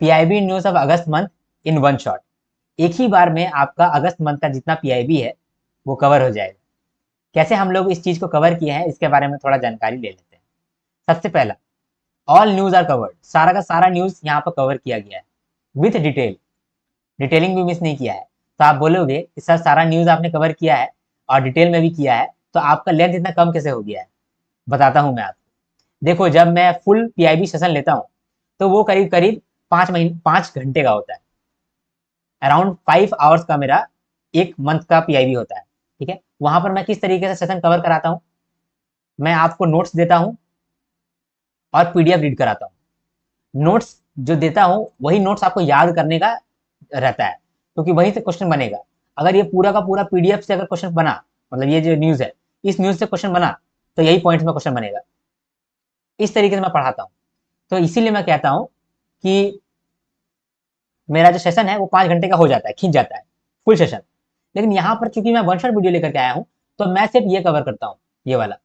PIB news of August month in one shot. एक ही बार में आपका अगस्त मंथ का जितना पीआईबी है वो कवर हो जाएगा। कैसे हम लोग इस चीज को कवर किए हैं इसके बारे में थोड़ा जानकारी ले लेते हैं। सबसे पहला, ऑल न्यूज आर कवर्ड, सारा का सारा न्यूज यहाँ पर कवर किया गया है विथ डिटेल, डिटेलिंग भी मिस नहीं किया है। तो आप बोलोगे कि सर सारा न्यूज आपने कवर किया है और डिटेल में भी किया है, तो आपका लेंथ इतना कम कैसे हो गया है? बताता हूँ मैं आपको। देखो, जब मैं फुल पीआईबी सेशन लेता हूँ तो वो करीब करीब 5 घंटे का होता है। अराउंड 5 आवर्स का मेरा एक मंथ का पीआईबी होता है। ठीक है, वहां पर मैं किस तरीके से सेशन कवर कराता हूँ, मैं आपको नोट्स देता हूँ और पीडीएफ रीड कराता हूँ। नोट्स जो देता हूँ वही नोट्स आपको याद करने का रहता है, क्योंकि वहीं से क्वेश्चन बनेगा। अगर ये पूरा का पूरा पीडीएफ से अगर क्वेश्चन बना, मतलब ये जो न्यूज है इस न्यूज से क्वेश्चन बना, तो यही पॉइंट्स में क्वेश्चन बनेगा। इस तरीके से मैं पढ़ाता हूँ। तो इसीलिए मैं कहता हूँ कि मेरा जो सेशन है वो 5 घंटे का हो जाता है, खींच जाता है फुल सेशन। लेकिन यहाँ पर चूंकि मैं वन शॉट वीडियो लेकर के आया हूँ, तो मैं सिर्फ ये कवर करता हूँ, ये वाला,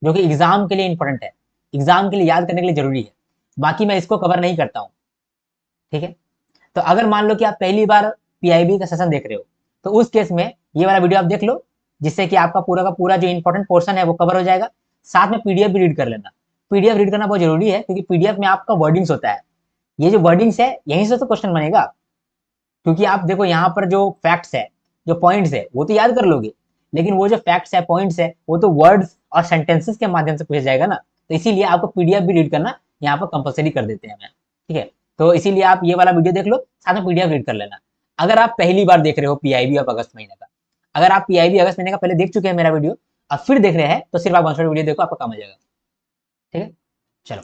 जो कि एग्जाम के लिए इंपॉर्टेंट है, एग्जाम के लिए याद करने के लिए जरूरी है। बाकी मैं इसको कवर नहीं करता हूँ। ठीक है, तो अगर मान लो कि आप पहली बार पीआईबी का सेशन देख रहे हो, तो उस केस में ये वाला वीडियो आप देख लो, जिससे कि आपका पूरा का पूरा जो इंपॉर्टेंट पोर्शन है वो कवर हो जाएगा। साथ में पीडीएफ भी रीड कर लेना। पीडीएफ रीड करना बहुत जरूरी है, क्योंकि पीडीएफ में आपका वर्डिंग्स होता है। ये जो वर्डिंग्स है यहीं से तो क्वेश्चन बनेगा। क्योंकि आप देखो यहाँ पर जो फैक्ट्स है, जो पॉइंट्स है, वो तो याद कर लोगे, लेकिन वो जो फैक्ट्स है, पॉइंट्स है, वो तो वर्ड्स और सेंटेंसेस के माध्यम से पूछा जाएगा ना। तो इसीलिए आपको पीडीएफ भी रीड करना यहाँ पर कंपलसरी कर देते हैं मैं। ठीक है, तो इसीलिए आप ये वाला वीडियो देख लो, साथ में पीडीएफ रीड कर लेना। अगर आप पहली बार देख रहे हो पीआईबी ऑफ अगस्त महीने का, अगर आप पीआईबी अगस्त महीने का पहले देख चुके हैं मेरा वीडियो और फिर देख रहे हैं, तो सिर्फ आप वन शॉट वीडियो देखो, आपका काम हो जाएगा। ठीक है, चलो,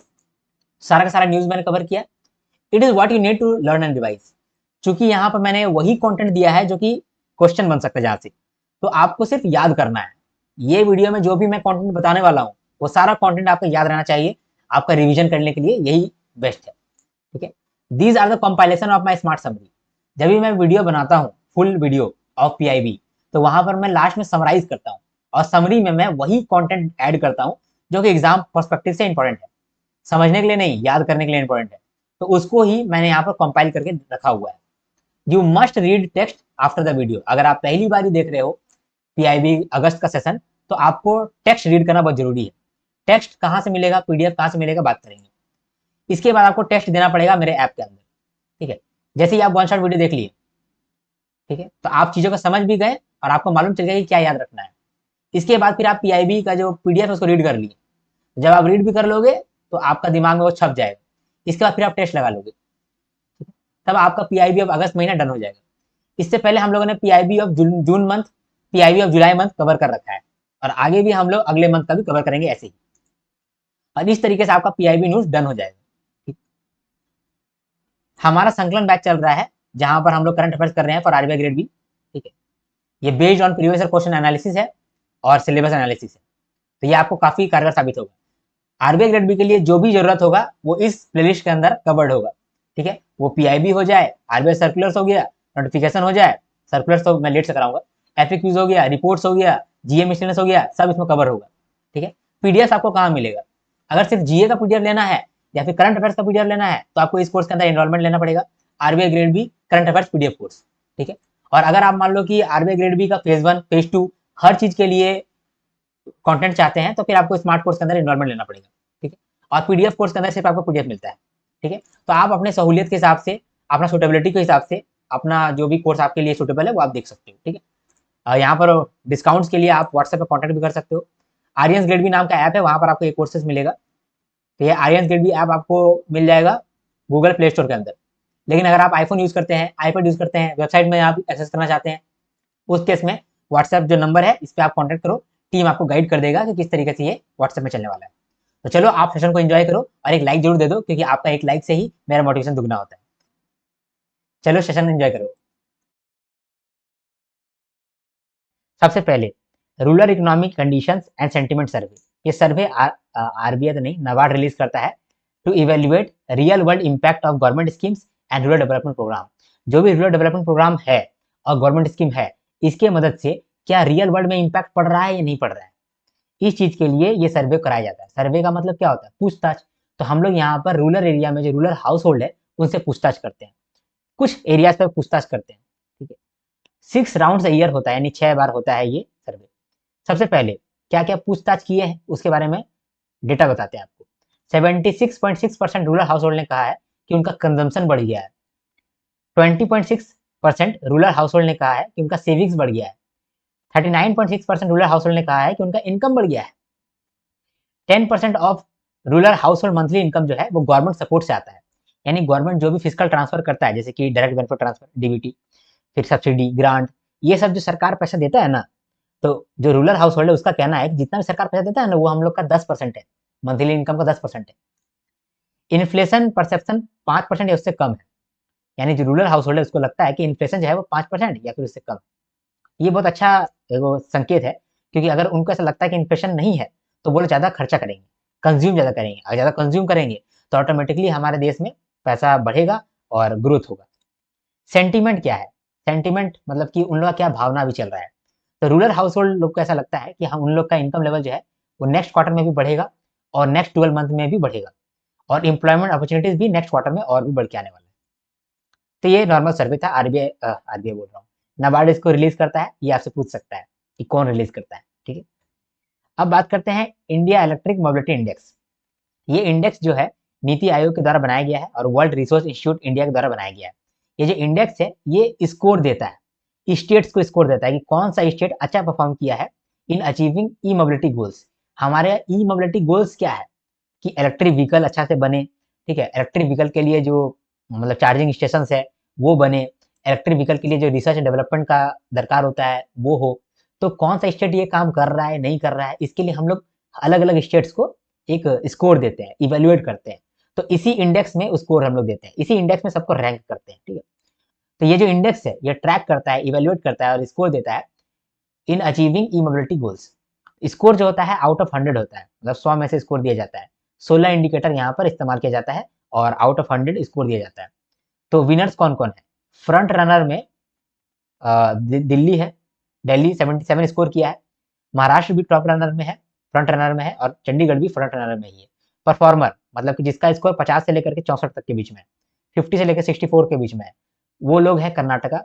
सारा का सारा न्यूज मैंने कवर किया। It is what you need to learn and revise. चूंकि यहाँ पर मैंने वही कंटेंट दिया है जो कि क्वेश्चन बन सकता है जहां से, तो आपको सिर्फ याद करना है। ये वीडियो में जो भी मैं कंटेंट बताने वाला हूँ वो सारा कंटेंट आपको याद रहना चाहिए। आपका रिवीजन करने के लिए यही बेस्ट है। ठीक है, these are the compilation of my smart summary. जब भी मैं वीडियो बनाता हूँ फुल वीडियो ऑफ पीआईबी, तो वहां पर मैं लास्ट में समराइज करता हूँ और समरी में मैं वही कंटेंट ऐड करता हूँ जो कि एग्जाम पर्सपेक्टिव से इंपॉर्टेंट है, समझने के लिए नहीं, याद करने के लिए इंपॉर्टेंट है। तो उसको ही मैंने यहाँ पर कंपाइल करके रखा हुआ है। You must read text after the video. अगर आप पहली बार ही देख रहे हो पीआईबी अगस्त का सेशन, तो आपको टेक्स्ट रीड करना बहुत जरूरी है। टेक्स्ट कहाँ से मिलेगा, पीडीएफ कहाँ से मिलेगा, बात करेंगे। इसके बाद आपको टेक्स्ट देना पड़ेगा मेरे ऐप के अंदर। ठीक है, जैसे ही आप वन शॉट वीडियो देख लिए, ठीक है, तो आप चीजों को समझ भी गए और आपको मालूम चल गया कि क्या याद रखना है। इसके बाद फिर आप पीआईबी का जो पीडीएफ है उसको रीड कर लिए। जब आप रीड भी कर लोगे तो आपका दिमाग में वो छप जाएगा। इसके बाद फिर आप टेस्ट लगा लोगे, तब आपका पीआईबी ऑफ अगस्त महीना डन हो जाएगा। इससे पहले हम लोगों ने PIB of June month, PIB of July month cover कर रखा है, और आगे भी हम लोग अगले मंथ का भी कवर करेंगे ऐसे ही। और इस तरीके से आपका पीआईबी न्यूज डन हो जाएगा। ठीक? हमारा संकलन बैच चल रहा है, जहां पर हम लोग करंट अफेयर्स कर रहे हैं फॉर आरबीआई ग्रेड बी। ठीक है, ये based on previous year question analysis है और सिलेबस एनालिसिस है, तो ये आपको काफी कारगर साबित होगा। आरबीआई ग्रेड बी के लिए जो भी जरूरत होगा वो इस प्लेलिस्ट के अंदर कवर्ड होगा। ठीक है, वो पीआईबी हो जाए, आरबीआई सर्कुलर्स हो गया, नोटिफिकेशन हो जाए, सर्कुलर्स तो मैं लेट से कराऊंगा, एफएक्यूज हो गया, रिपोर्ट्स हो गया, जीए मिसलेनियस हो गया, सब इसमें कवर होगा। ठीक है, पीडीएफ आपको कहाँ मिलेगा? अगर सिर्फ जीए का पीडीएफ लेना है या फिर करंट अफेयर्स का पीडीएफ लेना है, तो आपको इस कोर्स के अंदर एनरोलमेंट लेना पड़ेगा, RBI grade B current affairs PDF course. ठीक है, और अगर आप मान लो कि आरबीआई ग्रेड बी का फेज 1 फेज 2 हर चीज के लिए कंटेंट चाहते हैं, तो फिर आपको स्मार्ट कोर्स के अंदर एनरोलमेंट लेना पड़ेगा। ठीक है, और पीडीएफ कोर्स के अंदर सिर्फ आपको पीडीएफ मिलता है। ठीक है, तो आप अपने सहूलियत के हिसाब से, अपना सुटेबिलिटी के हिसाब से अपना जो भी कोर्स आपके लिए सुटेबल है वो आप देख सकते हो। ठीक है, यहाँ पर डिस्काउंट्स के लिए आप व्हाट्सएप पे कॉन्टैक्ट भी कर सकते हो। आर्यन ग्रेड बी नाम का ऐप है, वहाँ पर आपको ये कोर्सेज मिलेगा। तो ये आर्यन ग्रेड बी ऐप आपको मिल जाएगा गूगल प्ले स्टोर के अंदर। लेकिन अगर आप आईफोन यूज करते हैं, आईपैड यूज करते हैं, वेबसाइट में आप एक्सेस करना चाहते हैं, उस केस में व्हाट्सएप जो नंबर है इस पर आप कॉन्टैक्ट करो, टीम आपको गाइड कर देगा कि किस तरीके से ये व्हाट्सएप में चलने वाला है। तो चलो, आप सेशन को एंजॉय करो और एक लाइक जरूर दे दो, क्योंकि आपका एक लाइक से ही मेरा मोटिवेशन दुगना होता है। चलो, सेशन एंजॉय करो। सबसे पहले, rural economic conditions and sentiment survey. ये सर्वे आरबीआई तो नहीं, नाबार्ड रिलीज करता है to evaluate real world impact of government schemes and rural development programme. जो भी रूरल डेवलपमेंट प्रोग्राम है और गवर्नमेंट स्कीम है, इसके मदद से क्या रियल वर्ल्ड में इम्पैक्ट पड़ रहा है या नहीं पड़ रहा है, इस चीज के लिए ये सर्वे कराया जाता है। सर्वे का मतलब क्या होता है? पूछताछ। तो हम लोग यहाँ पर रूरल एरिया में जो रूरल हाउस होल्ड है उनसे पूछताछ करते हैं, कुछ एरियाज पर पूछताछ करते हैं, ठीक है। 6 राउंड्स ईयर होता है, यानी 6 बार होता है ये सर्वे। सबसे पहले क्या क्या पूछताछ किए हैं उसके बारे में डेटा बताते हैं आपको। 76.6% रूरल हाउस होल्ड ने कहा है कि उनका कंजम्पशन बढ़ गया है। 20.6% रूरल हाउस होल्ड ने कहा है कि उनका सेविंग्स बढ़ गया है। 39.6% रूरल हाउस होल्ड ने कहा है कि उनका इनकम बढ़ गया है। 10% of rural house hold monthly income जो है वो गवर्नमेंट सपोर्ट से आता है, यानी गवर्नमेंट जो भी फिजिकल ट्रांसफर करता है, जैसे कि डायरेक्ट बेनिफिट ट्रांसफर डीबीटी, फिर सब्सिडी, ग्रांट, ये सब जो सरकार पैसा देता है ना, तो जो रूरल हाउस होल्ड है उसका कहना है कि जितना भी सरकार पैसा देता है ना, वो हम लोग का 10% है, मंथली इनकम का 10% है। इन्फ्लेशन परसेप्शन 5% या उससे कम है, यानी जो रूरल हाउस होल्ड है उसको लगता है कि इन्फ्लेशन जो है वो 5% या फिर उससे कम है। ये बहुत अच्छा एगो संकेत है, क्योंकि अगर उनको ऐसा लगता है कि इन्फ्लेशन नहीं है तो वो लोग ज़्यादा खर्चा करेंगे, कंज्यूम ज़्यादा करेंगे। अगर ज़्यादा कंज्यूम करेंगे तो ऑटोमेटिकली हमारे देश में पैसा बढ़ेगा और ग्रोथ होगा। सेंटीमेंट क्या है? सेंटीमेंट मतलब कि उन लोग का क्या भावना भी चल रहा है। तो रूरल हाउस होल्ड लोग को ऐसा लगता है कि हम उन लोग का इनकम लेवल जो है वो नेक्स्ट क्वार्टर में भी बढ़ेगा और नेक्स्ट 12 मंथ में भी बढ़ेगा, और एम्प्लॉयमेंट अपॉर्चुनिटीज भी नेक्स्ट क्वार्टर में और भी बढ़ के आने वाला है। तो ये नॉर्मल सर्वे था। आरबीआई बोल रहा हूँ, नाबार्ड इसको रिलीज करता है, ये आपसे पूछ सकता है कि कौन रिलीज करता है, ठीक है। अब बात करते हैं इंडिया इलेक्ट्रिक मोबिलिटी इंडेक्स। ये इंडेक्स जो है नीति आयोग के द्वारा बनाया गया है और वर्ल्ड रिसोर्स इंस्टीट्यूट इंडिया के द्वारा बनाया गया है। ये जो इंडेक्स है ये स्कोर देता है, स्टेट्स को स्कोर देता है कि कौन सा स्टेट अच्छा परफॉर्म किया है in achieving E mobility goals. हमारे ई मोबिलिटी गोल्स क्या है कि इलेक्ट्रिक व्हीकल अच्छा से बने, ठीक है, इलेक्ट्रिक व्हीकल के लिए जो मतलब चार्जिंग स्टेशन है वो बने, इलेक्ट्रिक व्हीकल के लिए जो रिसर्च डेवलपमेंट का दरकार होता है वो हो। तो कौन सा स्टेट ये काम कर रहा है नहीं कर रहा है, इसके लिए हम लोग अलग अलग स्टेट्स को एक स्कोर देते हैं, इवेल्युएट करते हैं। तो इसी इंडेक्स में स्कोर हम लोग देते हैं, इसी इंडेक्स में सबको रैंक करते हैं, ठीक है। तो ये जो इंडेक्स है ये ट्रैक करता है, इवेल्युएट करता है और स्कोर देता है in achieving E mobility goals. Score जो होता है आउट ऑफ 100 होता है, मतलब 100 में से स्कोर दिया जाता है। 16 इंडिकेटर यहाँ पर इस्तेमाल किया जाता है और आउट ऑफ 100 स्कोर दिया जाता है। तो विनर्स कौन कौन है? फ्रंट रनर में दिल्ली है, दिल्ली 77 स्कोर किया है। महाराष्ट्र भी टॉप रनर में है, फ्रंट रनर में है, और चंडीगढ़ भी फ्रंट रनर में ही है। परफॉर्मर मतलब कि जिसका स्कोर 50 से लेकर के 64 तक के बीच में है, 50 से लेकर 64 के बीच में है, वो लोग हैं कर्नाटका,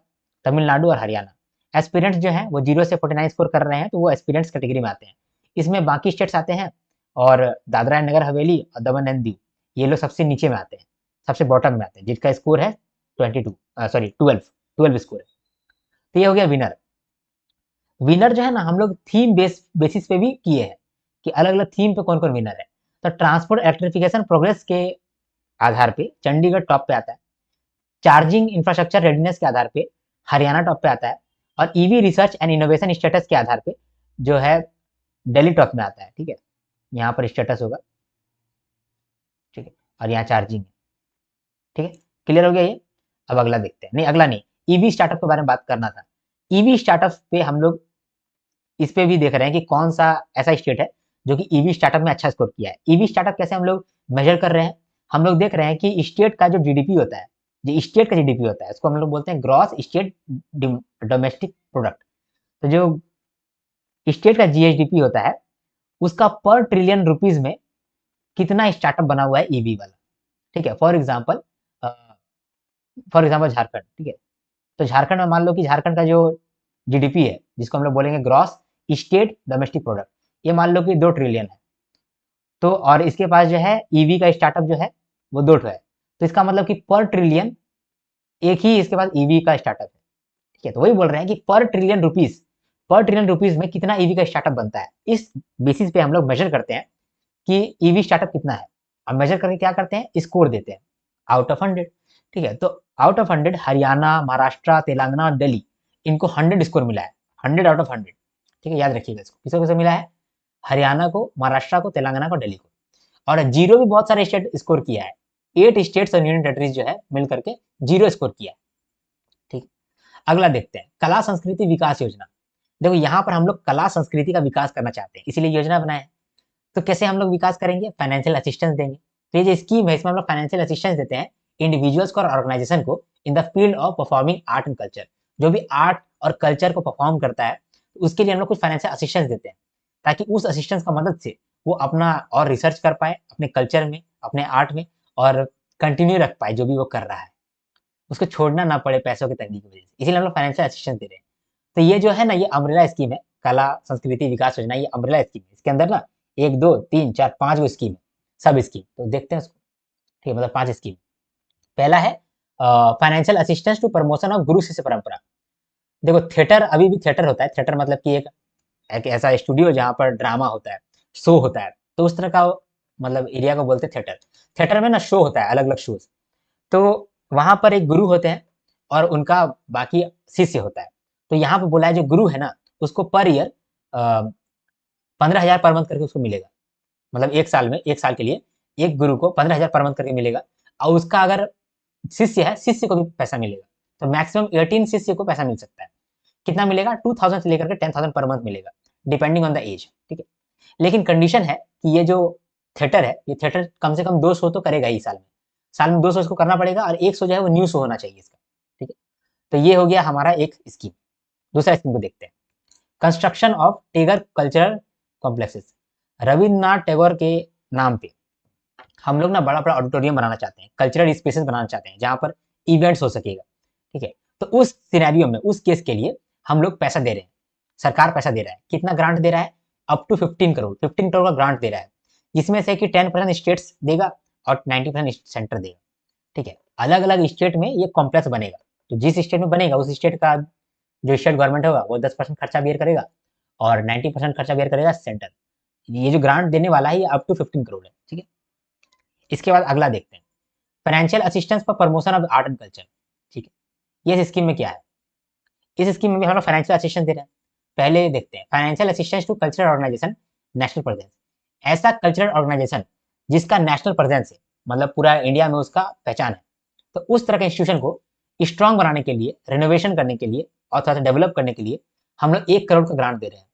तमिलनाडु और हरियाणा। एस्पिरेंट्स जो हैं वो 0 से 49 स्कोर कर रहे हैं, तो वो एस्पिरेंट्स कैटेगरी में आते हैं। इसमें बाकी स्टेट्स आते हैं और दादरा एंड नगर हवेली और दमन एंड दीव, ये लोग सबसे नीचे में आते हैं, सबसे बॉटम में आते हैं, जिसका स्कोर है 12 स्कोर है। तो ये हो गया विनर। विनर जो है ना हम लोग थीम बेसिस पे भी किए हैं कि अलग अलग थीम पे कौन कौन विनर है। तो ट्रांसपोर्ट इलेक्ट्रिफिकेशन प्रोग्रेस के आधार पे चंडीगढ़ टॉप पे आता है। चार्जिंग इंफ्रास्ट्रक्चर रेडीनेस के आधार पे हरियाणा टॉप पे आता है। और EV research and innovation status के आधार पे जो है दिल्ली टॉप में आता है, ठीक है। यहाँ पर स्टेटस होगा, ठीक है, और यहाँ चार्जिंग है, ठीक है। क्लियर हो गया ये? अब अगला देखते हैं, नहीं अगला नहीं, ईवी स्टार्टअप के बारे में बात करना था। ईवी स्टार्टअप पे हम लोग इस पे भी देख रहे हैं कि कौन सा ऐसा स्टेट है जो कि ईवी स्टार्टअप में अच्छा स्कोर किया है। ईवी स्टार्टअप कैसे हम लोग मेजर कर रहे हैं? हम लोग देख रहे हैं कि स्टेट का जो जीडीपी होता है, जो स्टेट का जीडीपी होता है उसको हम लोग बोलते हैं ग्रॉस स्टेट डोमेस्टिक प्रोडक्ट। तो जो स्टेट का जीएसडीपी होता है उसका पर ट्रिलियन रुपीज में कितना स्टार्टअप बना हुआ है ईवी वाला, ठीक है। फॉर एग्जाम्पल झारखंड, ठीक है। तो झारखंड में मान लो कि झारखंड का जो जीडीपी है जिसको हम लोग बोलेंगे ग्रॉस स्टेट डोमेस्टिक प्रोडक्ट, ये मान लो कि 2 ट्रिलियन है। तो और इसके पास जो है ईवी का स्टार्टअप जो है वो 2 है। तो इसका मतलब कि पर ट्रिलियन एक ही इसके पास ईवी का स्टार्टअप है, ठीक है। तो वही बोल रहे हैं कि पर ट्रिलियन रुपीज में कितना ईवी का स्टार्टअप बनता है, इस बेसिस पे हम लोग मेजर करते हैं कि ईवी स्टार्टअप कितना है। अब मेजर करके क्या करते हैं, स्कोर देते हैं आउट ऑफ 100, ठीक है। तो आउट ऑफ 100 हरियाणा, महाराष्ट्र, तेलंगाना और दिल्ली, इनको 100 स्कोर मिला है, 100 आउट ऑफ 100, ठीक है। याद रखिएगा इसको, किसको किसको मिला है? हरियाणा को, महाराष्ट्र को, तेलंगाना को, दिल्ली को। और जीरो भी बहुत सारे स्टेट स्कोर किया है, 8 स्टेट्स और यूनियन टेरिटरीज जो है मिल करके 0 स्कोर किया, ठीक। अगला देखते हैं कला संस्कृति विकास योजना। देखो यहाँ पर हम लोग कला संस्कृति का विकास करना चाहते हैं, इसीलिए योजना बनाए हैं। तो कैसे हम लोग विकास करेंगे? फाइनेंशियल असिस्टेंस देंगे। तो ये जो स्कीम है इसमें हम लोग फाइनेंशियल असिस्टेंस देते हैं इंडिविजुअल्स को और ऑर्गेनाइजेशन को in the field of performing art and culture. जो भी आर्ट और कल्चर को परफॉर्म करता है उसके लिए हम लोग कुछ फाइनेंशियल असिस्टेंस देते हैं, ताकि उस असिस्टेंस का मदद से वो अपना और रिसर्च कर पाए अपने कल्चर में, अपने आर्ट में, और कंटिन्यू रख पाए जो भी वो कर रहा है, उसको छोड़ना ना पड़े पैसों की तंगी की वजह से, इसीलिए हम लोग फाइनेंशियल असिस्टेंस दे रहे हैं। तो ये जो है ना, ये अम्ब्रेला स्कीम है, कला संस्कृति विकास योजना, ये अम्ब्रेला स्कीम है। इसके अंदर ना 1 2 3 4 5 गो स्कीम है, सब स्कीम तो देखते हैं उसको। ठीक है, मतलब 5 स्कीम। पहला है financial assistance to promotion of guru shishya परंपरा। देखो थिएटर, अभी भी थिएटर होता है, थिएटर मतलब कि एक ऐसा स्टूडियो जहाँ पर ड्रामा होता है, शो होता है, तो उस तरह का मतलब एरिया को बोलते हैं थिएटर। थिएटर में ना शो होता है, अलग अलग शोज, तो वहां पर एक गुरु होते हैं और उनका बाकी शिष्य होता है। तो यहाँ पे बोला है जो गुरु है ना, उसको पर ईयर 15,000 पर मंथ करके उसको मिलेगा। मतलब 1 साल में, 1 साल के लिए एक गुरु को 15,000 पर मंथ करके मिलेगा। और उसका अगर शिष्य है, शिष्य को भी पैसा मिलेगा। तो मैक्सिमम 18 शिष्य को पैसा मिल सकता है। कितना मिलेगा? 2,000 से लेकर के 10,000 पर मंथ मिलेगा, डिपेंडिंग ऑन द एज। ठीक है, लेकिन कंडीशन है कि ये जो थिएटर है, ये थिएटर कम से कम 2 शो तो करेगा ही साल में। साल में 2 शो इसको करना पड़ेगा और 1 शो जो है वो न्यू शो होना चाहिए इसका। ठीक है, तो ये हो गया हमारा एक स्कीम। दूसरा स्कीम को देखते हैं, construction of Tagore cultural complexes. Rabindranath Tagore के नाम पे हम लोग ना बड़ा बड़ा ऑडिटोरियम बनाना चाहते हैं, कल्चरल स्पेसेस बनाना चाहते हैं जहाँ पर इवेंट्स हो सकेगा। ठीक है, तो उस सिनेरियो में, उस केस के लिए हम लोग पैसा दे रहे हैं, सरकार पैसा दे रहा है। कितना ग्रांट दे रहा है? अप टू 15 करोड़, 15 करोड़ का ग्रांट दे रहा है, जिसमें से कि 10% स्टेट्स देगा और 90% सेंटर देगा। ठीक है, अलग अलग स्टेट में ये कॉम्प्लेक्स बनेगा, तो जिस स्टेट में बनेगा उस स्टेट का जो स्टेट गवर्नमेंट होगा वो 10% खर्चा बेयर करेगा और 90% खर्चा बेयर करेगा सेंटर। ये जो ग्रांट देने वाला है ये अप टू 15 करोड़ है। ठीक है, इसके बाद अगला देखते हैं, financial assistance for promotion of art and culture. ठीक है, ये स्कीम में क्या है? इस स्कीम में भी हम लोग फाइनेंशियल असिस्टेंस दे रहे हैं। पहले देखते हैं financial assistance to cultural organisation national presence. ऐसा कल्चरल ऑर्गेनाइजेशन जिसका नेशनल प्रेजेंस है, मतलब पूरा इंडिया में उसका पहचान है, तो उस तरह के इंस्टीट्यूशन को स्ट्रॉन्ग बनाने के लिए, रिनोवेशन करने के लिए और थोड़ा सा डेवलप करने के लिए हम लोग 1 करोड़ का ग्रांट दे रहे हैं।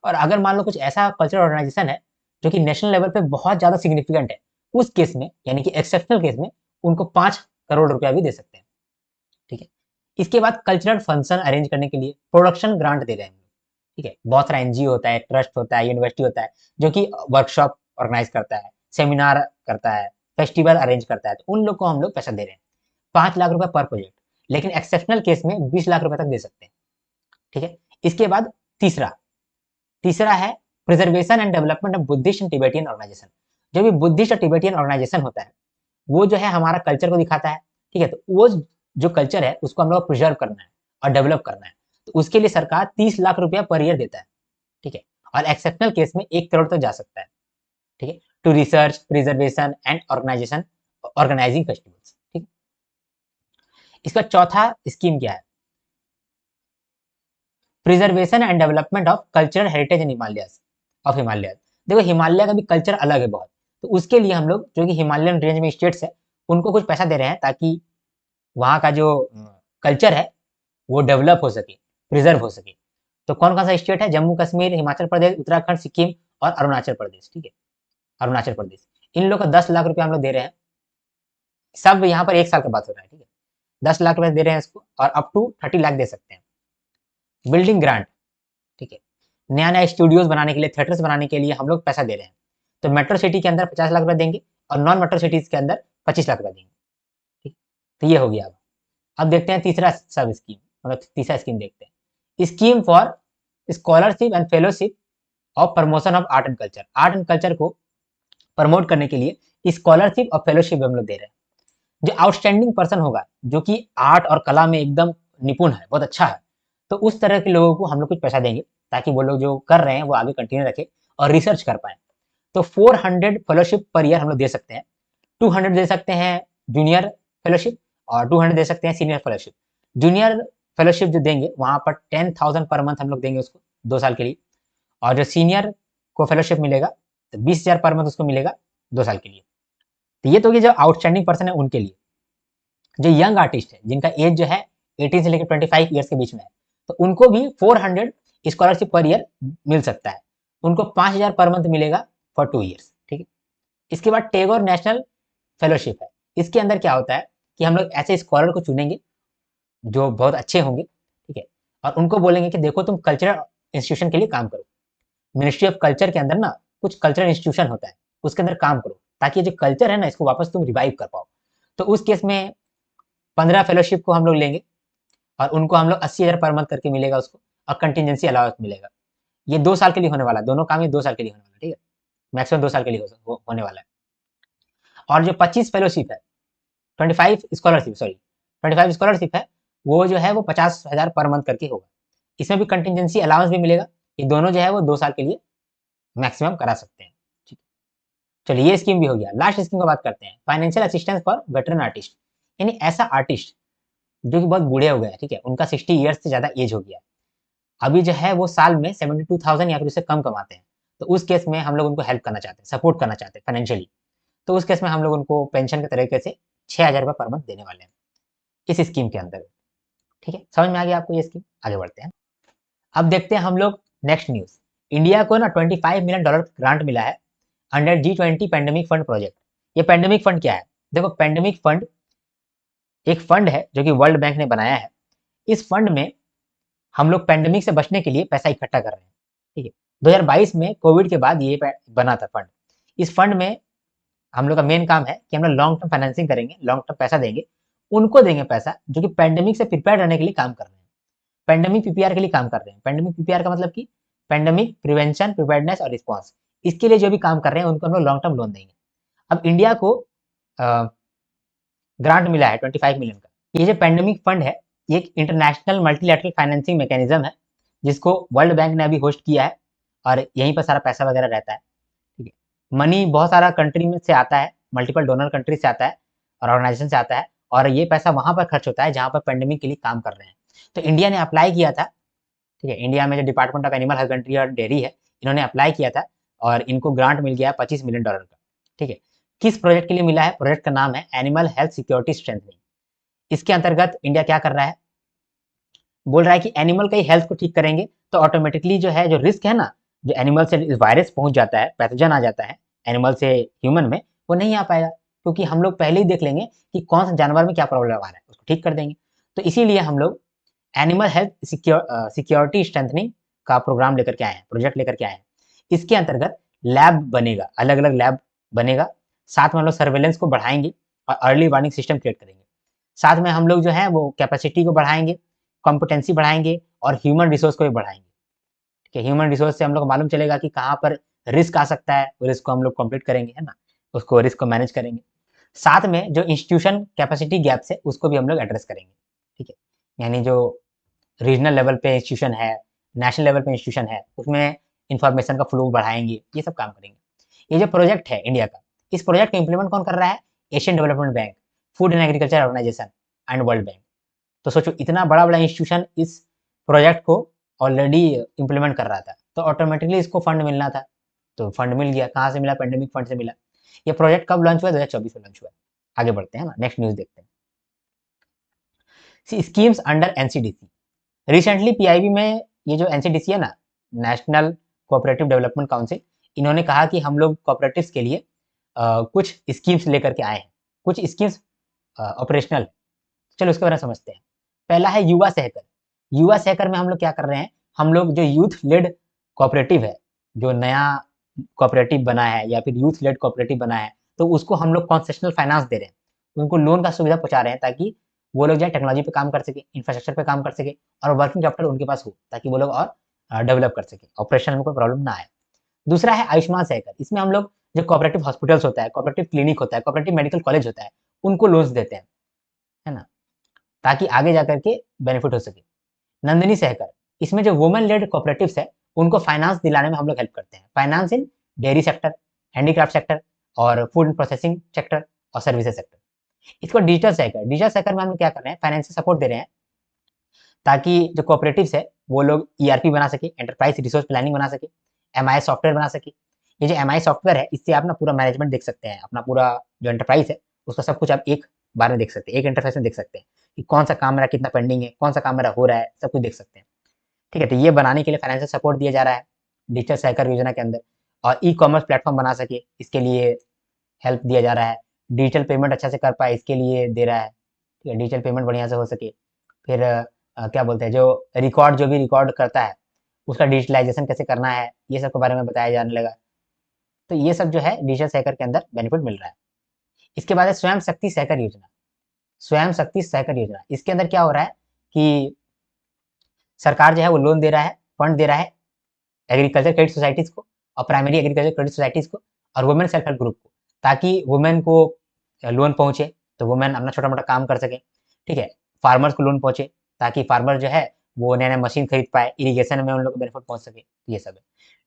और अगर मान लो कुछ ऐसा कल्चरल ऑर्गेनाइजेशन है जो कि नेशनल लेवल पे बहुत ज़्यादा सिग्निफिकेंट है, उस केस में, यानी कि एक्सेप्शनल केस में, उनको 5 करोड़ रुपया भी दे सकते हैं। ठीक है, इसके बाद कल्चरल फंक्शन अरेंज करने के लिए प्रोडक्शन ग्रांट दे रहे हैं। ठीक है, बहुत सारा एनजीओ होता है, ट्रस्ट होता है, यूनिवर्सिटी होता है जो कि वर्कशॉप ऑर्गेनाइज करता है, सेमिनार करता है, फेस्टिवल अरेंज करता है, तो उन लोग को हम लोग पैसा दे रहे हैं, 5 लाख रुपए पर प्रोजेक्ट। लेकिन एक्सेप्शनल केस में 20 लाख रुपए तक दे सकते हैं। ठीक है, इसके बाद तीसरा तीसरा है preservation and development of Buddhist and Tibetan organisation. जो भी बुद्धिस्ट और टिबेटियन ऑर्गेनाइजेशन होता है वो जो है हमारा कल्चर को दिखाता है। ठीक है, तो वो जो कल्चर है उसको हम लोग प्रिजर्व करना है और डेवलप करना है, तो उसके लिए सरकार 30 लाख रुपया पर ईयर देता है। ठीक है, और एक्सेप्शनल केस में 1 करोड़ तक जा सकता है। ठीक है, to research preservation and organisation, organising festivals. ठीक, इसका चौथा स्कीम क्या है? Preservation and development of cultural heritage in Himalayas of Himalaya. देखो हिमालय का भी कल्चर अलग है बहुत, तो उसके लिए हम लोग जो कि हिमालयन रेंज में स्टेट्स है उनको कुछ पैसा दे रहे हैं ताकि वहाँ का जो कल्चर है वो डेवलप हो सके, प्रिजर्व हो सके। तो कौन कौन सा स्टेट है? जम्मू कश्मीर, हिमाचल प्रदेश, उत्तराखंड, सिक्किम और अरुणाचल प्रदेश। ठीक है, अरुणाचल प्रदेश, इन लोग का 10 लाख रुपया हम लोग दे रहे हैं। सब यहाँ पर 1 साल का बात हो रहा है। ठीक है, 10 लाख रुपए दे रहे हैं इसको और अप टू 30 लाख दे सकते हैं। Building grant. ठीक है, नया नया स्टूडियोज बनाने के लिए, थिएटर्स बनाने के लिए हम लोग पैसा दे रहे हैं। तो मेट्रो सिटी के अंदर 50 लाख रुपए देंगे और नॉन मेट्रो सिटीज के अंदर 25 लाख रुपए देंगे। ठीक, तो ये हो गया। अब देखते हैं तीसरा सब स्कीम, मतलब तीसरा स्कीम देखते हैं, scheme for scholarship and fellowship of promotion of art and culture. Art and culture को प्रमोट करने के लिए स्कॉलरशिप और फेलोशिप हम लोग दे रहे हैं। जो आउटस्टैंडिंग पर्सन होगा, जो कि आर्ट और कला में एकदम निपुण है, बहुत अच्छा है, तो उस तरह के लोगों को हम लोग कुछ पैसा देंगे ताकि वो लोग जो कर रहे हैं वो आगे कंटिन्यू रखे और रिसर्च कर पाए। तो 400 फेलोशिप पर ईयर हम लोग दे सकते हैं। 200 दे सकते हैं जूनियर फेलोशिप और 200 दे सकते हैं सीनियर फेलोशिप। जूनियर फेलोशिप जो देंगे वहाँ पर 10,000 पर मंथ हम लोग देंगे उसको 2 साल के लिए, और जो सीनियर को फेलोशिप मिलेगा तो 20,000 पर मंथ उसको मिलेगा 2 साल के लिए। तो ये तो कि जो आउटस्टैंडिंग पर्सन है उनके लिए। जो यंग आर्टिस्ट है जिनका एज जो है 18 से लेकर 25 ईयर्स के बीच में है, तो उनको भी 400 स्कॉलरशिप पर ईयर मिल सकता है। उनको 5,000 पर मंथ मिलेगा फॉर 2 ईयर्स। ठीक है, इसके बाद टैगोर नेशनल फेलोशिप है। इसके अंदर क्या होता है कि हम लोग ऐसे स्कॉलर को चुनेंगे जो बहुत अच्छे होंगे। ठीक है, और उनको बोलेंगे कि देखो तुम कल्चरल इंस्टीट्यूशन के लिए काम करो। मिनिस्ट्री ऑफ कल्चर के अंदर ना कुछ कल्चरल इंस्टीट्यूशन होता है, उसके अंदर काम करो ताकि जो कल्चर है ना इसको वापस तुम रिवाइव कर पाओ। तो उस केस में 15 फेलोशिप को हम लोग लेंगे और उनको हम लोग 80,000 पर मंथ करके मिलेगा उसको, और कंटिजेंसी अलाउंस मिलेगा। ये 2 साल के लिए होने वाला है, दोनों काम ये 2 साल के लिए होने वाला है, ठीक है, मैक्सिमम 2 साल के लिए होने वाला है। और जो 25 फेलोशिप है, 25 स्कॉलरशिप, सॉरी 25 स्कॉलरशिप है, वो जो है वो 50,000 पर मंथ करके होगा। इसमें भी कंटिजेंसी अलाउंस भी मिलेगा। ये दोनों जो है वो 2 साल के लिए मैक्सिमम करा सकते हैं। ठीक है, चलिए ये स्कीम भी हो गया। लास्ट स्कीम की बात करते हैं, financial assistance for veteran artist, यानी ऐसा आर्टिस्ट जो कि बहुत बूढ़े हो गए हैं, ठीक है, उनका 60 ईयर्स से ज़्यादा एज हो गया है, अभी जो है वो साल में 72,000 या फिर उससे कम कमाते हैं, तो उस केस में हम लोग उनको हेल्प करना चाहते हैं, सपोर्ट करना चाहते हैं फाइनेंशियली। तो उस केस में हम लोग उनको पेंशन के तरीके से 6,000 रुपये पर मंथ देने वाले हैं इस स्कीम के अंदर। ठीक है, समझ में आ गया आपको ये स्कीम? आगे बढ़ते हैं। अब देखते हैं हम लोग नेक्स्ट न्यूज़। इंडिया को ना $25 मिलियन ग्रांट मिला है under G20 pandemic fund project. ये पैंडेमिक फंड क्या है? देखो, पैंडेमिक फंड एक फंड है जो कि वर्ल्ड बैंक ने बनाया है। इस फंड में हम लोग पैंडेमिक से बचने के लिए पैसा इकट्ठा कर रहे हैं। ठीक है, 2022 में कोविड के बाद ये बना था फंड। इस फंड में हम लोग का मेन काम है कि हम लोग लॉन्ग टर्म फाइनेंसिंग करेंगे, लॉन्ग टर्म पैसा देंगे, उनको देंगे पैसा जो कि पैंडेमिक से प्रिपेयर रहने के लिए काम कर रहे हैं, पैंडेमिक पीपीआर के लिए काम कर रहे हैं। पैंडेमिक पीपीआर का मतलब कि पैंडेमिक प्रिवेंशन, प्रिपेयर्डनेस और रिस्पॉन्स, इसके लिए जो भी काम कर रहे हैं उनको हम लोग लॉन्ग टर्म लोन देंगे। अब इंडिया को ग्रांट मिला है 25 मिलियन का। ये जो पैंडेमिक फंड है, ये एक इंटरनेशनल मल्टीलैटरल फाइनेंसिंग मैकेनिज्म है जिसको वर्ल्ड बैंक ने अभी होस्ट किया है, और यहीं पर सारा पैसा वगैरह रहता है। ठीक है, मनी बहुत सारा कंट्री में से आता है, मल्टीपल डोनर कंट्री से आता है और ऑर्गेनाइजेशन से आता है, और ये पैसा वहां पर खर्च होता है जहां पर पैंडेमिक के लिए काम कर रहे हैं। तो इंडिया ने अप्लाई किया था, ठीक है, इंडिया में जो डिपार्टमेंट ऑफ एनिमल हस्बेंड्री और डेयरी है, इन्होंने अप्लाई किया था और इनको ग्रांट मिल गया है $25 मिलियन का। ठीक है, किस प्रोजेक्ट के लिए मिला है? प्रोजेक्ट का नाम है एनिमल हेल्थ सिक्योरिटी स्ट्रेंथनिंग। इसके अंतर्गत इंडिया क्या कर रहा है? बोल रहा है कि एनिमल का ही हेल्थ को ठीक करेंगे, तो ऑटोमेटिकली जो है, जो रिस्क है ना, जो एनिमल से वायरस पहुंच जाता है, पैथोजन आ जाता है एनिमल से ह्यूमन में, वो नहीं आ पाएगा, क्योंकि हम लोग पहले ही देख लेंगे कि कौन सा जानवर में क्या प्रॉब्लम आ रहा है, उसको ठीक कर देंगे। तो इसीलिए हम लोग एनिमल हेल्थ सिक्योरिटी स्ट्रेंथनिंग का प्रोग्राम लेकर के आए हैं, प्रोजेक्ट लेकर के आए हैं। इसके अंतर्गत लैब बनेगा, अलग अलग लैब बनेगा, साथ में हम लोग सर्वेलेंस को बढ़ाएंगे और अर्ली वार्निंग सिस्टम क्रिएट करेंगे। साथ में हम लोग जो है वो कैपेसिटी को बढ़ाएंगे, कॉम्पिटेंसी बढ़ाएंगे और ह्यूमन रिसोर्स को भी बढ़ाएंगे। ठीक है, ह्यूमन रिसोर्स से हम लोग को मालूम चलेगा कि कहाँ पर रिस्क आ सकता है, वो रिस्क को हम लोग कंप्लीट करेंगे, है ना, उसको रिस्क को मैनेज करेंगे। साथ में जो इंस्टीट्यूशन कैपेसिटी गैप्स है उसको भी हम लोग एड्रेस करेंगे। ठीक है, यानी जो रीजनल लेवल पे इंस्टीट्यूशन है, नेशनल लेवल पे इंस्टीट्यूशन है, उसमें इंफॉर्मेशन का फ्लो बढ़ाएंगे, ये सब काम करेंगे। ये जो प्रोजेक्ट है इंडिया का, इस प्रोजेक्ट को इम्प्लीमेंट कौन कर रहा है? Asian Development Bank, Food and Agriculture Organization and World Bank. तो सोचो, इतना बड़ा बड़ा इंस्टीट्यूशन इस प्रोजेक्ट को ऑलरेडी इम्प्लीमेंट कर रहा था, तो ऑटोमेटिकली इसको फंड मिलना था, तो फंड मिल गया। कहाँ से मिला? पैंडेमिक फंड से मिला। ये प्रोजेक्ट कब लॉन्च हुआ? 2024 में लॉन्च हुआ। आगे बढ़ते हैं ना, नेक्स्ट न्यूज देखते हैं। Schemes under NCDC. Recently PIB में ये जो एनसीडीसी है ना, नेशनल कोऑपरेटिव डेवलपमेंट काउंसिल, इन्होंने कहा कि हम लोग कोऑपरेटिव्स के लिए कुछ स्कीम्स लेकर के आए हैं, कुछ स्कीम्स ऑपरेशनल। चलो उसके बारे में समझते हैं। पहला है युवा सहकर। युवा सहकर में हम लोग क्या कर रहे हैं? हम लोग जो यूथ लेड कोऑपरेटिव है, जो नया कोऑपरेटिव बना है या फिर यूथ लेड कोऑपरेटिव बना है, तो उसको हम लोग कंसेशनल फाइनेंस दे रहे हैं, उनको लोन का सुविधा पहुंचा रहे हैं, ताकि वो लोग जो है टेक्नोलॉजी पे काम कर सके, इंफ्रास्ट्रक्चर पे काम कर सके, और वर्किंग कैपिटल उनके पास हो, ताकि वो लोग और डेवलप कर सके, ऑपरेशन में कोई प्रॉब्लम ना आए। दूसरा है आयुष्मान सहकर। इसमें हम लोग जो कोऑपरेटिव हॉस्पिटल्स होता है, कोऑपरेटिव क्लिनिक होता है, कोऑपरेटिव मेडिकल कॉलेज होता है, उनको लोन्स देते हैं, है ना, ताकि आगे जाकर के बेनिफिट हो सके। नंदिनी सहकर, इसमें जो वुमेन लेड कोऑपरेटिव्स है, उनको फाइनेंस दिलाने में हम लोग हेल्प करते हैं, फाइनेंस इन डेयरी सेक्टर, हैंडीक्राफ्ट सेक्टर और फूड प्रोसेसिंग सेक्टर और सर्विसेज सेक्टर। इसको डिजिटल सहकर। डिजिटल सहकर में हम लोग क्या कर रहे हैं? फाइनेंशियल सपोर्ट दे रहे हैं, ताकि जो कोऑपरेटिव्स है वो लोग ईआरपी बना सके, एंटरप्राइज रिसोर्स प्लानिंग बना सके, एमआई सॉफ्टवेयर बना सके। ये जो एमआई सॉफ्टवेयर है, इससे आप ना पूरा मैनेजमेंट देख सकते हैं, अपना पूरा जो एंटरप्राइज है उसका सब कुछ आप एक बार में देख सकते हैं, एक इंटरफेस में देख सकते हैं कि कौन सा काम मेरा कितना पेंडिंग है, कौन सा काम मेरा हो रहा है, सब कुछ देख सकते हैं। ठीक है, तो ये बनाने के लिए फाइनेंशियल सपोर्ट दिया जा रहा है डिजिटल सहकार योजना के अंदर, और ई कॉमर्स प्लेटफॉर्म बना सके इसके लिए हेल्प दिया जा रहा है, डिजिटल पेमेंट अच्छा से कर पाए इसके लिए दे रहा है। ठीक है, डिजिटल पेमेंट बढ़िया से हो सके। फिर क्या बोलते हैं, जो रिकॉर्ड, जो भी रिकॉर्ड करता है उसका डिजिटलाइजेशन कैसे करना है, ये सब के बारे में बताया जाने लगा। तो ये सब जो है डिजिटल सहकार के अंदर बेनिफिट मिल रहा है। इसके बाद है स्वयं शक्ति सहकार योजना। स्वयं शक्ति सहकारी योजना। इसके अंदर क्या हो रहा है कि सरकार जो है वो लोन दे रहा है, फंड दे रहा है एग्रीकल्चर क्रेडिट सोसाइटीज को और प्राइमरी एग्रीकल्चर क्रेडिट सोसाइटीज को और वुमेन सेल्फ हेल्प ग्रुप को, ताकि वुमेन को लोन पहुंचे तो वुमेन अपना छोटा मोटा काम कर सके। ठीक है, फार्मर्स को लोन पहुंचे ताकि फार्मर जो है वो नया नया मशीन खरीद पाए, इरीगेशन में उन लोग को बेनिफिट पहुंच सके, ये सब है।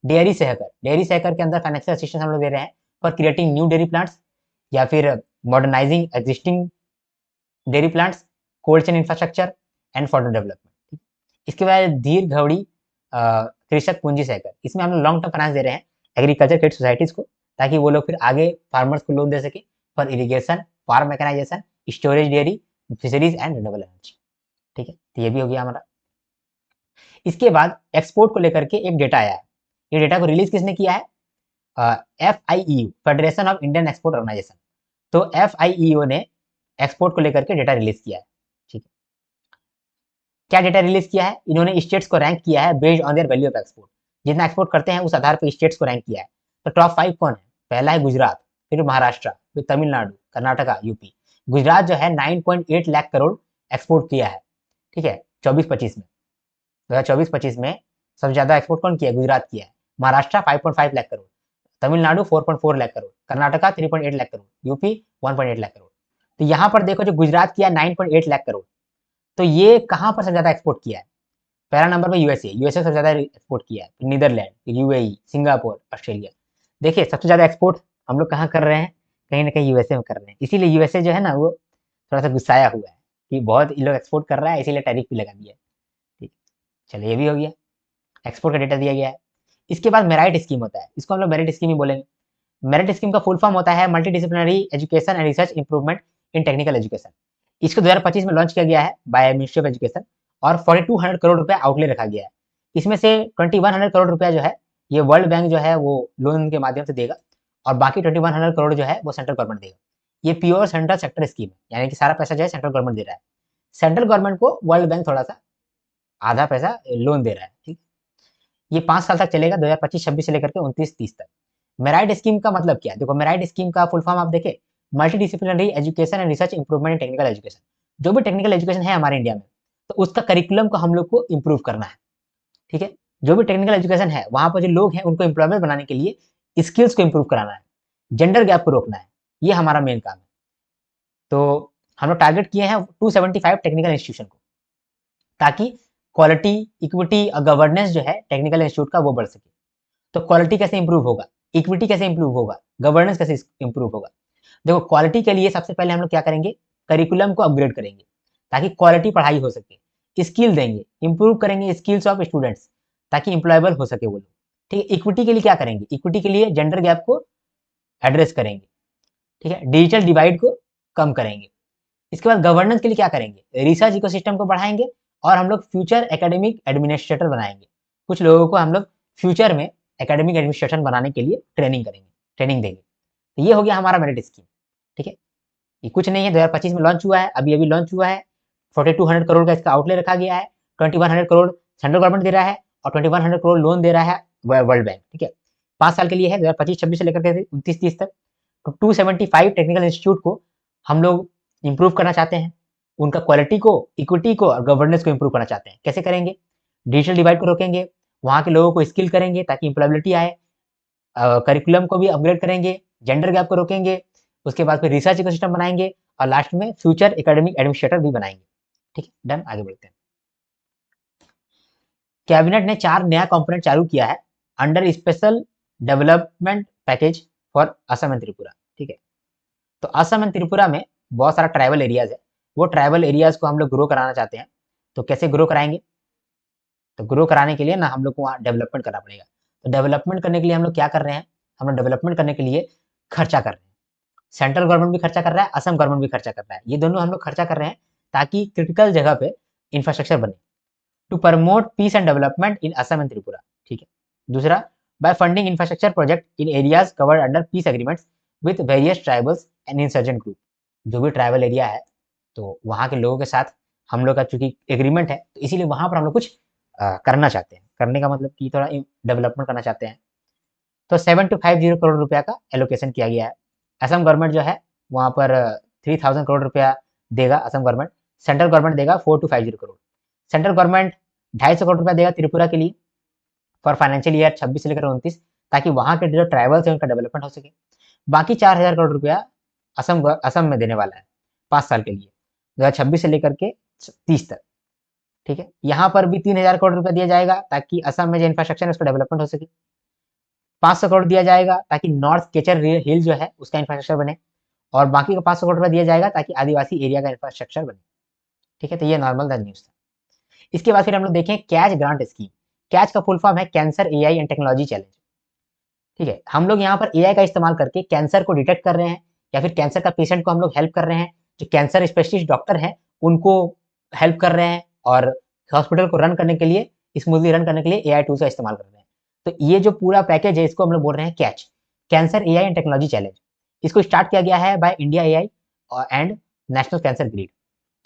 डेयरी सहकर, डेयरी सहकर के अंदर फाइनेंशियल असिस्टेंस हम लोग दे रहे हैं for creating new dairy plants या फिर modernising existing dairy plants, cold chain infrastructure and fodder development. इसके बाद धीर घड़ी कृषक पूंजी सहकर, इसमें हम लोग लॉन्ग टर्म फाइनेंस दे रहे हैं एग्रीकल्चर क्रेडिट सोसाइटीज को ताकि वो लोग फिर आगे फार्मर्स को लोन दे सके for irrigation, farm mechanisation, storage dairy, fisheries and renewable energy. ठीक है, तो ये भी हो गया हमारा। इसके बाद एक्सपोर्ट को लेकर के एक डेटा आया है। ये डेटा को रिलीज किसने किया है? FIEO, Federation of Indian Export Organisation. तो FIEO ने एक्सपोर्ट को लेकर के डेटा रिलीज किया है। ठीक है, क्या डेटा रिलीज किया है? इन्होंने स्टेट्स को रैंक किया है based on their value of export. जितना एक्सपोर्ट करते हैं उस आधार पर स्टेट्स को रैंक किया है। तो टॉप 5 कौन है? पहला है गुजरात, फिर महाराष्ट्र, फिर तमिलनाडु, कर्नाटका, यूपी। गुजरात जो है 9.8 लाख करोड़ एक्सपोर्ट किया है। ठीक है, 24-25 में 2024-25 में सबसे ज्यादा एक्सपोर्ट कौन किया? गुजरात किया है। महाराष्ट्र 5.5 लाख करोड़, तमिलनाडु 4.4 लाख करोड़, कर्नाटका 3.8 लाख करोड़, यूपी 1.8 लाख करोड़। तो यहाँ पर देखो जो गुजरात किया 9.8 लाख करोड़, तो ये कहाँ पर सबसे ज्यादा एक्सपोर्ट किया है? पहला नंबर पे यूएसए सबसे ज्यादा एक्सपोर्ट किया है, नीदरलैंड, यूएई, सिंगापुर, ऑस्ट्रेलिया। देखिए सबसे ज्यादा एक्सपोर्ट हम लोग कहाँ कर रहे हैं? कहीं ना कहीं यूएसए में कर रहे हैं। इसीलिए यूएसए जो है ना वो थोड़ा सा गुस्साया हुआ है कि बहुत ये लोग एक्सपोर्ट कर रहा है, इसीलिए टैरिफ भी लगा दिया है। ठीक, चलो ये भी हो गया, एक्सपोर्ट का डेटा दिया गया है। इसके बाद मेरिट स्कीम होता है, इसको हम लोग मेरिट स्कीम ही बोलेंगे। मेरिट स्कीम का फुल फॉर्म होता है multi disciplinary education and research improvement in technical education. इसको 2025 में लॉन्च किया गया है बाय मिनिस्ट्री ऑफ एजुकेशन और 4200 करोड़ रुपया आउटले रखा गया है। इसमें से 2100 करोड़ रुपया जो है ये वर्ल्ड बैंक जो है वो लोन के माध्यम से देगा और बाकी 2100 करोड़ जो है वो सेंट्रल गवर्नमेंट देगा। ये प्योर सेंट्रल सेक्टर स्कीम है, यानी कि सारा पैसा जो है सेंट्रल गवर्नमेंट दे रहा है। सेंट्रल गवर्नमेंट को वर्ल्ड बैंक थोड़ा सा आधा पैसा लोन दे रहा है। ठीक, ये 5 साल तक चलेगा, 2025-26 से लेकर के 29-30 तक। मेरिट स्कीम का मतलब क्या है? देखो मेरिट स्कीम का फुल फॉर्म आप देखें, multi disciplinary education and research improvement in technical education. जो भी टेक्निकल एजुकेशन है हमारे इंडिया में, तो उसका करिकुलम को हम लोग को इम्प्रूव करना है। ठीक है, जो भी टेक्निकल एजुकेशन है वहां पर जो लोग हैं उनको एम्प्लॉयमेंट बनाने के लिए स्किल्स को इम्प्रूव कराना है, जेंडर गैप को रोकना है, ये हमारा मेन काम है। तो हम लोग टारगेट किए हैं 275 टेक्निकल इंस्टीट्यूशन को, ताकि क्वालिटी, इक्विटी और गवर्नेंस जो है टेक्निकल इंस्टीट्यूट का वो बढ़ सके। तो क्वालिटी कैसे इंप्रूव होगा, इक्विटी कैसे इंप्रूव होगा, गवर्नेंस कैसे इंप्रूव होगा? देखो क्वालिटी के लिए सबसे पहले हम लोग क्या करेंगे? करिकुलम को अपग्रेड करेंगे ताकि क्वालिटी पढ़ाई हो सके। स्किल देंगे, इंप्रूव करेंगे स्किल्स ऑफ स्टूडेंट्स ताकि एम्प्लॉयबल हो सके वो लोग। ठीक है, इक्विटी के लिए क्या करेंगे? इक्विटी के लिए जेंडर गैप को एड्रेस करेंगे। ठीक है, डिजिटल डिवाइड को कम करेंगे। इसके बाद गवर्नेंस के लिए क्या करेंगे? रिसर्च इकोसिस्टम को बढ़ाएंगे और हम लोग फ्यूचर एकेडमिक एडमिनिस्ट्रेटर बनाएंगे। कुछ लोगों को हम लोग फ्यूचर में एकेडमिक एडमिनिस्ट्रेशन बनाने के लिए ट्रेनिंग करेंगे, ट्रेनिंग देंगे। तो ये हो गया हमारा मेरिट स्कीम। ठीक है, ये कुछ नहीं है, 2025 में लॉन्च हुआ है, अभी अभी लॉन्च हुआ है। 4200 करोड़ का इसका आउटले रखा गया है, 2100 करोड़ सेंट्रल गवर्नमेंट दे रहा है और 2100 करोड़ लोन दे रहा है वर्ल्ड बैंक। ठीक है, 5 साल के लिए है, 2025-26 से लेकर के 29-30 तक। तो 275 टेक्निकल इंस्टीट्यूट को हम लोग इंप्रूव करना चाहते हैं, उनका क्वालिटी को, इक्विटी को और गवर्नेंस को इंप्रूव करना चाहते हैं। कैसे करेंगे? डिजिटल डिवाइड को रोकेंगे, वहाँ के लोगों को स्किल करेंगे ताकि इंप्लॉयबिलिटी आए, करिकुलम को भी अपग्रेड करेंगे, जेंडर गैप को रोकेंगे, उसके बाद फिर रिसर्च इकोसिस्टम बनाएंगे और लास्ट में फ्यूचर एकेडमिक एडमिनिस्ट्रेटर भी बनाएंगे। ठीक है, डन, आगे बढ़ते हैं। कैबिनेट ने 4 नया कंपोनेंट चालू किया है under special development package for Assam and Tripura. ठीक है, तो असम एंड त्रिपुरा में बहुत सारा ट्राइबल एरियाज है, वो ट्राइबल एरियाज को हम लोग ग्रो कराना चाहते हैं। तो कैसे ग्रो कराएंगे? तो ग्रो कराने के लिए ना हम लोग को वहाँ डेवलपमेंट करना पड़ेगा। तो डेवलपमेंट करने के लिए हम लोग क्या कर रहे हैं? हम लोग डेवलपमेंट करने के लिए खर्चा कर रहे हैं। सेंट्रल गवर्नमेंट भी खर्चा कर रहा है, असम गवर्नमेंट भी खर्चा कर रहा है, ये दोनों हम लोग खर्चा कर रहे हैं ताकि क्रिटिकल जगह पे इंफ्रास्ट्रक्चर बने, to promote peace and development in Assam and Tripura. ठीक है, दूसरा, by funding infrastructure project in areas covered under peace agreements with various tribals and insurgent group. जो भी ट्राइबल एरिया है तो वहाँ के लोगों के साथ हम लोग का चूंकि एग्रीमेंट है, तो इसीलिए वहाँ पर हम लोग कुछ करना चाहते हैं। करने का मतलब कि थोड़ा डेवलपमेंट करना चाहते हैं। तो 7250 करोड़ रुपया का एलोकेशन किया गया है। असम गवर्नमेंट जो है वहाँ पर 3000 करोड़ रुपया देगा असम गवर्नमेंट, सेंट्रल गवर्नमेंट देगा 4250 करोड़। सेंट्रल गवर्नमेंट 250 करोड़ रुपया देगा त्रिपुरा के लिए फॉर फाइनेंशियल ईयर 26 से लेकर 29, ताकि वहाँ के जो ट्राइबल्स है उनका डेवलपमेंट हो सके। बाकी 4000 करोड़ रुपया असम में देने वाला है 5 साल के लिए, 2026 से लेकर के 30 तक। ठीक है, यहाँ पर भी 3000 करोड़ रुपया दिया जाएगा ताकि असम में जो इंफ्रास्ट्रक्चर है उसका डेवलपमेंट हो सके। 500 करोड़ दिया जाएगा ताकि नॉर्थ केचर हिल जो है उसका इंफ्रास्ट्रक्चर बने, और बाकी का 500 करोड़ रुपया दिया जाएगा ताकि आदिवासी एरिया का इंफ्रास्ट्रक्चर बने। ठीक है, तो ये नॉर्मल द न्यूज था। इसके बाद फिर हम लोग देखें कैच ग्रांट स्कीम। कैच का फुल फॉर्म है cancer AI and technology challenge. ठीक है, हम लोग यहाँ पर एआई का इस्तेमाल करके कैंसर को डिटेक्ट कर रहे हैं, या फिर कैंसर का पेशेंट को हम लोग हेल्प कर रहे हैं, जो कैंसर स्पेशलिस्ट डॉक्टर हैं उनको हेल्प कर रहे हैं, और हॉस्पिटल को रन करने के लिए, स्मूथली रन करने के लिए एआई टूल्स का इस्तेमाल कर रहे हैं। तो ये जो पूरा पैकेज है इसको हम लोग बोल रहे हैं catch, cancer AI and technology challenge. इसको स्टार्ट किया गया है by India AI and national cancer grid.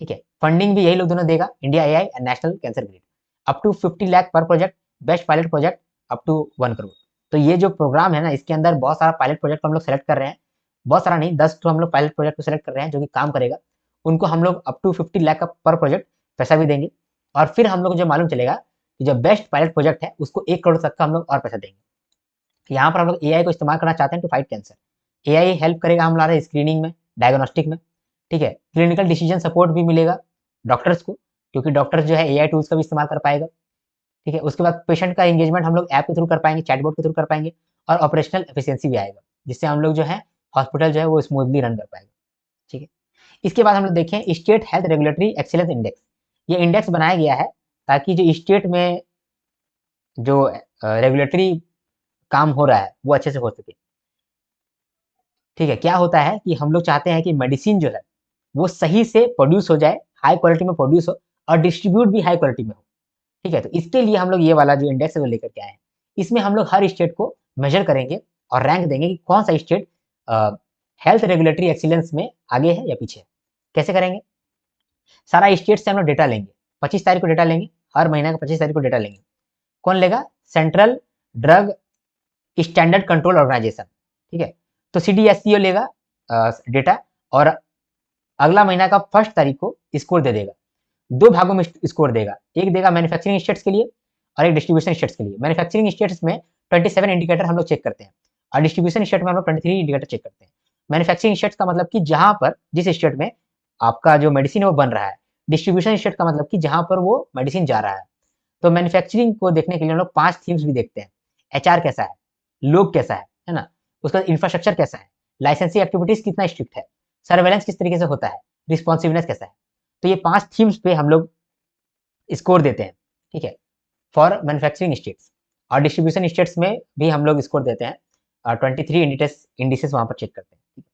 ठीक है, फंडिंग भी यही लोग दोनों देगा, India AI and national cancer grid. Up to 50 lakh per project, best pilot project up to 1 crore. तो ये जो प्रोग्राम है ना, इसके अंदर बहुत सारा पायलट प्रोजेक्ट को हम लोग सेलेक्ट कर रहे हैं, बहुत सारा नहीं, 10 तो हम लोग पायलट प्रोजेक्ट को सेलेक्ट कर रहे हैं जो कि काम करेगा। उनको हम लोग अप टू 50 लाख का पर प्रोजेक्ट पैसा भी देंगे, और फिर हम लोग जो मालूम चलेगा कि जो बेस्ट पायलट प्रोजेक्ट है उसको 1 करोड़ तक का हम लोग और पैसा देंगे। यहाँ पर हम लोग एआई को इस्तेमाल करना चाहते हैं to fight cancer. AI help करेगा हमारे स्क्रीनिंग में, डायग्नोस्टिक में। ठीक है, क्लिनिकल डिसीजन सपोर्ट भी मिलेगा डॉक्टर्स को, क्योंकि डॉक्टर्स जो है एआई टूल्स का भी इस्तेमाल कर पाएगा। ठीक है, उसके बाद पेशेंट का एंगेजमेंट हम लोग ऐप के थ्रू कर पाएंगे, चैटबॉट के थ्रू कर पाएंगे, और ऑपरेशनल एफिशिएंसी भी आएगा, जिससे हम लोग जो है हॉस्पिटल जो है वो स्मूथली रन कर पाएगा। ठीक है, इसके बाद हम लोग देखें state health regulatory excellence index. ये इंडेक्स बनाया गया है ताकि जो स्टेट में जो रेगुलेटरी काम हो रहा है वो अच्छे से हो सके। ठीक है, क्या होता है कि हम लोग चाहते हैं कि मेडिसिन जो है वो सही से प्रोड्यूस हो जाए, हाई क्वालिटी में प्रोड्यूस हो, और डिस्ट्रीब्यूट भी हाई क्वालिटी में हो। ठीक है, तो इसके लिए हम लोग ये वाला जो इंडेक्स है वो लेकर के आए हैं। इसमें हम लोग हर स्टेट को मेजर करेंगे और रैंक देंगे कि कौन सा स्टेट हेल्थ रेगुलेटरी एक्सीलेंस में आगे है या पीछे है। कैसे करेंगे? सारा स्टेट से हम लोग डेटा लेंगे, 25 तारीख को डेटा लेंगे, हर महीने का 25 तारीख को डेटा लेंगे। कौन लेगा? Central Drug Standard Control Organisation. ठीक है, तो CDSCO लेगा डेटा, और अगला महीना का 1 तारीख को स्कोर दे देगा। 2 भागों में स्कोर देगा, एक देगा मैन्युफैक्चरिंग स्टेट्स के लिए और एक डिस्ट्रीब्यूशन स्टेट्स के लिए। मैन्युफैक्चरिंग स्टेट्स में 27 इंडिकेटर हम लोग चेक करते हैं, और डिस्ट्रीब्यूशन स्टेट में हम लोग 23 इंडिकेटर चेक करते हैं। मैन्युफैक्चरिंग स्टेट्स का मतलब कि जहां पर जिस स्टेट में आपका जो मेडिसिन है वो बन रहा है। डिस्ट्रीब्यूशन स्टेट का मतलब कि जहां पर वो मेडिसिन जा रहा है। तो मैन्युफैक्चरिंग को देखने के लिए हम लोग 5 थीम्स भी देखते हैं। HR कैसा है, लोग कैसा है ना, उसका इंफ्रास्ट्रक्चर कैसा है, लाइसेंसिंग एक्टिविटीज कितना स्ट्रिक्ट है, सर्वेलेंस किस तरीके से होता है, रिस्पॉन्सिवनेस कैसा है। तो ये 5 थीम्स पे हम लोग स्कोर देते हैं। ठीक है, फॉर मैन्युफैक्चरिंग स्टेट्स, और डिस्ट्रीब्यूशन स्टेट्स में भी हम लोग स्कोर देते हैं, और 23 इंडिसेस वहां पर चेक करते हैं। ठीक है,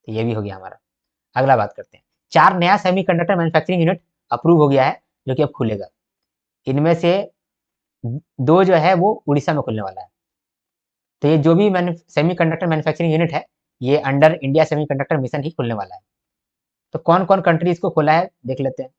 तो ये भी हो गया हमारा। अगला बात करते हैं, 4 नया सेमीकंडक्टर मैन्युफैक्चरिंग यूनिट अप्रूव हो गया है जो कि अब खुलेगा। इनमें से 2 जो है वो उड़ीसा में खुलने वाला है। तो ये जो भी सेमीकंडक्टर मैन्युफैक्चरिंग यूनिट है ये अंडर इंडिया सेमीकंडक्टर मिशन ही खुलने वाला है। तो कौन कौन कंट्री इसको खोला है देख लेते हैं।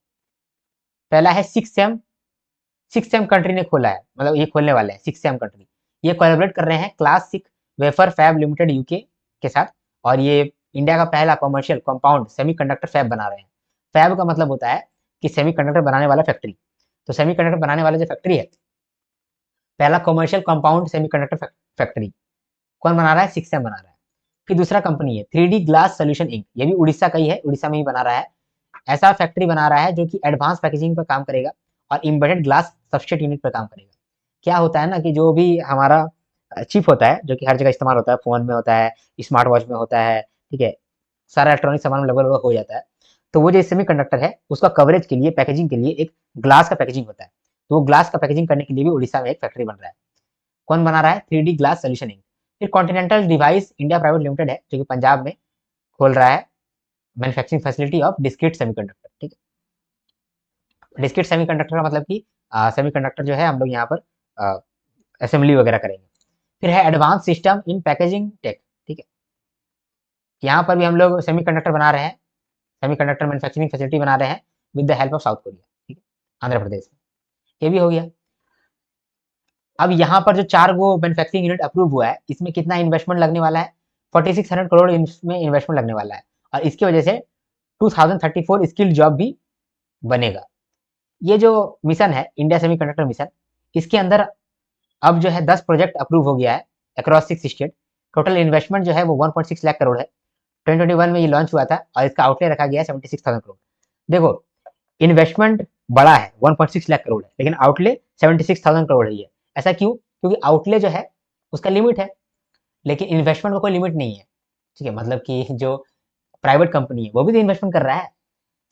पहला है 6M कंट्री ने खोला है, मतलब ये खोलने वाले हैं 6M कंट्री। ये कोलैबोरेट कर रहे हैं Classic Wafer Fab Limited UK के साथ, और ये इंडिया का पहला कमर्शियल कंपाउंड सेमीकंडक्टर फैब बना रहे हैं। फैब का मतलब होता है कि सेमीकंडक्टर बनाने वाला फैक्ट्री। तो सेमीकंडक्टर बनाने वाला जो फैक्ट्री है, पहला कमर्शियल कंपाउंड सेमीकंडक्टर फैक्ट्री कौन बना रहा है? 6M बना रहा है। फिर दूसरा कंपनी है 3D ग्लास सोल्यूशन इंक, ये भी उड़ीसा का ही है, उड़ीसा में ही बना रहा है। ऐसा फैक्ट्री बना रहा है जो कि एडवांस पैकेजिंग पर काम करेगा और एम्बेडेड ग्लास सबस्ट्रेट यूनिट पर काम करेगा। क्या होता है ना कि जो भी हमारा चिप होता है जो कि हर जगह इस्तेमाल होता है, फोन में होता है, स्मार्ट वॉच में होता है, ठीक है, सारा इलेक्ट्रॉनिक सामान में लगभग हो जाता है। तो वो जो सेमीकंडक्टर है उसका कवरेज के लिए, पैकेजिंग के लिए एक ग्लास का पैकेजिंग होता है। तो वो ग्लास का पैकेजिंग करने के लिए भी उड़ीसा में एक फैक्ट्री बन रहा है। कौन बना रहा है? 3D glass solution Inc. फिर continental device India private limited है जो कि पंजाब में खोल रहा है manufacturing facility of discrete semiconductor. ठीक है, डिस्क्रीट सेमीकंडक्टर का मतलब कि सेमीकंडक्टर जो है हम लोग यहाँ पर असेंबली वगैरह करेंगे। फिर है advance system in packaging tech. ठीक है, यहाँ पर भी हम लोग सेमीकंडक्टर बना रहे हैं, सेमीकंडक्टर मैन्युफैक्चरिंग फैसिलिटी बना रहे हैं with the help of south Korea. ठीक है, आंध्र प्रदेश में। ये भी हो गया। अब यहाँ पर जो 4 गो मैन्युफैक्चरिंग यूनिट अप्रूव हुआ है इसमें कितना इन्वेस्टमेंट लगने वाला है? 4600 करोड़ इसमें इन्वेस्टमेंट लगने वाला है, और इसकी वजह से 2034 स्किल्ड जॉब भी बनेगा। ये जो मिशन है इंडिया सेमीकंडक्टर मिशन, इसके अंदर अब जो है 10 प्रोजेक्ट अप्रूव हो गया है अक्रॉस 6 स्टेट। टोटल इन्वेस्टमेंट जो है वो 1.6 लाख करोड़ है। 2021 में ये लॉन्च हुआ था और इसका आउटले रखा गया है 76,000 करोड़। देखो इन्वेस्टमेंट बड़ा है 1.6 लाख करोड़ है, लेकिन आउटले 76,000 करोड़ ही है। ऐसा क्यों? क्योंकि आउटले जो है उसका लिमिट है, लेकिन इन्वेस्टमेंट का कोई लिमिट नहीं है। ठीक है, मतलब कि जो प्राइवेट कंपनी है वो भी तो इन्वेस्टमेंट कर रहा है,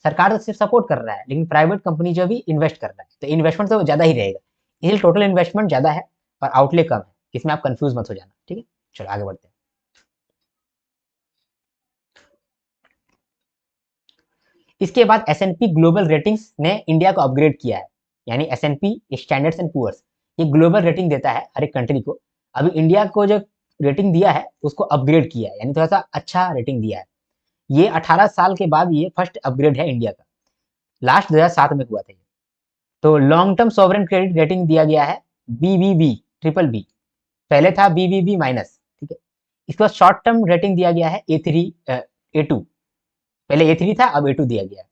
सरकार तो सिर्फ सपोर्ट कर रहा है, लेकिन प्राइवेट कंपनी जो भी इन्वेस्ट कर रहा है तो इन्वेस्टमेंट तो ज़्यादा ही रहेगा। इसलिए टोटल इन्वेस्टमेंट ज़्यादा है और आउटले कम है, इसमें आप कंफ्यूज मत हो जाना। ठीक है, चलो आगे बढ़ते हैं। इसके बाद S&P ग्लोबल रेटिंग्स ने इंडिया को अपग्रेड किया है, यानी S&P स्टैंडर्ड्स एंड पुअर्स ये ग्लोबल रेटिंग देता है हर एक कंट्री को। अभी इंडिया को जो रेटिंग दिया है उसको अपग्रेड किया है, यानी थोड़ा सा अच्छा रेटिंग दिया है। ये 18 साल के बाद ये फर्स्ट अपग्रेड है इंडिया का, लास्ट 2007 में हुआ था ये। तो long term sovereign credit rating दिया गया है BBB ट्रिपल बी, पहले था BBB माइनस। ठीक है, इसके बाद शॉर्ट टर्म रेटिंग दिया गया है A3 A2, पहले A3 था अब A2 दिया गया है।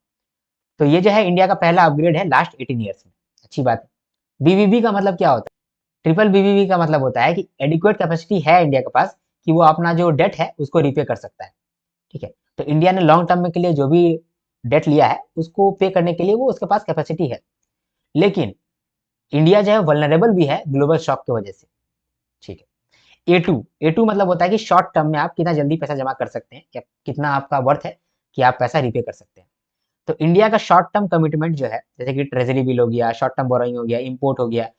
तो ये जो है इंडिया का पहला अपग्रेड है लास्ट 18 ईयर्स में, अच्छी बात है। BBB का मतलब क्या होता है? ट्रिपल BBB का मतलब होता है कि एडिक्वेट कैपेसिटी है इंडिया के पास कि वो अपना जो डेट है उसको रिपे कर सकता है। ठीक है, तो इंडिया ने लॉन्ग टर्म में के लिए जो भी डेट लिया है उसको पे करने के लिए वो उसके पास कैपेसिटी है। लेकिन इंडिया जो है वल्नरेबल भी है ग्लोबल शॉक की वजह से। ठीक है, A2 मतलब होता है कि शॉर्ट टर्म में आप कितना जल्दी पैसा जमा कर सकते हैं, या कितना आपका वर्थ है कि आप पैसा रिपे कर सकते हैं। तो इंडिया का शॉर्ट टर्म कमिटमेंट जो है, जैसे कि ट्रेजरी बिल हो गया, शॉर्ट टर्म बोरोइंग हो गया, इंपोर्ट हो गया,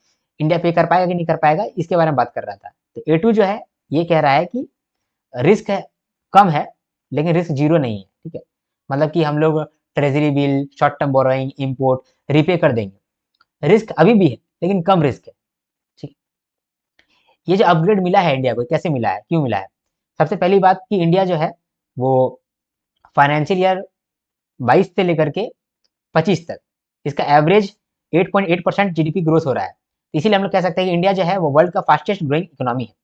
इंडिया पे कर पाएगा कि नहीं कर पाएगा इसके बारे में बात कर रहा था। तो A2 जो है ये कह रहा है कि रिस्क है कम है लेकिन रिस्क जीरो नहीं है। ठीक है, मतलब कि हम लोग treasury bill, short term borrowing, import repay कर देंगे, रिस्क अभी भी है लेकिन कम रिस्क है। ठीक, ये जो अपग्रेड मिला है इंडिया को कैसे मिला है, क्यों मिला है? सबसे पहली बात कि इंडिया जो है वो फाइनेंशियल ईयर 22 से लेकर के 25 तक इसका एवरेज 8.8% जीडीपी ग्रोथ हो रहा है। इसीलिए हम लोग कह सकते हैं कि इंडिया जो है वो वर्ल्ड का फास्टेस्ट ग्रोइंग इकोनॉमी है।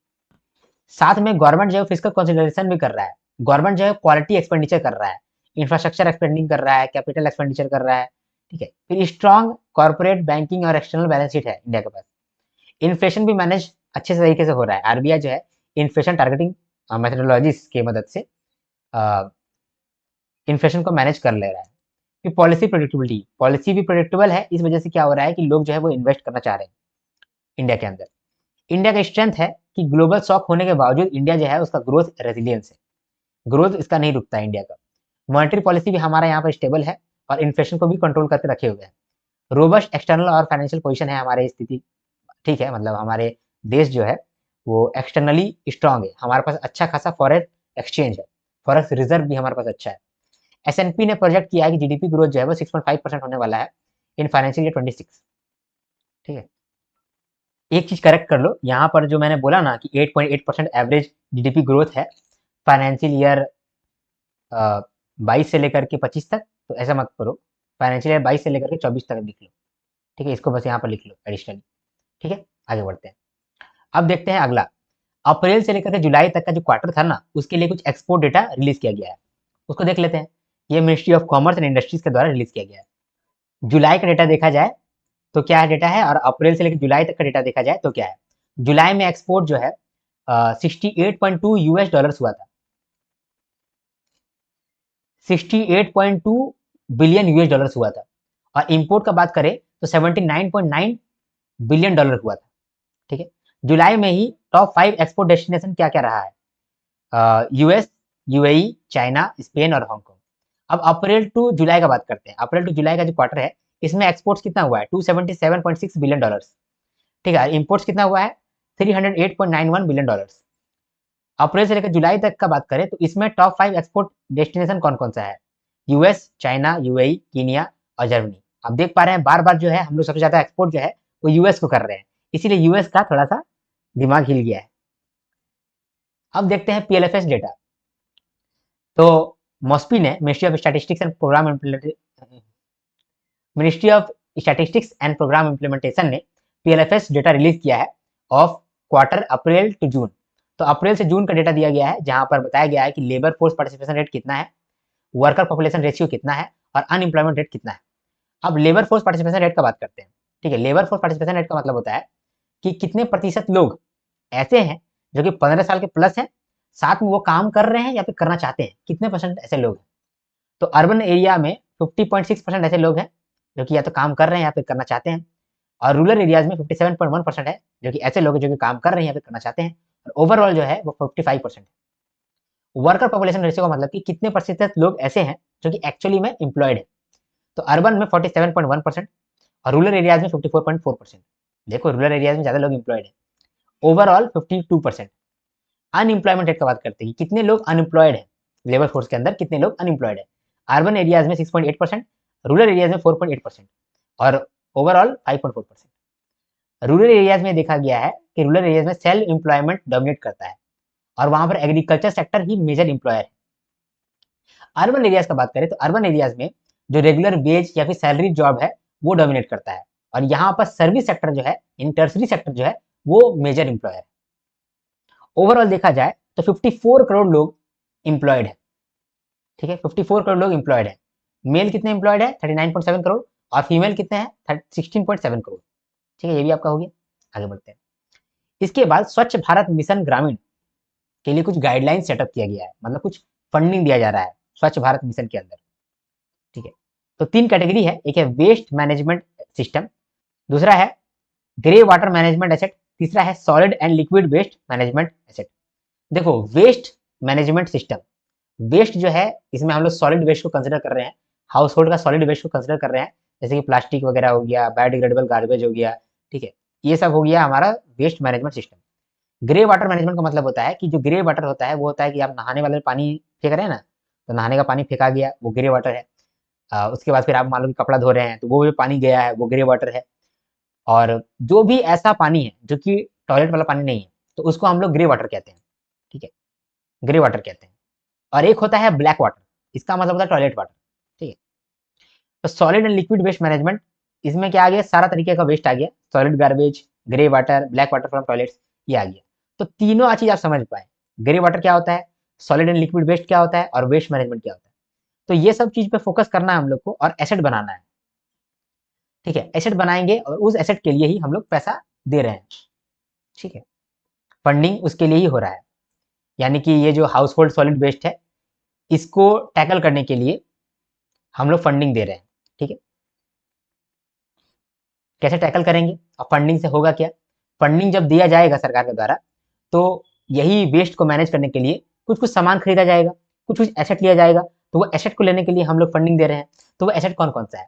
साथ में गवर्नमेंट जो है फिजिकल कंसिडरेशन भी कर रहा है, गवर्नमेंट जो है क्वालिटी एक्सपेंडिचर कर रहा है, इंफ्रास्ट्रक्चर एक्सपेंडिंग कर रहा है, कैपिटल एक्सपेंडिचर कर रहा है। ठीक है, फिर स्ट्रॉन्ग कॉर्पोरेट बैंकिंग और एक्सटर्नल बैलेंस शीट है इंडिया के पास। इन्फ्लेशन भी मैनेज अच्छे से तरीके से हो रहा है, आरबीआई जो है इन्फ्लेशन टारगेटिंग मेथडोलॉजीज के मदद से इन्फ्लेशन को मैनेज कर ले रहा है। फिर पॉलिसी प्रोडिक्टेबिलिटी, पॉलिसी भी प्रोडिक्टेबल है, इस वजह से क्या हो रहा है कि लोग जो है वो इन्वेस्ट करना चाह रहे हैं इंडिया के अंदर। इंडिया का स्ट्रेंथ है कि ग्लोबल शॉक होने के बावजूद इंडिया जो है उसका ग्रोथ रेजिलियंस है, ग्रोथ इसका नहीं रुकता है इंडिया का। मॉनेटरी पॉलिसी भी हमारा यहाँ पर स्टेबल है और इन्फ्लेशन को भी कंट्रोल करके रखे हुए हैं। रोबस्ट एक्सटर्नल और फाइनेंशियल पोजीशन है हमारी स्थिति, ठीक है, मतलब हमारे देश जो है वो एक्सटर्नली स्ट्रांग है, हमारे पास अच्छा खासा फॉरेन एक्सचेंज है, फॉरेक्स रिजर्व भी हमारे पास अच्छा है। S&P ने प्रोजेक्ट किया है कि जीडीपी ग्रोथ जो है वो 6.5% होने वाला है इन फाइनेंशियल ईयर 26। ठीक है, एक चीज करेक्ट कर लो, यहाँ पर जो मैंने बोला ना कि 8.8% एवरेज जीडीपी ग्रोथ है फाइनेंशियल ईयर 22 से लेकर के 25 तक, तो ऐसा मत करो, फाइनेंशियल ईयर 22 से लेकर के 24 तक लिख लो। ठीक है, इसको बस यहाँ पर लिख लो एडिशनली। ठीक है, आगे बढ़ते हैं। अब देखते हैं अगला, अप्रैल से लेकर के जुलाई तक का जो क्वार्टर था ना उसके लिए कुछ एक्सपोर्ट डेटा रिलीज किया गया है, उसको देख लेते हैं। ये ministry of commerce and industries के द्वारा रिलीज किया गया है। जुलाई का डेटा देखा जाए तो क्या डेटा है, और अप्रैल से लेकर जुलाई तक का डेटा देखा जाए तो क्या है। जुलाई में एक्सपोर्ट जो है 68.2 यूएस डॉलर्स हुआ था, 68.2 बिलियन यूएस डॉलर्स हुआ था। और इंपोर्ट का बात करें तो 79.9 बिलियन डॉलर हुआ था। ठीक है, जुलाई में ही टॉप 5 एक्सपोर्ट डेस्टिनेशन क्या क्या रहा है, यूएस, यूएई, चाइना, स्पेन और हांगकांग। अब अप्रैल टू जुलाई का बात करते हैं। अप्रैल टू जुलाई का जो क्वार्टर है इसमें एक्सपोर्ट्स कितना हुआ है, 277.6 बिलियन डॉलर्स। ठीक है, इंपोर्ट्स कितना हुआ है, 308.91 बिलियन डॉलर्स। अप्रैल से लेकर जुलाई तक का बात करें तो इसमें टॉप 5 एक्सपोर्ट डेस्टिनेशन कौन कौन सा है, यूएस, चाइना, यूएई, कीनिया और जर्मनी। आप देख पा रहे हैं बार बार जो है हम लोग सबसे ज्यादा एक्सपोर्ट जो है वो यूएस को कर रहे हैं, इसीलिए यूएस का थोड़ा सा दिमाग हिल गया है। अब देखते हैं पीएलएफएस डेटा। तो मॉस्पी ने Ministry of Statistics and Programme Implementation ने पीएलएफएस डेटा रिलीज किया है of quarter April to June. तो अप्रैल से जून का डेटा दिया गया है जहां पर बताया गया है कि लेबर फोर्स पार्टिसिपेशन रेट कितना है, वर्कर पॉपुलेशन रेशियो कितना है और अनएम्प्लॉयमेंट रेट कितना है। अब लेबर फोर्स पार्टिसिपेशन रेट का बात करते हैं। ठीक है, लेबर फोर्स पार्टिसिपेशन रेट का मतलब होता है कि कितने प्रतिशत लोग ऐसे हैं जो कि 15 साल के प्लस हैं, साथ में वो काम कर रहे हैं या फिर करना चाहते हैं, कितने परसेंट ऐसे लोग हैं। तो अर्बन एरिया में 50.6% ऐसे लोग हैं जो कि या तो काम कर रहे हैं या फिर करना चाहते हैं, और रूरल एरियाज में 57.1% है जो कि ऐसे लोग हैं जो कि काम कर रहे हैं या फिर करना चाहते हैं, और ओवरऑल जो है वो 55% है। वर्कर पॉपुलेशन रेशियो का मतलब कि कितने प्रतिशत लोग ऐसे हैं जो कि एक्चुअली में एम्प्लॉयड है। तो अर्बन में 47.1% और रूरल एरियाज में 54.4%। देखो रूरल एरियाज में ज़्यादा लोग एम्प्लॉयड है, ओवरऑल 52%। अनएम्प्लॉयमेंट रेट का बात करते हैं, कितने लोग अनएम्प्लॉयड है, लेबर फोर्स के अंदर कितने लोग अनएम्प्लॉयड है। अर्बन एरियाज में 6.8%, रूरल एरियाज में 4.8% और ओवरऑल 5.4%। रूरल एरियाज में देखा गया है कि रूरल एरियाज में सेल्फ एम्प्लॉयमेंट डोमिनेट करता है और वहां पर एग्रीकल्चर सेक्टर ही मेजर एम्प्लॉयर है। अर्बन एरियाज का बात करें तो अर्बन एरियाज में जो रेगुलर वेज या फिर सैलरी जॉब है वो डोमिनेट करता है, और यहाँ पर सर्विस सेक्टर जो है, टर्सरी सेक्टर जो है वो मेजर एम्प्लॉयर है। ओवरऑल देखा जाए तो 54 करोड़ लोग एम्प्लॉयड है। ठीक है, 54 करोड़ लोग एम्प्लॉयड है। मेल कितने एम्प्लॉयड है, 39.7 करोड़, और फीमेल कितने हैं, 16.7 करोड़। ठीक है, ये भी आपका हो गया। आगे बढ़ते हैं। इसके बाद स्वच्छ भारत मिशन ग्रामीण के लिए कुछ गाइडलाइन सेटअप किया गया है, मतलब कुछ फंडिंग दिया जा रहा है स्वच्छ भारत मिशन के अंदर। ठीक है, तो 3 कैटेगरी है, एक है वेस्ट मैनेजमेंट सिस्टम, दूसरा है ग्रे वाटर मैनेजमेंट एसेट, तीसरा है solid and liquid waste management asset. देखो वेस्ट मैनेजमेंट सिस्टम, वेस्ट जो है इसमें हम लोग सॉलिड वेस्ट को कंसिडर कर रहे हैं, हाउस होल्ड का सॉलिड वेस्ट को कंसिडर कर रहे हैं, जैसे कि प्लास्टिक वगैरह हो गया, बायोडिग्रेडेबल गार्बेज हो गया। ठीक है, ये सब हो गया हमारा waste management system. Grey water management का मतलब होता है कि जो ग्रे वाटर होता है वो होता है कि आप नहाने वाले पानी फेंक रहे हैं ना, तो नहाने का पानी फेंका गया वो ग्रे वाटर है। उसके बाद फिर आप मान लो कि कपड़ा धो रहे हैं तो वो भी पानी गया है, वो ग्रे वाटर है। और जो भी ऐसा पानी है जो कि टॉयलेट वाला पानी नहीं है तो उसको हम लोग ग्रे वाटर कहते हैं। ठीक है, ग्रे वाटर कहते हैं। और एक होता है ब्लैक वाटर, इसका मतलब होता है टॉयलेट वाटर। ठीक है, तो solid and liquid waste management, इसमें क्या आ गया, सारा तरीके का वेस्ट आ गया, solid garbage, grey water, black water from toilets, ये आ गया। तो तीनों चीज आप समझ पाए, ग्रे वाटर क्या होता है, सॉलिड एंड लिक्विड वेस्ट क्या होता है, और वेस्ट मैनेजमेंट क्या होता है। तो ये सब चीज पे फोकस करना है हम लोग को, और एसेट बनाना है। ठीक है, एसेट बनाएंगे और उस एसेट के लिए ही हम लोग पैसा दे रहे हैं। ठीक है, फंडिंग उसके लिए ही हो रहा है, यानी कि ये जो हाउस होल्ड सॉलिड वेस्ट है इसको टैकल करने के लिए हम लोग फंडिंग दे रहे हैं। ठीक है, कैसे टैकल करेंगे और फंडिंग से होगा क्या, फंडिंग जब दिया जाएगा सरकार के द्वारा तो यही वेस्ट को मैनेज करने के लिए कुछ कुछ सामान खरीदा जाएगा, कुछ कुछ एसेट लिया जाएगा, तो वो एसेट को लेने के लिए हम लोग फंडिंग दे रहे हैं। तो वो एसेट कौन कौन सा है,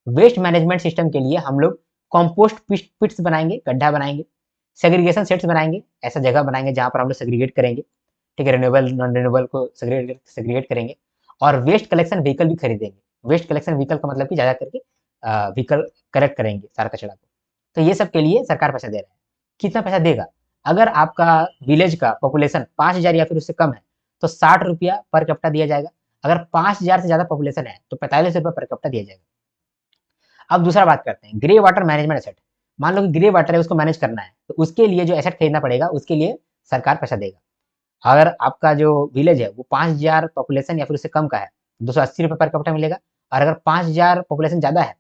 वेस्ट मैनेजमेंट सिस्टम के लिए हम लोग कॉम्पोस्ट पिट्स बनाएंगे, गड्ढा बनाएंगे, सेग्रीगेशन सेट्स बनाएंगे, ऐसा जगह बनाएंगे जहां पर हम लोग सेग्रीगेट करेंगे। ठीक है, रिन्यूएबल नॉन रिन्यूएबल को सेग्रीगेट करेंगे, और वेस्ट कलेक्शन व्हीकल भी खरीदेंगे। वेस्ट कलेक्शन व्हीकल का मतलब कि ज्यादा करके व्हीकल कलेक्ट करेंगे सारा कचरा को। तो ये सब के लिए सरकार पैसा दे रहा है। कितना पैसा देगा, अगर आपका विलेज का पॉपुलेशन 5,000 या फिर उससे कम है तो 60 रुपया पर कैपिटा दिया जाएगा। अगर 5,000 से ज्यादा पॉपुलेशन है तो 45 रुपया पर कैपिटा दिया जाएगा। अब दूसरा बात करते हैं ग्रे वाटर मैनेजमेंट एसेट। मान लो कि ग्रे वाटर है उसको मैनेज करना है, तो उसके लिए जो एसेट खरीदना पड़ेगा उसके लिए सरकार पैसा देगा। अगर आपका जो विलेज है वो 5,000 पॉपुलेशन या फिर उससे कम का है, 280 रुपये पर कैपिटा मिलेगा। और अगर 5,000 पॉपुलेशन ज़्यादा है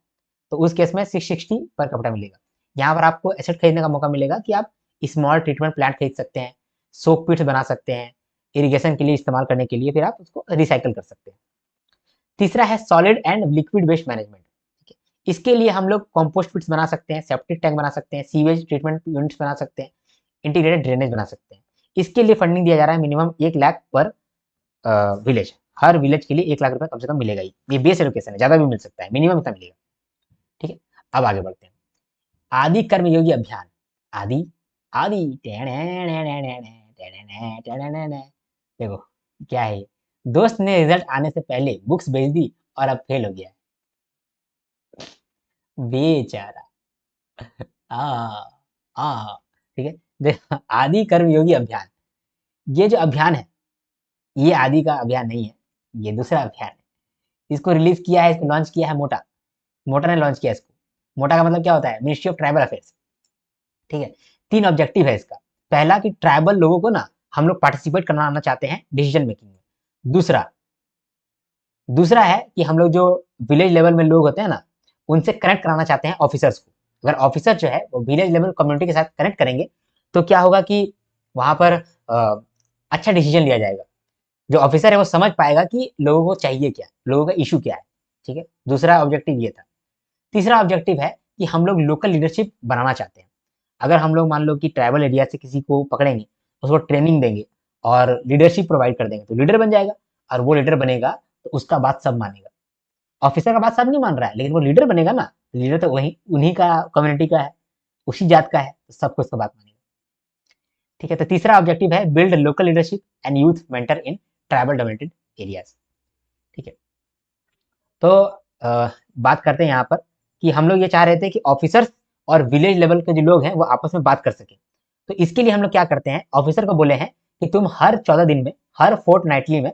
तो उस केस में 660 पर कैपिटा मिलेगा। यहाँ पर आपको एसेट खरीदने का मौका मिलेगा कि आप स्मॉल ट्रीटमेंट प्लांट खरीद सकते हैं, सोप पिट्स बना सकते हैं, इरिगेशन के लिए इस्तेमाल करने के लिए, फिर आप उसको रिसाइकल कर सकते हैं। तीसरा है solid and liquid waste management. ठीक है, इसके लिए हम लोग कंपोस्ट पिट्स बना सकते हैं, सेप्टिक टैंक बना सकते हैं, सीवेज ट्रीटमेंट यूनिट्स बना सकते हैं, इंटीग्रेटेड ड्रेनेज बना सकते हैं। इसके लिए फंडिंग दिया जा रहा है मिनिमम 1 लाख पर विलेज। हर विलेज के लिए 1 लाख रुपए कम से कम मिलेगा ही, ये बेस एलोकेशन है, ज्यादा भी मिल सकता है, मिनिमम इतना मिलेगा। ठीक है, अब आगे बढ़ते हैं। आदि कर्मयोगी अभियान, आदि आदि देखो क्या है, दोस्त ने रिजल्ट आने से पहले बुक्स भेज दी और अब फेल हो गया, बेचारा। आ आ ठीक है, आदि कर्मयोगी अभियान, ये जो अभियान है ये आदि का अभियान नहीं है, ये दूसरा अभियान है। इसको रिलीज किया है, इसको लॉन्च किया है मोटा, मोटा ने लॉन्च किया इसको। मोटा का मतलब क्या होता है, मिनिस्ट्री ऑफ ट्राइबल अफेयर्स। ठीक है, 3 ऑब्जेक्टिव है इसका। पहला कि ट्राइबल लोगों को ना हम लोग पार्टिसिपेट करना चाहते हैं डिसीजन मेकिंग में। दूसरा दूसरा है कि हम लोग जो विलेज लेवल में लोग होते हैं ना, उनसे कनेक्ट कराना चाहते हैं ऑफिसर्स को। अगर ऑफिसर जो है वो विलेज लेवल कम्युनिटी के साथ कनेक्ट करेंगे तो क्या होगा कि वहाँ पर अच्छा डिसीजन लिया जाएगा। जो ऑफिसर है वो समझ पाएगा कि लोगों को चाहिए क्या, लोगों का इशू क्या है। ठीक है, दूसरा ऑब्जेक्टिव ये था। तीसरा ऑब्जेक्टिव है कि हम लोग लोकल लीडरशिप बनाना चाहते हैं। अगर हम लोग मान लो कि ट्राइबल एरिया से किसी को पकड़ेंगे, उसको ट्रेनिंग देंगे और लीडरशिप प्रोवाइड कर देंगे तो लीडर बन जाएगा। और वो लीडर बनेगा तो उसका बात सब मानेगा। ऑफिसर का बात सब नहीं मान रहा है लेकिन वो लीडर बनेगा ना, लीडर तो वही उन्हीं का कम्युनिटी का है, उसी जात का है, तो सबको उसका बात मानेगा। ठीक है, तो तीसरा ऑब्जेक्टिव है build local leadership and youth mentor in tribal dominated areas. ठीक है, तो बात करते हैं यहाँ पर कि हम लोग ये चाह रहे थे कि ऑफिसर्स और विलेज लेवल के जो लोग हैं वो आपस में बात कर सकें। तो इसके लिए हम लोग क्या करते हैं, ऑफिसर को बोले हैं कि तुम हर 14 दिन में, हर फोर्टनाइटली में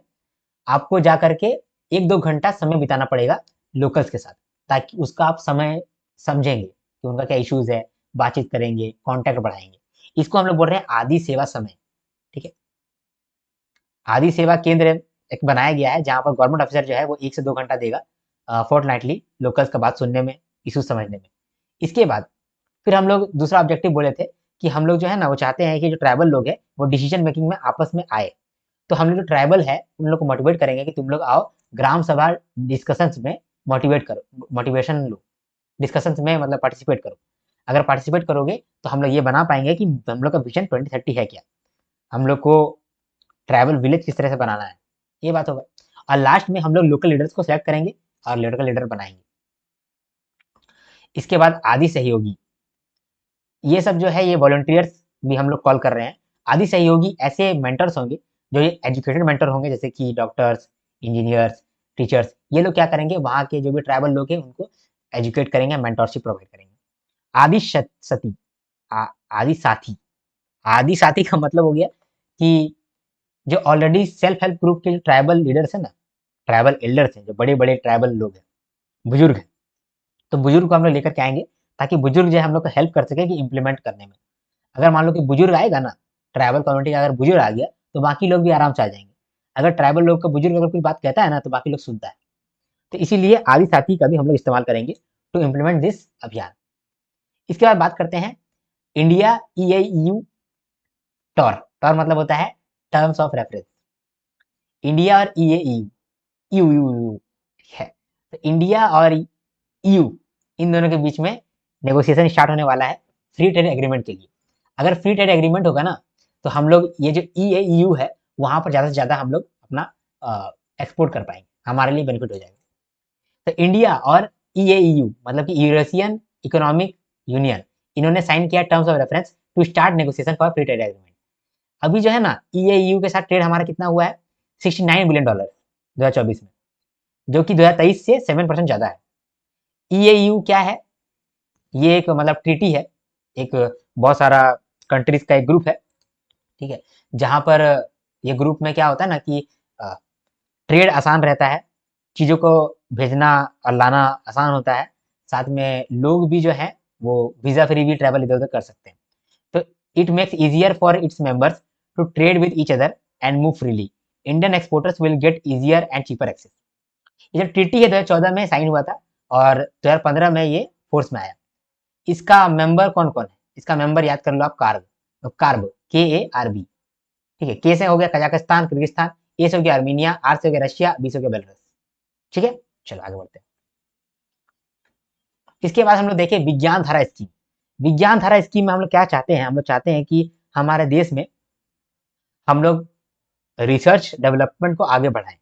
आपको जा करके 1-2 घंटा समय बिताना पड़ेगा लोकल्स के साथ, ताकि उसका आप समय समझेंगे कि उनका क्या इश्यूज है, बातचीत करेंगे, कॉन्टैक्ट बढ़ाएंगे। इसको हम लोग बोल रहे हैं आदि सेवा समय। ठीक है, आदि सेवा केंद्र एक बनाया गया है जहाँ पर गवर्नमेंट ऑफिसर जो है वो 1 से 2 घंटा देगा फोर्टनाइटली लोकल्स का बात सुनने में, इशू समझने में। इसके बाद फिर हम लोग दूसरा ऑब्जेक्टिव बोले थे कि हम लोग जो है ना वो चाहते हैं कि जो ट्राइबल लोग हैं वो डिसीजन मेकिंग में आपस में आए। तो हम लोग जो ट्राइबल है उन लोग को मोटिवेट करेंगे कि तुम लोग आओ ग्राम सभा डिस्कशंस में मोटिवेट करो, मोटिवेशन लो, डिस्कशंस में मतलब पार्टिसिपेट करो। अगर पार्टिसिपेट करोगे तो हम लोग ये बना पाएंगे कि हम लोग का विजन 2030 है क्या, हम लोग को ट्राइबल विलेज किस तरह से बनाना है, ये बात होगा। और लास्ट में हम लोग लोकल लीडर्स को सेलेक्ट करेंगे और लोकल लीडर बनाएंगे। इसके बाद आदि सहयोगी, ये सब जो है ये वॉलंटियर्स भी हम लोग कॉल कर रहे हैं। आदि सहयोगी ऐसे मेंटर्स होंगे जो ये एजुकेटेड मेंटर होंगे, जैसे कि डॉक्टर्स, इंजीनियर्स, टीचर्स। ये लोग क्या करेंगे, वहाँ के जो भी ट्राइबल लोग हैं उनको एजुकेट करेंगे, मेंटरशिप प्रोवाइड करेंगे। आदि सती, आदि साथी। आदि साथी का मतलब हो गया कि जो ऑलरेडी सेल्फ हेल्प ग्रुप के जो ट्राइबल लीडर्स हैं ना, ट्राइबल एल्डर्स हैं, जो बड़े बड़े ट्राइबल लोग हैं, बुजुर्ग हैं, तो बुजुर्ग को हम लोग लेकर के आएंगे ताकि बुजुर्ग जो है हम लोग को हेल्प कर सके कि इम्प्लीमेंट करने में। अगर मान लो कि बुजुर्ग आएगा ना, ट्राइबल कम्युनिटी का अगर बुजुर्ग आ गया तो बाकी लोग भी आराम से आ जाएंगे। अगर ट्राइबल लोग का बुजुर्ग अगर कोई बात कहता है ना तो बाकी लोग सुनता है। तो इसीलिए आदि साथी का भी हम लोग इस्तेमाल करेंगे टू इम्प्लीमेंट दिस अभियान। इसके बाद बात करते हैं इंडिया EAU टॉर। टॉर मतलब होता है टर्म्स ऑफ रेफरेंस। इंडिया और EAU, यू यू यू, ठीक है। तो इंडिया और EU, इन दोनों के बीच में नेगोशिएशन स्टार्ट होने वाला है फ्री ट्रेड एग्रीमेंट के लिए। अगर फ्री ट्रेड एग्रीमेंट होगा ना तो हम लोग ये जो EAU है वहां पर ज्यादा से ज्यादा हम लोग अपना एक्सपोर्ट कर पाएंगे, हमारे लिए बेनिफिट हो जाएगा। तो इंडिया और EAU मतलब कि यूरोपियन इकोनॉमिक यूनियन, इन्होंने साइन किया terms of reference to start negotiation for free trade agreement. अभी जो है ना EAU के साथ ट्रेड हमारा कितना हुआ है, $69 बिलियन 2024 में, जो कि 2023 से 7% ज्यादा है। EAU क्या है, ये एक मतलब ट्रीटी है, एक बहुत सारा कंट्रीज का एक ग्रुप है। ठीक है, जहाँ पर ये ग्रुप में क्या होता है ना कि ट्रेड आसान रहता है, चीज़ों को भेजना और लाना आसान होता है, साथ में लोग भी जो है वो वीज़ा फ्री भी ट्रैवल इधर उधर कर सकते हैं। तो it makes easier for its members to trade with each other and move freely. Indian exporters will get easier and cheaper access. ये जो ट्रीटी है 2014 में साइन हुआ था और 2015 में ये फोर्स में आया। इसका मेंबर कौन कौन है, इसका मेंबर याद कर लो आप, कार्ब, कार्ब KARB। ठीक है, के से हो गया कजाकिस्तान, किर्गिस्तान, ए से हो गया आर्मीनिया, आर से हो गया रशिया, बी से हो गया बेलारूस। ठीक है, चलो आगे बढ़ते हैं। इसके बाद हम लोग देखें विज्ञान धारा स्कीम। विज्ञान धारा स्कीम में हम लोग क्या चाहते हैं, हम लोग चाहते हैं कि हमारे देश में हम लोग रिसर्च डेवलपमेंट को आगे बढ़ाएं,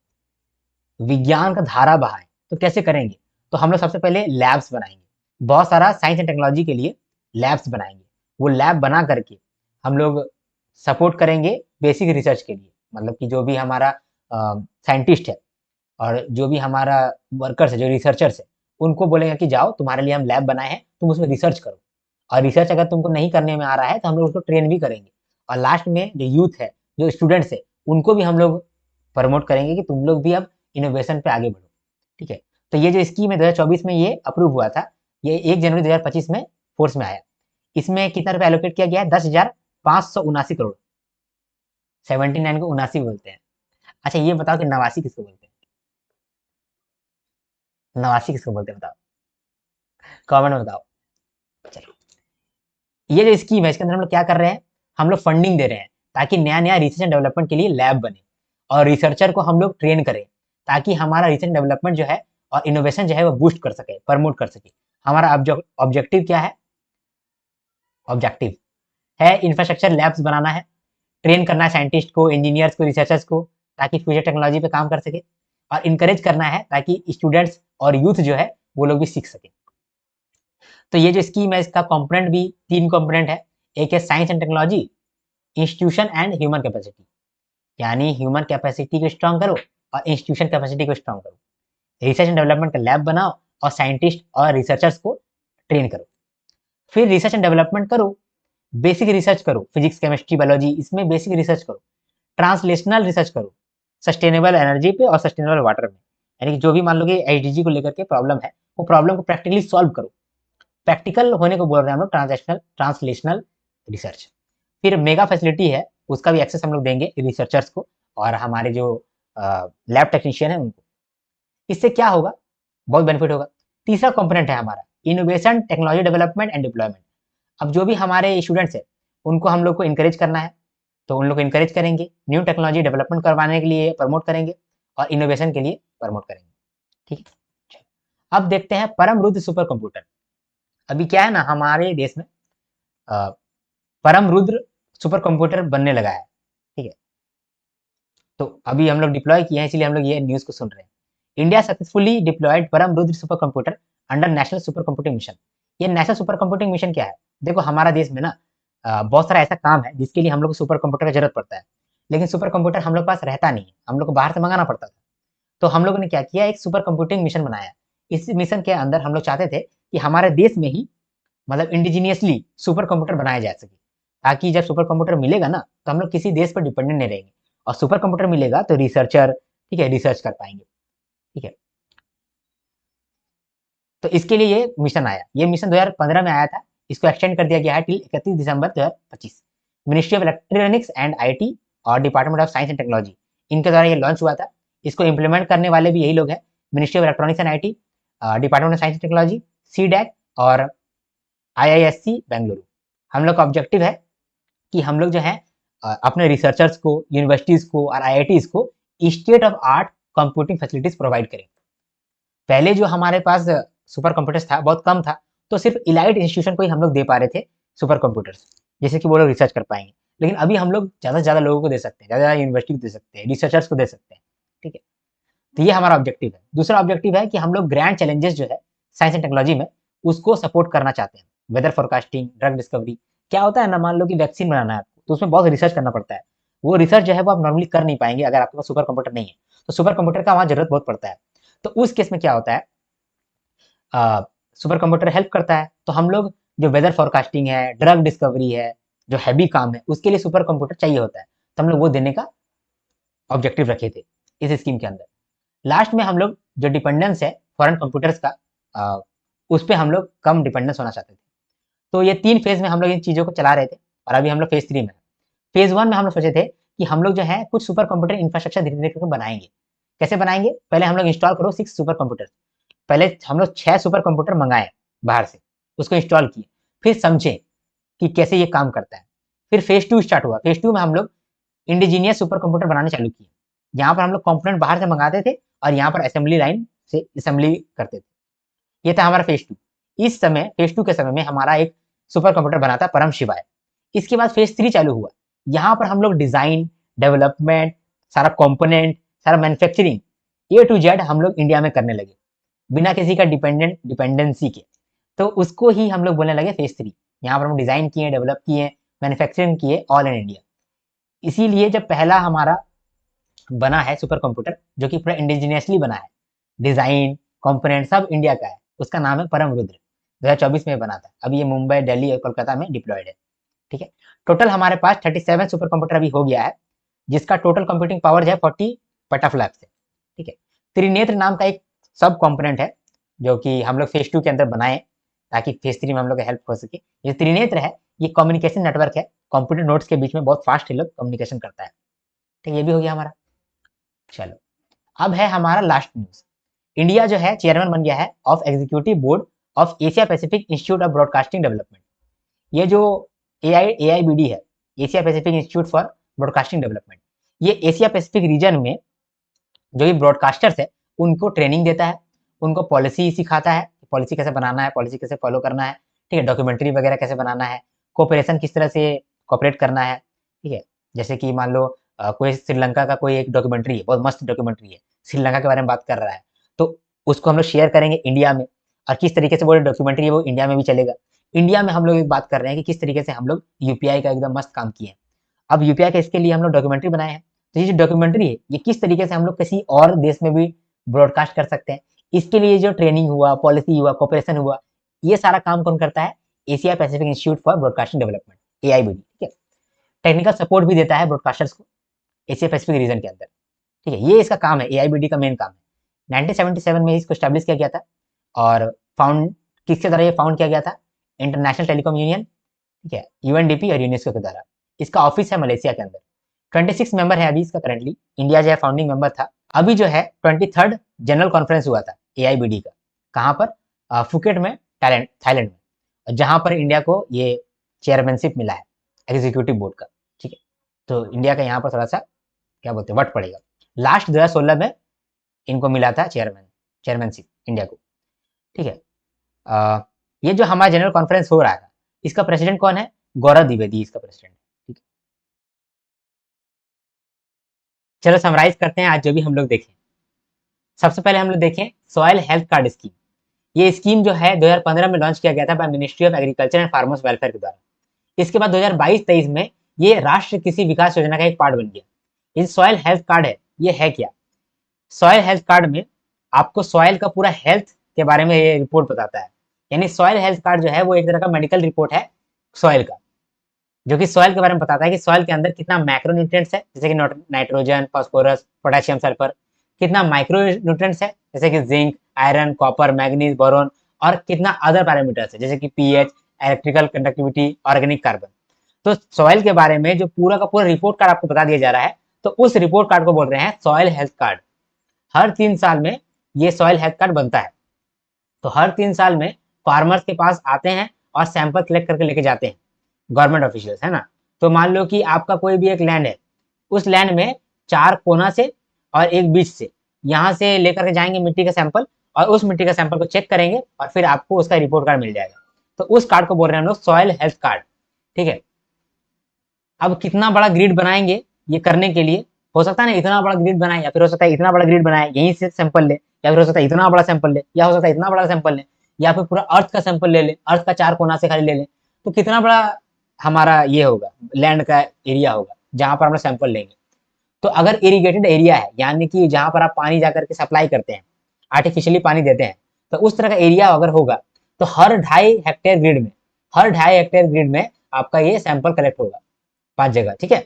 विज्ञान का धारा बहाएं। तो कैसे करेंगे, तो हम लोग सबसे पहले लैब्स बनाएंगे, बहुत सारा साइंस एंड टेक्नोलॉजी के लिए लैब्स बनाएंगे। वो लैब बना करके हम लोग सपोर्ट करेंगे बेसिक रिसर्च के लिए, मतलब कि जो भी हमारा साइंटिस्ट है और जो भी हमारा वर्कर्स है, जो रिसर्चर्स है, उनको बोलेंगे कि जाओ तुम्हारे लिए हम लैब बनाए हैं, तुम उसमें रिसर्च करो। और रिसर्च अगर तुमको नहीं करने में आ रहा है तो हम लोग उसको ट्रेन भी करेंगे। और लास्ट में जो यूथ है, जो स्टूडेंट्स है, उनको भी हम लोग प्रमोट करेंगे कि तुम लोग भी अब इनोवेशन पे आगे बढ़ो। ठीक है, तो ये जो स्कीम है 2024 में ये अप्रूव हुआ था, ये 1 जनवरी 2025 में फोर्स में आया। इसमें कितना रुपया एलोकेट किया गया है, 10,579 करोड़। 79 को 79 बोलते हैं। अच्छा ये बताओ कि नवासी किसको बोलते हैं। नवासी किसको बोलते हैं बताओ, कमेंट में बताओ। चलो, ये जो स्कीम है इसके अंदर हम लोग क्या कर रहे हैं, हम लोग फंडिंग दे रहे हैं ताकि नया नया रिसर्च एंड डेवलपमेंट के लिए लैब बने और रिसर्चर को हम लोग ट्रेन करें ताकि हमारा रिसर्च डेवलपमेंट जो है और इनोवेशन जो है वो बूस्ट कर सके, प्रमोट कर सके। हमारा ऑब्जेक्टिव क्या है, ऑब्जेक्टिव है इंफ्रास्ट्रक्चर लैब्स बनाना है, ट्रेन करना है साइंटिस्ट को, इंजीनियर्स को, रिसर्चर्स को, ताकि फ्यूचर टेक्नोलॉजी पे काम कर सके, और इनकरेज करना है ताकि स्टूडेंट्स और यूथ जो है वो लोग भी सीख सके। तो ये जो स्कीम है इसका कंपोनेंट भी 3 कंपोनेंट है। एक है science and technology, institution and human capacity, यानी ह्यूमन कैपेसिटी को स्ट्रॉन्ग करो और इंस्टीट्यूशन कैपेसिटी को स्ट्रॉन्ग करो। रिसर्च एंड डेवलपमेंट का लैब बनाओ और साइंटिस्ट और रिसर्चर्स को ट्रेन करो। फिर रिसर्च एंड डेवलपमेंट करो, बेसिक रिसर्च करो, फिजिक्स केमिस्ट्री बायोलॉजी इसमें बेसिक रिसर्च करो। ट्रांसलेशनल रिसर्च करो, सस्टेनेबल एनर्जी पे और सस्टेनेबल वाटर में, यानी कि जो भी मान लो कि एचडीजी को लेकर के प्रॉब्लम है वो प्रॉब्लम को प्रैक्टिकली सॉल्व करो। प्रैक्टिकल होने को बोल रहे हैं हम लोग ट्रांसलेशनल रिसर्च। फिर मेगा फैसिलिटी है, उसका भी एक्सेस हम लोग देंगे रिसर्चर्स को और हमारे जो लैब टेक्नीशियन है उनको। इससे क्या होगा, बहुत बेनिफिट होगा। तीसरा कंपोनेंट है हमारा innovation, technology development and deployment. अब जो भी हमारे स्टूडेंट्स है उनको हम लोग को इंकरेज करना है, तो उन लोग को इंकरेज करेंगे, न्यू टेक्नोलॉजी डेवलपमेंट करवाने के लिए प्रमोट करेंगे और इनोवेशन के लिए प्रमोट करेंगे। ठीक है, अब देखते हैं परम रुद्र सुपर कंप्यूटर। अभी क्या है ना, हमारे देश में परम रुद्र सुपर कंप्यूटर बनने लगा है। ठीक है, तो अभी हम लोग डिप्लॉय किए हैं इसलिए हम लोग ये न्यूज को सुन रहे हैं। इंडिया सक्सेसफुली डिप्लॉयड परम Rudra super computer under national super computing mission. ये नेशनल सुपर कंप्यूटिंग मिशन क्या है, देखो हमारा देश में ना बहुत सारा ऐसा काम है जिसके लिए हम लोग को सुपर कंप्यूटर की जरूरत पड़ता है, लेकिन सुपर कंप्यूटर हम लोग के पास रहता नहीं है, हम लोग को बाहर से मंगाना पड़ता था। तो हम लोगों ने क्या किया, एक सुपर कंप्यूटिंग मिशन बनाया। इस मिशन के अंदर हम लोग चाहते थे कि हमारे देश में ही मतलब इंडिजीनियसली सुपर कंप्यूटर बनाया जा सके, ताकि जब सुपर कंप्यूटर मिलेगा ना तो हम लोग किसी देश पर डिपेंडेंट नहीं रहेंगे, और सुपर कंप्यूटर मिलेगा तो रिसर्चर, ठीक है, रिसर्च कर पाएंगे। ठीक है, तो इसके लिए ये मिशन आया। ये मिशन 2015 में आया था, इसको एक्सटेंड कर दिया गया है टिल 31 दिसंबर 2025। Ministry of electronics and IT और department of science and technology इनके द्वारा ये लॉन्च हुआ था। इसको इम्प्लीमेंट करने वाले भी यही लोग हैं, ministry of electronics and IT, department of science and technology, CDAC और आईआईएससी बेंगलुरु। हम लोग का ऑब्जेक्टिव है कि हम लोग जो है अपने रिसर्चर्स को, यूनिवर्सिटीज को और आईआईटीज को state of art computing facilities provide करें। पहले जो हमारे पास सुपर कंप्यूटर्स था बहुत कम था, तो सिर्फ इलाइट इंस्टीट्यूशन को ही हम लोग दे पा रहे थे सुपर कंप्यूटर्स, जैसे कि वो लोग रिसर्च कर पाएंगे। लेकिन अभी हम लोग ज़्यादा से ज़्यादा लोगों को दे सकते हैं, ज़्यादा ज़्यादा यूनिवर्सिटी को दे सकते हैं, रिसर्चर्स को दे सकते हैं। ठीक है, तो ये हमारा ऑब्जेक्टिव है। दूसरा ऑब्जेक्टिव है कि हम लोग ग्रैंड चैलेंजेस जो है साइंस एंड टेक्नोलॉजी में उसको सपोर्ट करना चाहते हैं। वेदर फोरकास्टिंग, ड्रग डिस्कवरी, क्या होता है ना, मान लो कि वैक्सीन बनाना है आपको, तो उसमें बहुत रिसर्च करना पड़ता है। वो रिसर्च जो है वो आप नॉर्मली कर नहीं पाएंगे अगर आपके पास सुपर कंप्यूटर नहीं है, तो सुपर कंप्यूटर का वहाँ जरूरत बहुत पड़ता है। तो उस केस में क्या होता है, सुपर कंप्यूटर हेल्प करता है। तो हम लोग जो वेदर फोरकास्टिंग है, ड्रग डिस्कवरी है, जो हैवी काम है, उसके लिए सुपर कंप्यूटर चाहिए होता है, तो हम लोग वो देने का ऑब्जेक्टिव रखे थे इस स्कीम के अंदर। लास्ट में हम लोग जो डिपेंडेंस है फॉरेन कंप्यूटर्स का, उस पर हम लोग कम डिपेंडेंस होना चाहते थे। तो ये 3 फेज में हम लोग इन चीज़ों को चला रहे थे और अभी हम लोग फेज 3 में। फेज 1 में हम लोग सोचे थे कि हम लोग जो है कुछ सुपर कंप्यूटर इंफ्रास्ट्रक्चर धीरे धीरे करके बनाएंगे। कैसे बनाएंगे, पहले हम लोग इंस्टॉल करो 6 सुपर कंप्यूटर। पहले हम लोग 6 सुपर कंप्यूटर मंगाए बाहर से, उसको इंस्टॉल किए, फिर समझे कि कैसे ये काम करता है। फिर फेज 2 स्टार्ट हुआ। फेज 2 में हम लोग इंडिजीनियस सुपर कंप्यूटर बनाने चालू किए। यहाँ पर हम लोग कंपोनेंट बाहर से मंगाते थे और यहाँ पर असेंबली लाइन से असेंबली करते थे। ये था हमारा फेज 2। इस समय फेज 2 के समय में हमारा एक सुपर कंप्यूटर बना था परम शिवाय। इसके बाद फेज 3 चालू हुआ। यहाँ पर हम लोग डिजाइन, डेवलपमेंट, सारा कंपोनेंट, सारा मैन्युफैक्चरिंग A to Z हम लोग इंडिया में करने लगे बिना किसी का डिपेंडेंसी के। तो उसको ही हम लोग बोलने लगे फेज 3। यहाँ पर हम डिजाइन किए, डेवलप किए, मैन्युफैक्चरिंग किए, ऑल इन इंडिया। इसीलिए जब पहला हमारा बना है सुपर कंप्यूटर जो कि पूरा इंडिजिनियसली बना है, डिजाइन, कंपोनेंट सब इंडिया का है, उसका नाम है परम रुद्र। 2024 में बना था। अभी ये मुंबई, दिल्ली और कोलकाता में डिप्लॉयड है। ठीक है, टोटल हमारे पास 37 सुपर कंप्यूटर अभी हो गया है, जिसका टोटल कंप्यूटिंग पावर जो है 40 पेटाफ्लैप्स है। ठीक है, त्रिनेत्र नाम का एक सब कंपोनेंट है जो कि हम लोग फेज 2 के अंदर बनाए ताकि फेज 3 में हम लोग का हेल्प हो सके। ये त्रिनेत्र है, ये कम्युनिकेशन नेटवर्क है, कंप्यूटर नोड्स के बीच में बहुत फास्ट ये लोग कम्युनिकेशन करता है। ठीक है, ये भी हो गया हमारा। चलो, अब है हमारा लास्ट न्यूज। इंडिया जो है चेयरमैन बन गया है of executive board of Asia Pacific institute of broadcasting development. ये जो AIBD है, Asia Pacific institute for broadcasting development, ये एशिया पैसिफिक रीजन में जो भी ब्रॉडकास्टर्स है उनको ट्रेनिंग देता है, उनको पॉलिसी सिखाता है, पॉलिसी कैसे बनाना है, पॉलिसी कैसे फॉलो करना है, ठीक है, डॉक्यूमेंट्री वगैरह कैसे बनाना है, कोऑपरेशन किस तरह से कोऑपरेट करना है, ठीक है। जैसे कि मान लो कोई श्रीलंका का कोई एक डॉक्यूमेंट्री है, बहुत मस्त डॉक्यूमेंट्री है, श्रीलंका के बारे में बात कर रहा है, तो उसको हम लोग शेयर करेंगे इंडिया में, और किस तरीके से वो डॉक्यूमेंट्री है वो इंडिया में भी चलेगा। इंडिया में हम लोग एक बात कर रहे हैं कि किस तरीके से हम लोग यूपीआई का एकदम मस्त काम किए हैं। अब यूपीआई का इसके लिए हम लोग डॉक्यूमेंट्री बनाए हैं, तो ये जो डॉक्यूमेंट्री है ये किस तरीके से हम लोग किसी और देश में भी ब्रॉडकास्ट कर सकते हैं, इसके लिए जो ट्रेनिंग हुआ, पॉलिसी हुआ, कोऑपरेशन हुआ, ये सारा काम कौन करता है? Asia Pacific institute for broadcasting development, AIBD, ठीक है। टेक्निकल सपोर्ट भी देता है ब्रॉडकास्टर्स को एशिया पैसिफिक रीजन के अंदर, ठीक है। ये इसका काम है, AIBD का मेन काम है। 1977 में इसको स्टैब्लिश किया गया था, और फाउंड किसके द्वारा ये फाउंड किया गया था? इंटरनेशनल टेलीकॉम यूनियन, ठीक है, UNDP और यूनेस्को के द्वारा। इसका ऑफिस है मलेशिया के अंदर। 26 मेंबर है अभी इसका करंटली, इंडिया जो है फाउंडिंग मेंबर था। अभी जो है 23rd जनरल कॉन्फ्रेंस हुआ था AIBD का, कहाँ पर? फुकेट में, थाईलैंड में, जहाँ पर इंडिया को ये चेयरमैनशिप मिला है एग्जीक्यूटिव बोर्ड का, ठीक है। तो इंडिया का यहाँ पर थोड़ा सा क्या बोलते हैं, वट पड़ेगा। लास्ट 2016 में इनको मिला था चेयरमैनशिप इंडिया को, ठीक है। ये जो हमारा जनरल कॉन्फ्रेंस हो रहा था, इसका प्रेसिडेंट कौन है? गौरव द्विवेदी इसका प्रेसिडेंट है, ठीक है। चलो समराइज करते हैं आज जो भी हम लोग देखें। सबसे पहले हम लोग देखें सॉइल हेल्थ कार्ड स्कीम। ये स्कीम जो है 2015 में लॉन्च किया गया था by ministry of agriculture and farmers welfare के द्वारा। इसके बाद 2022-23 में ये राष्ट्रीय कृषि विकास योजना का एक पार्ट बन गया। ये सॉइल हेल्थ कार्ड है, ये है क्या? सॉइल हेल्थ कार्ड में आपको सॉइल का पूरा हेल्थ के बारे में ये रिपोर्ट बताता है। यानी सॉइल हेल्थ कार्ड जो है वो एक तरह का मेडिकल रिपोर्ट है सॉइल का, जो कि सॉइल के बारे में बताता है कि सॉइल के अंदर कितना मैक्रोन्यूट्रिएंट्स है, जैसे कि नाइट्रोजन, फास्फोरस, पोटेशियम, सल्फर, कितना माइक्रो न्यूट्रिएंट्स है, जैसे कि zinc, iron, copper, manganese, boron, और कितना अदर पैरामीटर्स है, जैसे कि pH, electrical conductivity, organic carbon. तो सॉइल के बारे में जो पूरा का पूरा रिपोर्ट कार्ड आपको बता दिया जा रहा है, तो उस रिपोर्ट कार्ड को बोल रहे हैं सॉइल हेल्थ कार्ड। हर 3 साल में ये सॉइल हेल्थ कार्ड बनता है। तो हर 3 साल में फार्मर्स के पास आते हैं और सैंपल कलेक्ट करके लेके जाते हैं गवर्नमेंट ऑफिशियल्स, है ना। तो मान लो कि आपका कोई भी एक लैंड है, उस लैंड में 4 कोना से और एक बीच से यहाँ से लेकर के जाएंगे मिट्टी का सैंपल, और उस मिट्टी का सैंपल को चेक करेंगे और फिर आपको उसका रिपोर्ट कार्ड मिल जाएगा। तो उस कार्ड को बोल रहे हैं हम लोग सॉइल हेल्थ कार्ड, ठीक है। अब कितना बड़ा ग्रिड बनाएंगे ये करने के लिए? हो सकता है ना इतना बड़ा ग्रिड बनाए, या फिर हो सकता है इतना बड़ा ग्रिड बनाए यहीं से सैंपल ले, या फिर हो सकता है इतना बड़ा सैंपल ले, या हो सकता है इतना बड़ा सैंपल ले, या फिर पूरा अर्थ का सैंपल ले ले, अर्थ का 4 कोना से खाली ले ले। तो कितना बड़ा हमारा ये होगा, लैंड का एरिया होगा जहां पर हम लोग सैंपल लेंगे। तो अगर इरिगेटेड एरिया है, यानी कि जहां पर आप पानी जाकर के सप्लाई करते हैं, आर्टिफिशियली पानी देते हैं, तो उस तरह का एरिया अगर होगा, तो हर 2.5 हेक्टेयर ग्रिड में आपका ये सैंपल कलेक्ट होगा 5 जगह, ठीक है।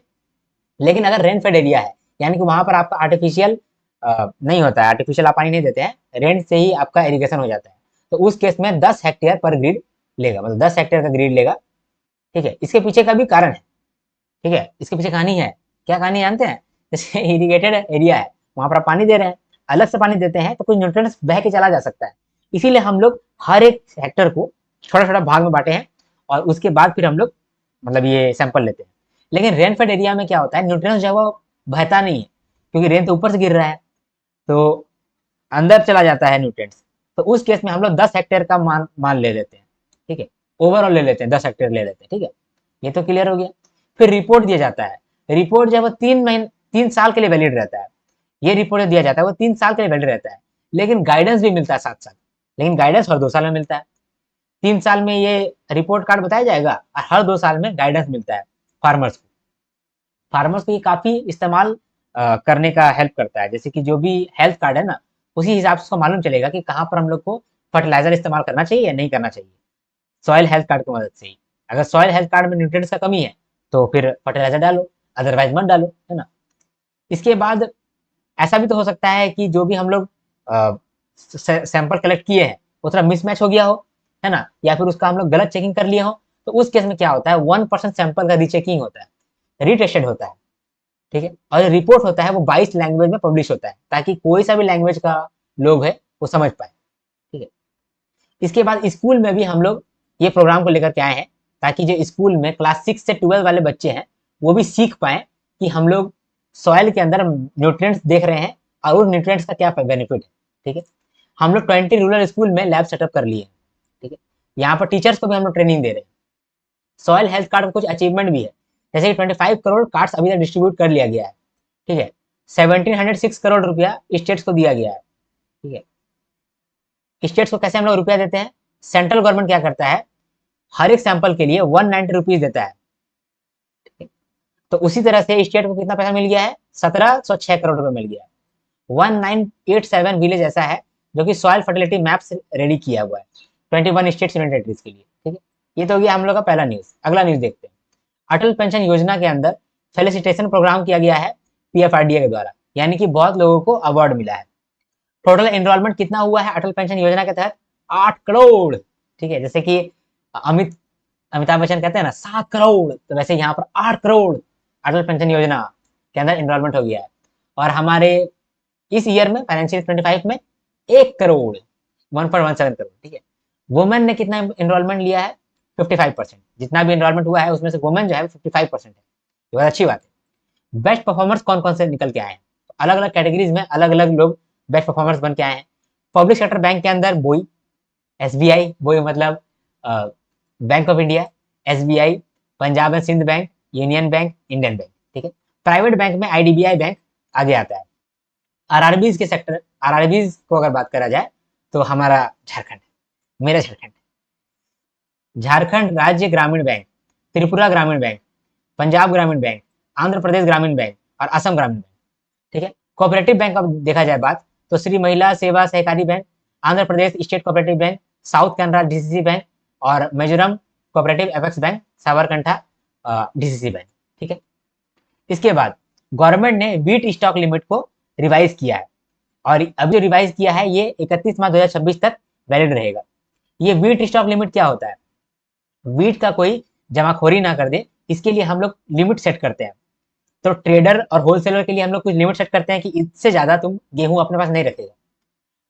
लेकिन अगर रेन फेड एरिया है, यानी कि वहां पर आपका आर्टिफिशियल नहीं होता है, आर्टिफिशियल आप पानी नहीं देते हैं, रेन से ही आपका इरिगेशन हो जाता है, तो उस केस में 10 हेक्टेयर पर ग्रिड लेगा, मतलब 10 हेक्टेयर का ग्रिड लेगा, ठीक है। इसके पीछे का भी कारण है, ठीक है, इसके पीछे कहानी है। क्या कहानी जानते हैं? जैसे इरिगेटेड एरिया है, वहां पर आप पानी दे रहे हैं, अलग से पानी देते हैं तो कुछ न्यूट्रिएंट्स बह के चला जा सकता है, इसीलिए हम लोग हर एक हेक्टर को छोटा छोटा भाग में बांटे हैं, और उसके बाद फिर हम लोग मतलब ये सैंपल लेते हैं। लेकिन रेन फेड एरिया में क्या होता है, न्यूट्रिएंट्स जो है वो बहता नहीं है, क्योंकि रेन तो ऊपर से गिर रहा है, तो अंदर चला जाता है न्यूट्रिएंट्स। तो उस केस में हम लोग 10 हेक्टेयर का मान ले लेते हैं, ठीक है, ओवरऑल ले लेते हैं, 10 हेक्टेयर ले लेते हैं, ठीक है। ये तो क्लियर हो गया। फिर रिपोर्ट दिया जाता है। रिपोर्ट जो है वो 3 साल के लिए वैलिड रहता है। ये रिपोर्ट दिया जाता है वो 3 साल के लिए वैलिड रहता है, लेकिन गाइडेंस भी मिलता है साथ साथ। लेकिन गाइडेंस हर 2 साल में मिलता है। 3 साल में ये रिपोर्ट कार्ड बताया जाएगा, और हर 2 साल में गाइडेंस मिलता है फार्मर्स को। फार्मर्स को ये काफी इस्तेमाल करने का हेल्प करता है, जैसे कि जो भी हेल्थ कार्ड है ना, उसी हिसाब से उसको मालूम चलेगा कि कहाँ पर हम लोग को फर्टिलाइजर इस्तेमाल करना चाहिए या नहीं करना चाहिए, सॉइल हेल्थ कार्ड की मदद से ही। अगर सॉइल हेल्थ कार्ड में न्यूट्रिएंट्स का कमी है तो फिर फर्टिलाइजर डालो, अदरवाइज मत डालो, है ना। इसके बाद ऐसा भी तो हो सकता है कि जो भी हम लोग सैंपल कलेक्ट किए हैं वो थोड़ा मिसमैच हो गया हो, है ना, या फिर उसका हम लोग गलत चेकिंग कर लिए हो, तो उस केस में क्या होता है, 1% सैंपल का रीचेकिंग होता है, रीटेस्टेड होता है, ठीक है। और रिपोर्ट होता है वो 22 लैंग्वेज में पब्लिश होता है, ताकि कोई सा भी लैंग्वेज का लोग है वो समझ पाए। ठीक है, इसके बाद स्कूल में भी हम लोग ये प्रोग्राम को लेकर के आए हैं, ताकि जो स्कूल में क्लास 6 से 12 वाले बच्चे हैं वो भी सीख पाए कि हम लोग सॉइल के अंदर न्यूट्रिएंट्स देख रहे हैं और उन न्यूट्रिएंट्स का क्या बेनिफिट है। ठीक है, हम लोग 20 रूरल स्कूल में लैब सेटअप कर लिए हैं। ठीक है, यहाँ पर टीचर्स को भी हम लोग ट्रेनिंग दे रहे हैं। सॉइल हेल्थ कार्ड में कुछ अचीवमेंट भी है, जैसे कि 25 करोड़ कार्ड्स अभी तक डिस्ट्रीब्यूट कर लिया गया है। ठीक है, 1706 करोड़ रुपया स्टेट्स को दिया गया है। ठीक है, स्टेट्स को कैसे हम लोग रुपया देते हैं, सेंट्रल गवर्नमेंट क्या करता है, हर एक सैंपल के लिए 190 रुपीज देता है। तो उसी तरह से स्टेट को कितना पैसा मिल गया है, 1706 करोड़ रुपए मिल गया है। 1987 विलेज ऐसा है जो कि सॉइल फर्टिलिटी मैप्स रेडी किया हुआ है 21 स्टेट्स यूनियन टेरिटरीज के लिए। ठीक है, ये तो हो गया हम लोग का पहला न्यूज। अगला न्यूज देखते हैं। अटल पेंशन योजना के अंदर फेलिसिटेशन प्रोग्राम किया गया है पीएफआरडीए के द्वारा, यानी कि बहुत लोगों को अवार्ड मिला है। टोटल एनरोलमेंट कितना हुआ है अटल पेंशन योजना के तहत, 8 करोड़। ठीक है, जैसे कि अमिताभ बच्चन कहते हैं ना 7 करोड़, तो वैसे यहाँ पर 8 करोड़ अटल पेंशन योजना के अंदर एनरोलमेंट हो गया है। और हमारे इस ईयर में फाइनेंशियल 25 में 1 करोड़ 1.17 करोड़। ठीक है, वुमेन ने कितना एनरोलमेंट लिया है, 55%। जितना भी एनरोलमेंट हुआ है उसमें से वुमेन जो है 55% है, ये बहुत अच्छी बात है। बेस्ट परफॉर्मर्स कौन कौन से निकल के आए हैं, तो अलग अलग कैटेगरीज में अलग अलग लोग बेस्ट परफॉर्मर्स बन के आए हैं। पब्लिक सेक्टर बैंक के अंदर बोई, एसबीआई, बोई मतलब Bank of India, SBI, Punjab and Sind Bank, Union Bank, Indian Bank. ठीक है, प्राइवेट बैंक में आईडीबीआई बैंक आगे आता है। आरआरबीज के सेक्टर, आरआरबीज को अगर बात करा जाए तो हमारा झारखंड, मेरा झारखंड, झारखंड राज्य ग्रामीण बैंक, त्रिपुरा ग्रामीण बैंक, पंजाब ग्रामीण बैंक, आंध्र प्रदेश ग्रामीण बैंक और असम ग्रामीण बैंक। ठीक है, कोऑपरेटिव बैंक का देखा जाए बात तो Shri Mahila Seva Sahakari bank, Andhra Pradesh state cooperative bank, south Canara DCC bank और Mizoram cooperative apex bank, Sabarkantha DCC bank. ठीक है, इसके बाद गवर्नमेंट ने व्हीट स्टॉक लिमिट को रिवाइज किया है और अभी जो रिवाइज किया है ये 31 मार्च 2026 तक वैलिड रहेगा। ये व्हीट स्टॉक लिमिट क्या होता है, व्हीट का कोई जमाखोरी ना कर दे, इसके लिए हम लोग लिमिट सेट करते हैं। तो ट्रेडर और होलसेलर के लिए हम लोग कुछ लिमिट सेट करते हैं कि इससे ज्यादा तुम गेहूं अपने पास नहीं रखेगा।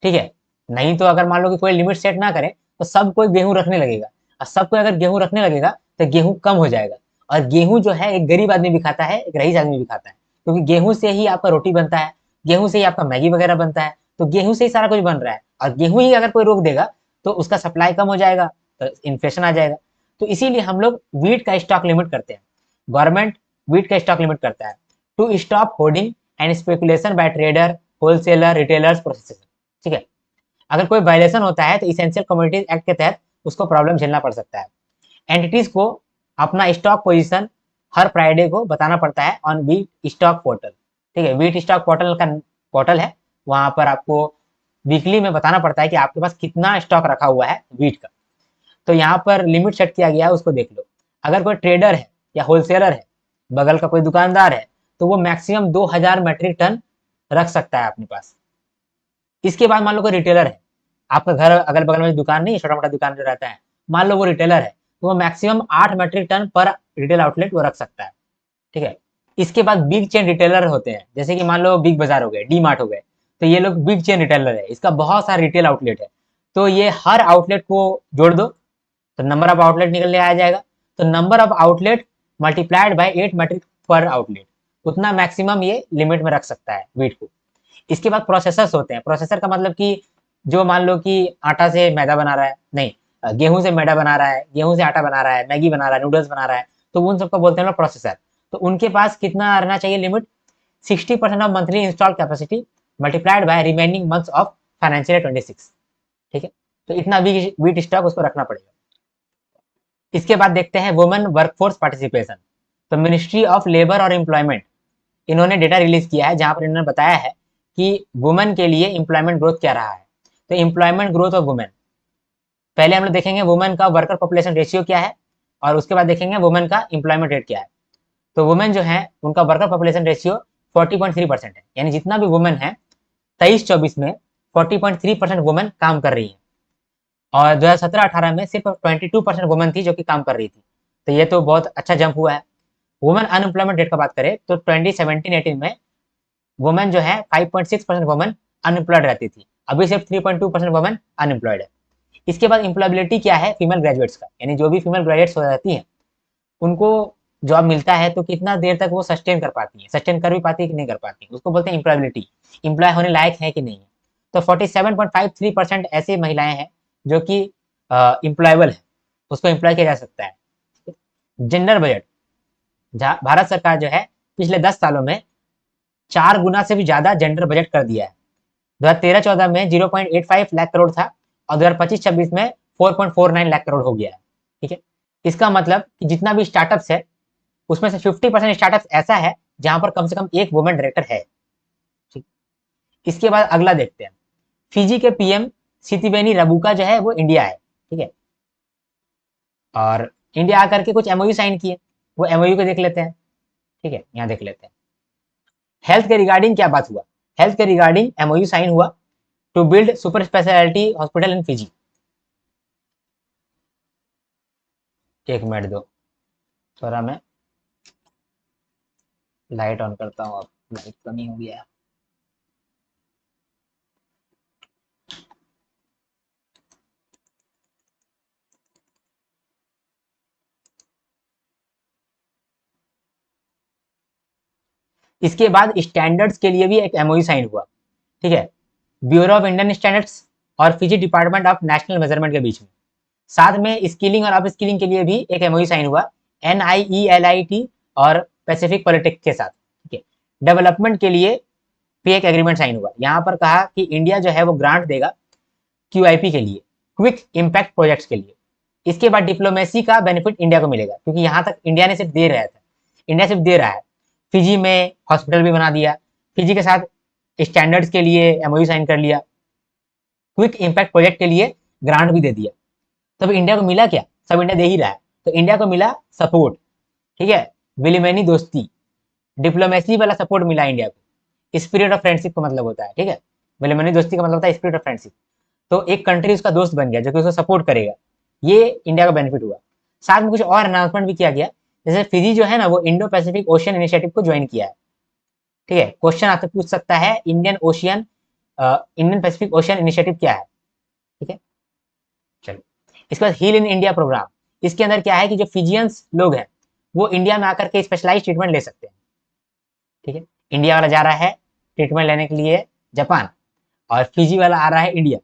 ठीक है, नहीं तो अगर मान लो कि कोई लिमिट सेट ना करे तो सब कोई गेहूं रखने लगेगा, और सब कोई अगर गेहूं रखने लगेगा तो गेहूं कम हो जाएगा। और गेहूं जो है एक गरीब आदमी भी खाता है, एक रईस आदमी भी खाता है, क्योंकि गेहूं से ही आपका रोटी बनता है, गेहूं से ही आपका मैगी वगैरह बनता है, तो गेहूं से ही सारा कुछ बन रहा है। और गेहूं ही अगर कोई रोक देगा तो उसका सप्लाई कम हो जाएगा, तो इन्फ्लेशन आ जाएगा। तो इसीलिए हम लोग व्हीट का स्टॉक लिमिट करते हैं, गवर्नमेंट व्हीट का स्टॉक लिमिट करता है to stop hoarding and speculation by trader, wholesaler, retailers, processor. ठीक है, अगर कोई वायलेशन होता है तो इसेंशियल कमोडिटीज एक्ट के तहत उसको प्रॉब्लम झेलना पड़ सकता है। एंटिटीज को अपना स्टॉक पोजीशन हर फ्राइडे को बताना पड़ता है ऑन व्हीट स्टॉक पोर्टल। ठीक है, व्हीट स्टॉक पोर्टल का पोर्टल है, वहां पर आपको वीकली में बताना पड़ता है कि आपके पास कितना स्टॉक रखा हुआ है व्हीट का। तो यहाँ पर लिमिट सेट किया गया है, उसको देख लो। अगर कोई ट्रेडर है या होलसेलर है, बगल का कोई दुकानदार है, तो वो मैक्सिमम 2000 मेट्रिक टन रख सकता है अपने पास। इसके बाद मान लो कोई रिटेलर है, आपका घर अगल बगल में दुकान नहीं है, छोटा मोटा दुकान जो रहता है, मान लो वो रिटेलर है, तो वो मैक्सिमम 8 मेट्रिक टन पर रिटेल आउटलेट वो रख सकता है। ठीक है, इसके बाद बिग चेन रिटेलर होते हैं, जैसे कि मान लो बिग बाजार हो गए, डी मार्ट हो गए, तो ये लोग बिग चेन रिटेलर है, इसका बहुत सारा रिटेल आउटलेट है। तो ये हर आउटलेट को जोड़ दो तो नंबर ऑफ आउटलेट निकल आ जाएगा। तो number of outlet multiplied by 8 metric per outlet, उतना मैक्सिमम ये लिमिट में रख सकता है वेट को। इसके बाद प्रोसेसर्स होते हैं, प्रोसेसर का मतलब कि जो मान लो कि आटा से मैदा बना रहा है, नहीं गेहूं से मैदा बना रहा है, गेहूं से आटा बना रहा है, मैगी बना रहा है, नूडल्स बना रहा है, तो उन सबको बोलते हैं लोग प्रोसेसर। तो उनके पास कितना रहना चाहिए limit, 60% of monthly install capacity multiplied by remaining months of financial 26। ठीक है, तो इतना वीट स्टॉक उसको रखना पड़ेगा। इसके बाद देखते हैं वुमेन वर्कफोर्स पार्टिसिपेशन। तो मिनिस्ट्री ऑफ लेबर और एम्प्लॉयमेंट इन्होंने डेटा रिलीज किया है, जहां पर इन्होंने बताया है कि वुमेन के लिए एम्प्लॉयमेंट ग्रोथ क्या रहा है। तो एम्प्लॉयमेंट ग्रोथ ऑफ वुमेन, पहले हम लोग देखेंगे वुमेन का वर्कर पॉपुलेशन रेशियो क्या है, और उसके बाद देखेंगे वुमेन का एम्प्लॉयमेंट रेट क्या है। तो वुमेन जो है उनका वर्कर पॉपुलेशन रेशियो 40.3% है, यानी जितना भी वुमेन है 23-24 में 40.3% वुमेन काम कर रही है, और 2017-18 में सिर्फ 22% वुमेन थी जो कि काम कर रही थी। तो ये तो बहुत अच्छा जंप हुआ है। वुमेन अनएम्प्लॉयमेंट रेट का बात करें तो 2017-18 में वुमेन जो है 5.6% वुमेन अनएम्प्लॉयड रहती थी, अभी सिर्फ 3.2% वुमेन अनएम्प्लॉयड है। इसके बाद एम्प्लॉयबिलिटी क्या है फीमेल ग्रेजुएट्स का, यानी जो भी फीमेल ग्रेजुएट्स हो जाती हैं उनको जॉब मिलता है तो कितना देर तक वो सस्टेन कर पाती है, सस्टेन कर भी पाती है कि नहीं कर पाती, उसको बोलते हैं एम्प्लॉयबिलिटी, एम्प्लॉय होने लायक है कि नहीं है। तो 47.53% ऐसी महिलाएं हैं जो कि एम्प्लॉयबल है, उसको एम्प्लॉय किया जा सकता है। जेंडर बजट, जहाँ भारत सरकार जो है पिछले 10 सालों में 4 गुना से भी ज्यादा जेंडर बजट कर दिया है। 2013-14 में 0.85 लाख करोड़ था और 2025-26 में 4.49 लाख करोड़ हो गया है। ठीक है, इसका मतलब कि जितना भी स्टार्टअप्स है उसमें से 50% स्टार्टअप्स ऐसा है जहां पर कम से कम एक वुमेन डायरेक्टर है। ठीक, इसके बाद अगला देखते हैं। फिजी के पीएम सितिवेनी रबुका जो है वो इंडिया है। ठीक है, और इंडिया आकर के कुछ एमओयू साइन किए, वो एमओयू को देख लेते हैं। ठीक है, यहाँ देख लेते हैं। हेल्थ के रिगार्डिंग क्या बात हुआ, हेल्थ के रिगार्डिंग एमओयू साइन हुआ to build super speciality hospital in Fiji. एक मिनट दो, थोड़ा मैं लाइट ऑन करता हूँ, अब लाइट कमी हो गया है। इसके बाद स्टैंडर्ड्स के लिए भी एक एमओयू साइन हुआ। ठीक है, ब्यूरो ऑफ इंडियन स्टैंडर्ड्स और Fiji department of national measurement के बीच में। साथ में स्किलिंग और अप स्किलिंग के लिए भी एक एमओयू साइन हुआ NIELIT और पैसिफिक पॉलिटेक्स के साथ। ठीक है, डेवलपमेंट के लिए भी एक एग्रीमेंट साइन हुआ। यहाँ पर कहा कि इंडिया जो है वो ग्रांट देगा QIP के लिए, क्विक इम्पैक्ट प्रोजेक्ट्स के लिए। इसके बाद डिप्लोमेसी का बेनिफिट इंडिया को मिलेगा, क्योंकि यहाँ तक इंडिया ने सिर्फ दे रहा था, इंडिया सिर्फ दे रहा है। फिजी में हॉस्पिटल भी बना दिया, फिजी के साथ स्टैंडर्ड्स के लिए एमओयू साइन कर लिया, क्विक इम्पैक्ट प्रोजेक्ट के लिए ग्रांट भी दे दिया। तब इंडिया को मिला क्या, सब इंडिया दे ही रहा है, तो इंडिया को मिला सपोर्ट। ठीक है, विलिमनी दोस्ती, डिप्लोमेसी वाला सपोर्ट मिला इंडिया को। स्पिरिट ऑफ फ्रेंडशिप का मतलब होता है, ठीक है, विलिमनी दोस्ती का मतलब होता है स्पिरिट ऑफ फ्रेंडशिप। तो एक कंट्री उसका दोस्त बन गया जो कि उसको सपोर्ट करेगा, ये इंडिया का बेनिफिट हुआ। साथ में कुछ और अनाउंसमेंट भी किया गया, जैसे फिजी जो है ना वो इंडो पैसिफिक ओशियन इनिशिएटिव को ज्वाइन किया है। ठीक है, क्वेश्चन आपसे पूछ सकता है इंडियन पैसिफिक ओशियन इनिशिएटिव क्या है। ठीक है, चलो इसके बाद हील इन इंडिया प्रोग्राम, इसके अंदर क्या है कि जो फिजियंस लोग हैं वो इंडिया में आकर के स्पेशलाइज ट्रीटमेंट ले सकते हैं। ठीक है, इंडिया वाला जा रहा है ट्रीटमेंट लेने के लिए जापान, और फिजी वाला आ रहा है इंडिया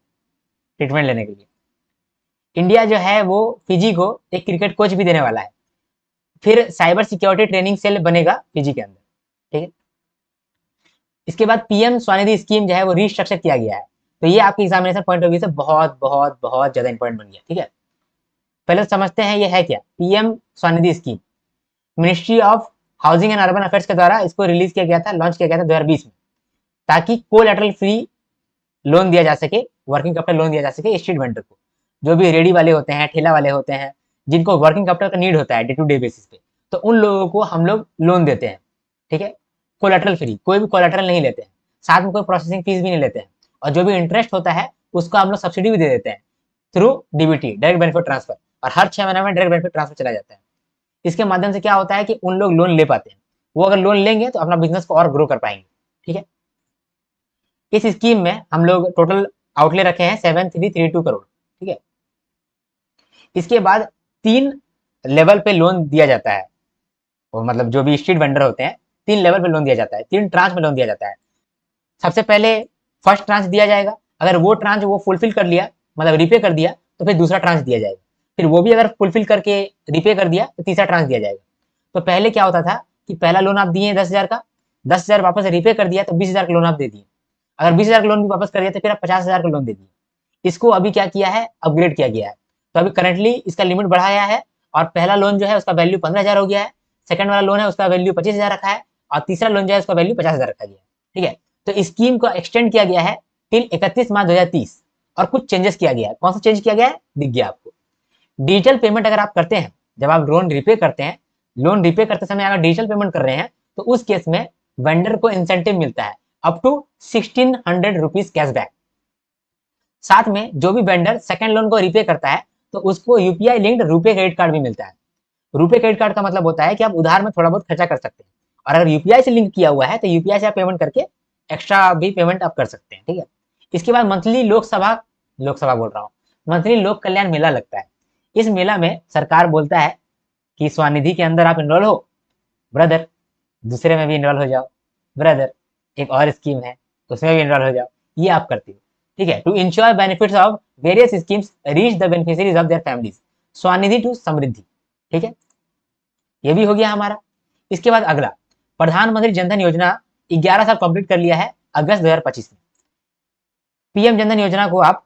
ट्रीटमेंट लेने के लिए। इंडिया जो है वो फिजी को एक क्रिकेट कोच भी देने वाला है। फिर साइबर सिक्योरिटी ट्रेनिंग सेल बनेगा फिजी के अंदर। ठीक है, इसके बाद PM स्वनिधि स्कीम जो है वो रिस्ट्रक्चर किया गया है। तो ये आपके एग्जामिनेशन पॉइंट ऑफ व्यू से बहुत बहुत बहुत ज्यादा इंपॉर्टेंट बन गया। ठीक है, पहले तो समझते हैं ये है क्या। PM Svanidhi scheme ministry of housing and urban affairs के द्वारा इसको रिलीज किया गया था, लॉन्च किया गया था 2020 में, ताकि कोलैटरल फ्री लोन दिया जा सके, वर्किंग कैपिटल लोन दिया जा सके स्ट्रीट वेंडर को, जो भी रेडी वाले होते हैं, ठेला वाले होते हैं, जिनको वर्किंग कैपिटल का नीड होता है डे टू डे बेसिस पे, तो उन लोगों को हम लोग लोन देते हैं। ठीक है, कोलैटरल फ्री, कोई भी कोलैटरल नहीं लेते हैं, साथ में कोई प्रोसेसिंग फीस भी नहीं लेते हैं, और जो भी इंटरेस्ट होता है उसको हम लोग सब्सिडी भी दे देते हैं through DBT, direct benefit transfer, और हर 6 महीने में डायरेक्ट बेनिफिट ट्रांसफर चला जाता है। इसके माध्यम से क्या होता है कि उन लोग लोन ले पाते हैं, वो अगर लोन लेंगे तो अपना बिजनेस को और ग्रो कर पाएंगे। ठीक है, इस स्कीम में हम लोग टोटल आउटले रखे हैं 7332 करोड़। ठीक है, इसके बाद 3 लेवल पे लोन दिया जाता है, और मतलब जो भी स्ट्रीट वेंडर होते हैं 3 लेवल पे लोन दिया जाता है, 3 ट्रांच में लोन दिया जाता है। सबसे पहले फर्स्ट ट्रांच दिया जाएगा, अगर वो ट्रांच वो फुलफिल कर लिया, मतलब रिपे कर दिया, तो फिर दूसरा ट्रांच दिया जाएगा, फिर वो भी अगर फुलफिल करके रिपे कर दिया तो तीसरा ट्रांच दिया जाएगा। तो पहले क्या होता था कि पहला लोन आप दिए 10,000 का, 10,000 वापस रिपे कर दिया तो 20,000 का लोन आप दे दिए, अगर 20,000 का लोन भी वापस कर दिया तो फिर आप 50,000 का लोन दे दिए। इसको अभी क्या किया है, अपग्रेड किया गया है। तो अभी करंटली इसका लिमिट बढ़ाया है, और पहला लोन जो है उसका वैल्यू 15,000 हो गया है, सेकंड वाला लोन है उसका वैल्यू 25,000 रखा है, और तीसरा लोन जो है उसका वैल्यू 50,000 रखा गया है। ठीक है, तो स्कीम को एक्सटेंड किया गया है टिल 31 मार्च 2030, और कुछ चेंजेस किया गया है। कौन सा चेंज किया गया है, दिख गया आपको। डिजिटल पेमेंट अगर आप करते हैं, जब आप लोन रिपे करते हैं, लोन रिपे करते समय अगर डिजिटल पेमेंट कर रहे हैं, तो उस केस में वेंडर को इंसेंटिव मिलता है अप टू 1600 रुपीज कैशबैक। साथ में जो भी वेंडर सेकंड लोन को रिपे करता है तो उसको UPI linked RuPay credit card भी मिलता है। रुपे क्रेडिट कार्ड का मतलब होता है कि आप उधार में थोड़ा बहुत खर्चा कर सकते हैं, और अगर UPI से लिंक किया हुआ है तो UPI से आप पेमेंट करके एक्स्ट्रा भी पेमेंट आप कर सकते हैं। ठीक है, इसके बाद मंथली लोकसभा बोल रहा हूँ, मंथली लोक कल्याण मेला लगता है। इस मेला में सरकार बोलता है कि स्वनिधि के अंदर आप इनरोल हो ब्रदर, दूसरे में भी इनरोल हो जाओ ब्रदर, एक और स्कीम है उसमें भी इनरोल हो जाओ, ये आप करते हो, ठीक है। To ensure benefits of various schemes reach the beneficiaries of their families, Svanidhi to Samriddhi, ठीक है, ये भी हो गया हमारा। इसके बाद अगला, प्रधानमंत्री जनधन योजना 11 साल कंप्लीट कर लिया है अगस्त 2025 में। पीएम जनधन योजना को आप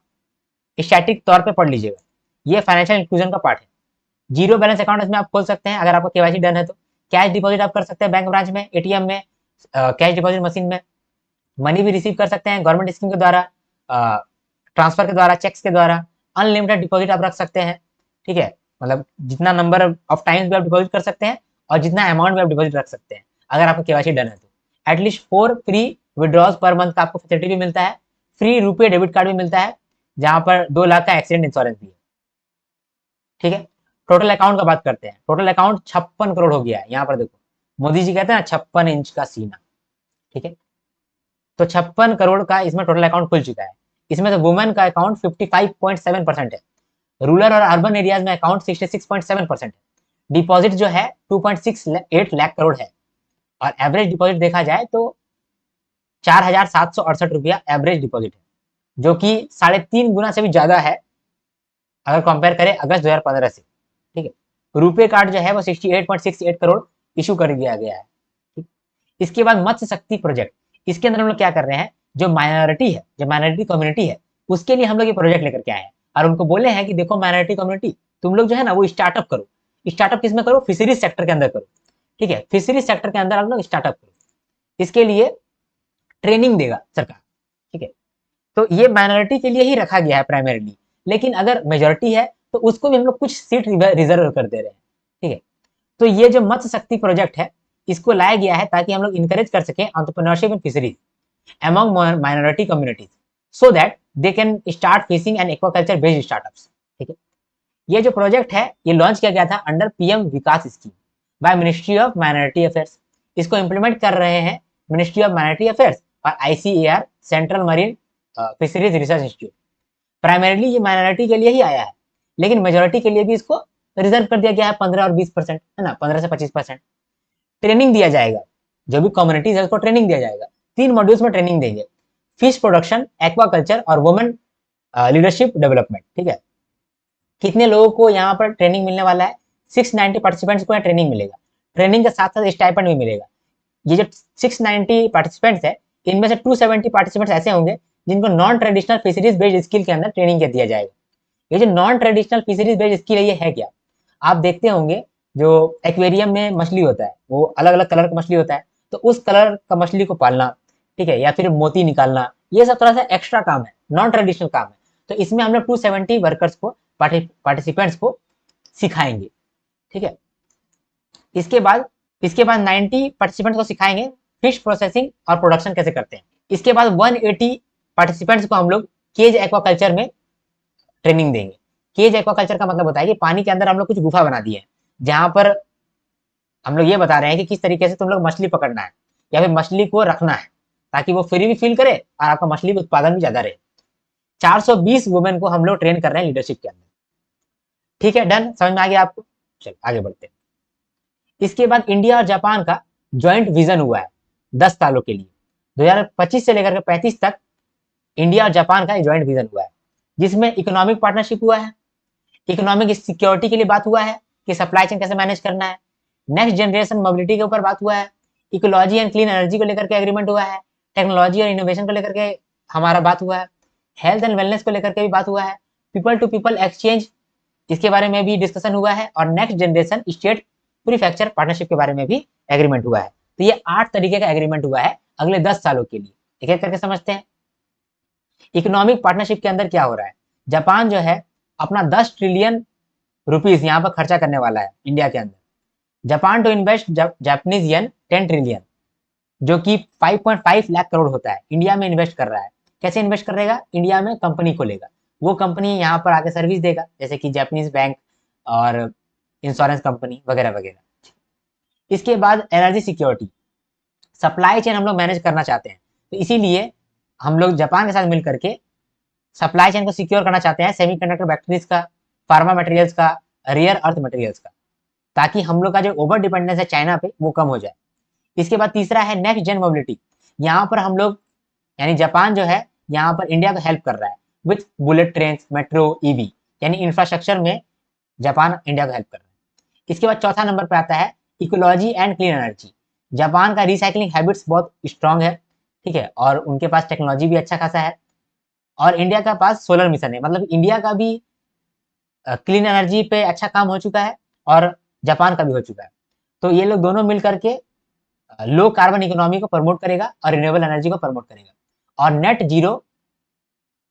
स्टैटिक तौर पे पढ़ लीजिएगा, ये फाइनेंशियल इंक्लूजन का पार्ट है। जीरो बैलेंस अकाउंट इसमें आप खोल सकते हैं अगर आपका केवाईसी डन है तो। कैश डिपॉजिट आप कर सकते हैं बैंक ब्रांच में, एटीएम में, कैश डिपॉजिट मशीन में। मनी भी रिसीव कर सकते हैं गवर्नमेंट स्कीम के द्वारा, ट्रांसफर के द्वारा, चेक्स के द्वारा। अनलिमिटेड डिपॉजिट आप रख सकते हैं, ठीक है, मतलब जितना नंबर ऑफ टाइम्स भी आप डिपॉजिट कर सकते हैं और जितना अमाउंट भी आप डिपॉजिट रख सकते हैं अगर आपका केवाईसी डन है तो। At least 4 free withdraws per month का आपको फैसिलिटी भी मिलता है। फ्री रुपए डेबिट कार्ड भी मिलता है जहां पर 2 लाख का एक्सीडेंट इंश्योरेंस भी है, ठीक है। टोटल अकाउंट का बात करते हैं, टोटल अकाउंट 56 करोड़ हो गया है। यहाँ पर देखो मोदी जी कहते हैं ना 56 इंच का सीना, ठीक है, तो 56 करोड़ का इसमें टोटल अकाउंट खुल चुका है। इसमें से वुमेन का अकाउंट 55.7% है, रूरल और अर्बन एरियाज में अकाउंट 66.7% है। डिपॉजिट जो है 2.68 लाख करोड़ है और एवरेज डिपॉजिट देखा जाए तो 4,768 रुपया एवरेज डिपॉजिट है, जो कि 3.5 गुना से भी ज्यादा है अगर कंपेयर करें अगस्त 2015 से, ठीक है। रुपे कार्ड जो है वो 68.68 करोड़ इशू कर दिया गया है, ठीक। इसके बाद मत्स्य शक्ति प्रोजेक्ट, इसके अंदर हम लोग क्या कर रहे हैं, जो माइनॉरिटी कम्युनिटी है उसके लिए हम लोग ये प्रोजेक्ट लेकर के आए हैं और उनको बोले हैं कि देखो माइनॉरिटी कम्युनिटी तुम लोग जो है ना वो स्टार्टअप करो। स्टार्टअप किसमें करो, फिशरीज सेक्टर के अंदर करो, ठीक है, फिशरीज सेक्टर के अंदर आप लोग स्टार्टअप करो। इसके लिए ट्रेनिंग देगा सरकार, ठीक है। तो ये माइनॉरिटी के लिए ही रखा गया है प्राइमरीली, लेकिन अगर मेजोरिटी है तो उसको भी हम लोग कुछ सीट रिजर्व कर दे रहे हैं, ठीक है। तो ये जो मत्स्य शक्ति प्रोजेक्ट है इसको लाया गया है ताकि हम लोग इंकरेज कर सके entrepreneurship in fisheries among minority communities so that they can start fishing and aquaculture based startups, ठीक है। ये जो प्रोजेक्ट है ये लॉन्च किया गया था under PM Vikas scheme by ministry of minority affairs. इसको इंप्लीमेंट कर रहे हैं मिनिस्ट्री ऑफ माइनॉरिटी अफेयर्स और ICAR central marine fisheries research institute. Primarily ये माइनॉरिटी के लिए ही आया है, लेकिन मेजोरिटी के लिए भी इसको रिजर्व कर दिया गया है 15 और 20%, है ना, 15 से 25%। ट्रेनिंग दिया जाएगा, जो भी कम्युनिटीज है उसको ट्रेनिंग दिया जाएगा। 3 मॉड्यूल्स में ट्रेनिंग देंगे, फिश प्रोडक्शन, एक्वाकल्चर और वुमेन लीडरशिप डेवलपमेंट, ठीक है। कितने लोगों को यहाँ पर ट्रेनिंग मिलने वाला है, 690 पार्टिसिपेंट्स को यहाँ ट्रेनिंग मिलेगा। ट्रेनिंग के साथ साथ स्टाइपेंड भी मिलेगा। ये जो 690 पार्टिसिपेंट्स है इनमें से 270 पार्टिसिपेंट्स ऐसे होंगे जिनको non traditional fisheries based skill के अंदर ट्रेनिंग दिया जाएगा। ये जो non traditional fisheries based skill है ये है क्या, आप देखते होंगे जो एक्वेरियम में मछली होता है वो अलग अलग कलर का मछली होता है, तो उस कलर का मछली को पालना, ठीक है, या फिर मोती निकालना, ये सब थोड़ा सा एक्स्ट्रा काम है, नॉन ट्रेडिशनल काम है। तो इसमें हम लोग 270 वर्कर्स को, पार्टिसिपेंट्स को सिखाएंगे, ठीक है। इसके बाद 90 पार्टिसिपेंट्स को सिखाएंगे फिश प्रोसेसिंग और प्रोडक्शन कैसे करते हैं। इसके बाद 180 पार्टिसिपेंट्स को हम लोग केज एक्वाकल्चर में ट्रेनिंग देंगे। केज एक्वाकल्चर का मतलब होता है कि पानी के अंदर हम लोग कुछ गुफा बना दिए हैं जहां पर हम लोग ये बता रहे हैं कि किस तरीके से तुम लोग मछली पकड़ना है या फिर मछली को रखना है ताकि वो फ्री भी फील करे और आपका मछली का उत्पादन भी ज्यादा रहे। 420 वुमेन को हम लोग ट्रेन कर रहे हैं लीडरशिप के अंदर, ठीक है, डन, समझ में आ गया आपको। चलो आगे बढ़ते हैं। इसके बाद इंडिया और जापान का ज्वाइंट विजन हुआ है 10 सालों के लिए, 2025 से लेकर के 35 तक इंडिया और जापान का ज्वाइंट विजन हुआ है, जिसमें इकोनॉमिक पार्टनरशिप हुआ है, इकोनॉमिक सिक्योरिटी के लिए बात हुआ है कि सप्लाई चेन कैसे मैनेज करना है, नेक्स्ट जनरेशन मोबिलिटी के ऊपर बात हुआ है, इकोलॉजी एंड क्लीन एनर्जी को लेकर के एग्रीमेंट हुआ है, टेक्नोलॉजी और इनोवेशन को लेकर के हमारा बात हुआ है, हेल्थ एंड वेलनेस को लेकर के भी बात हुआ है, पीपल टू पीपल एक्सचेंज इसके बारे में भी डिस्कशन हुआ है और next generation state prefecture partnership के बारे में भी एग्रीमेंट हुआ है। तो ये 8 तरीके का एग्रीमेंट हुआ है अगले 10 सालों के लिए। एक एक करके समझते हैं। इकोनॉमिक पार्टनरशिप के अंदर क्या हो रहा है, जापान जो है अपना 10 ट्रिलियन रुपीज यहाँ पर खर्चा करने वाला है इंडिया के अंदर। Japan to invest Japanese yen 10 trillion, जो कि 5.5 लाख करोड़ होता है, इंडिया में इन्वेस्ट कर रहा है। कैसे इन्वेस्ट करेगा, इंडिया में कंपनी खोलेगा, वो कंपनी यहाँ पर आके सर्विस देगा जैसे कि जापानीज बैंक और इंश्योरेंस कंपनी वगैरह वगैरह। इसके बाद एनर्जी सिक्योरिटी, सप्लाई चेन हम लोग मैनेज करना चाहते हैं, तो इसीलिए हम लोग जापान के साथ मिल करके सप्लाई चेन को सिक्योर करना चाहते हैं, सेमीकंडक्टर बैटरीज का, फार्मा मटेरियल्स का, रेयर अर्थ मटेरियल्स का, ताकि हम लोग का जो ओवर डिपेंडेंस है चाइना पे वो कम हो जाए। इसके बाद तीसरा है नेक्स्ट जेन मोबिलिटी। यहाँ पर हम लोग यानी जापान जो है यहाँ पर इंडिया को हेल्प कर रहा है with bullet train, metro, EV, यानी इंफ्रास्ट्रक्चर में जापान इंडिया को हेल्प कर रहा है। इसके बाद चौथा नंबर पर आता है ecology and clean energy. Japan का रिसाइकलिंग हैबिट्स बहुत स्ट्रांग है, ठीक है, और उनके पास टेक्नोलॉजी भी अच्छा खासा है, और इंडिया का पास सोलर मिशन है, मतलब इंडिया का भी क्लीन एनर्जी पे अच्छा काम हो चुका है और जापान का भी हो चुका है। तो ये लोग दोनों मिल करके लो कार्बन इकोनॉमी को प्रमोट करेगा और रिन्यूएबल एनर्जी को प्रमोट करेगा, और नेट जीरो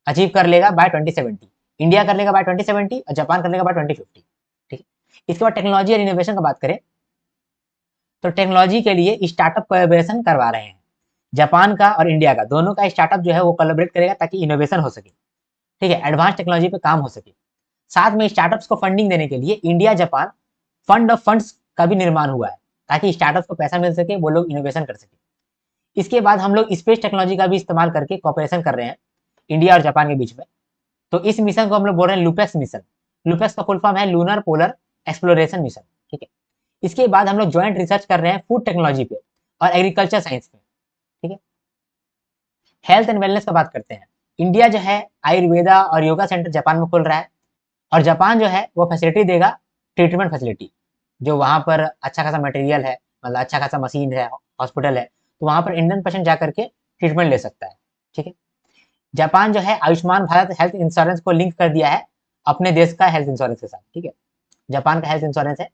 अचीव कर लेगा बाय 2070। इंडिया कर लेगा बाय 2070 और जापान कर लेगा बाय 2050। ठीक है। इसके बाद टेक्नोलॉजी और इनोवेशन की बात करें तो टेक्नोलॉजी के लिए स्टार्टअप कोलैबोरेशन करवा रहे हैं। जापान का और इंडिया का दोनों का स्टार्टअप जो है वो कोलैबोरेट करेगा ताकि इनोवेशन हो सके, ठीक है, एडवांस टेक्नोलॉजी पे काम हो सके। साथ में स्टार्टअप्स को फंडिंग देने के लिए India Japan fund of funds का भी निर्माण हुआ है ताकि स्टार्टअप्स को पैसा मिल सके, वो लोग इनोवेशन कर सके। इसके बाद हम लोग स्पेस टेक्नोलॉजी का भी इस्तेमाल करके कॉपरेशन कर रहे हैं इंडिया और जापान के बीच में। तो इस मिशन को हम लोग बोल रहे हैं लुपेक्स मिशन। लुपेक्स का फुल फॉर्म है लूनर पोलर एक्सप्लोरेशन मिशन, ठीक है। इसके बाद हम लोग ज्वाइंट रिसर्च कर रहे हैं फूड टेक्नोलॉजी पे और एग्रीकल्चर साइंस पे, ठीक है। हेल्थ एंड वेलनेस का बात करते हैं। इंडिया जो है आयुर्वेदा और योगा सेंटर जापान में खोल रहा है, और जापान जो है वो फैसिलिटी देगा, ट्रीटमेंट फैसिलिटी, जो वहाँ पर अच्छा खासा मटेरियल है, मतलब अच्छा खासा मशीन है, हॉस्पिटल है, तो वहाँ पर इंडियन पेशेंट जा करके ट्रीटमेंट ले सकता है, ठीक है। जापान जो है आयुष्मान भारत हेल्थ इंश्योरेंस को लिंक कर दिया है अपने देश का हेल्थ इंश्योरेंस के साथ, ठीक है। जापान का हेल्थ इंश्योरेंस है,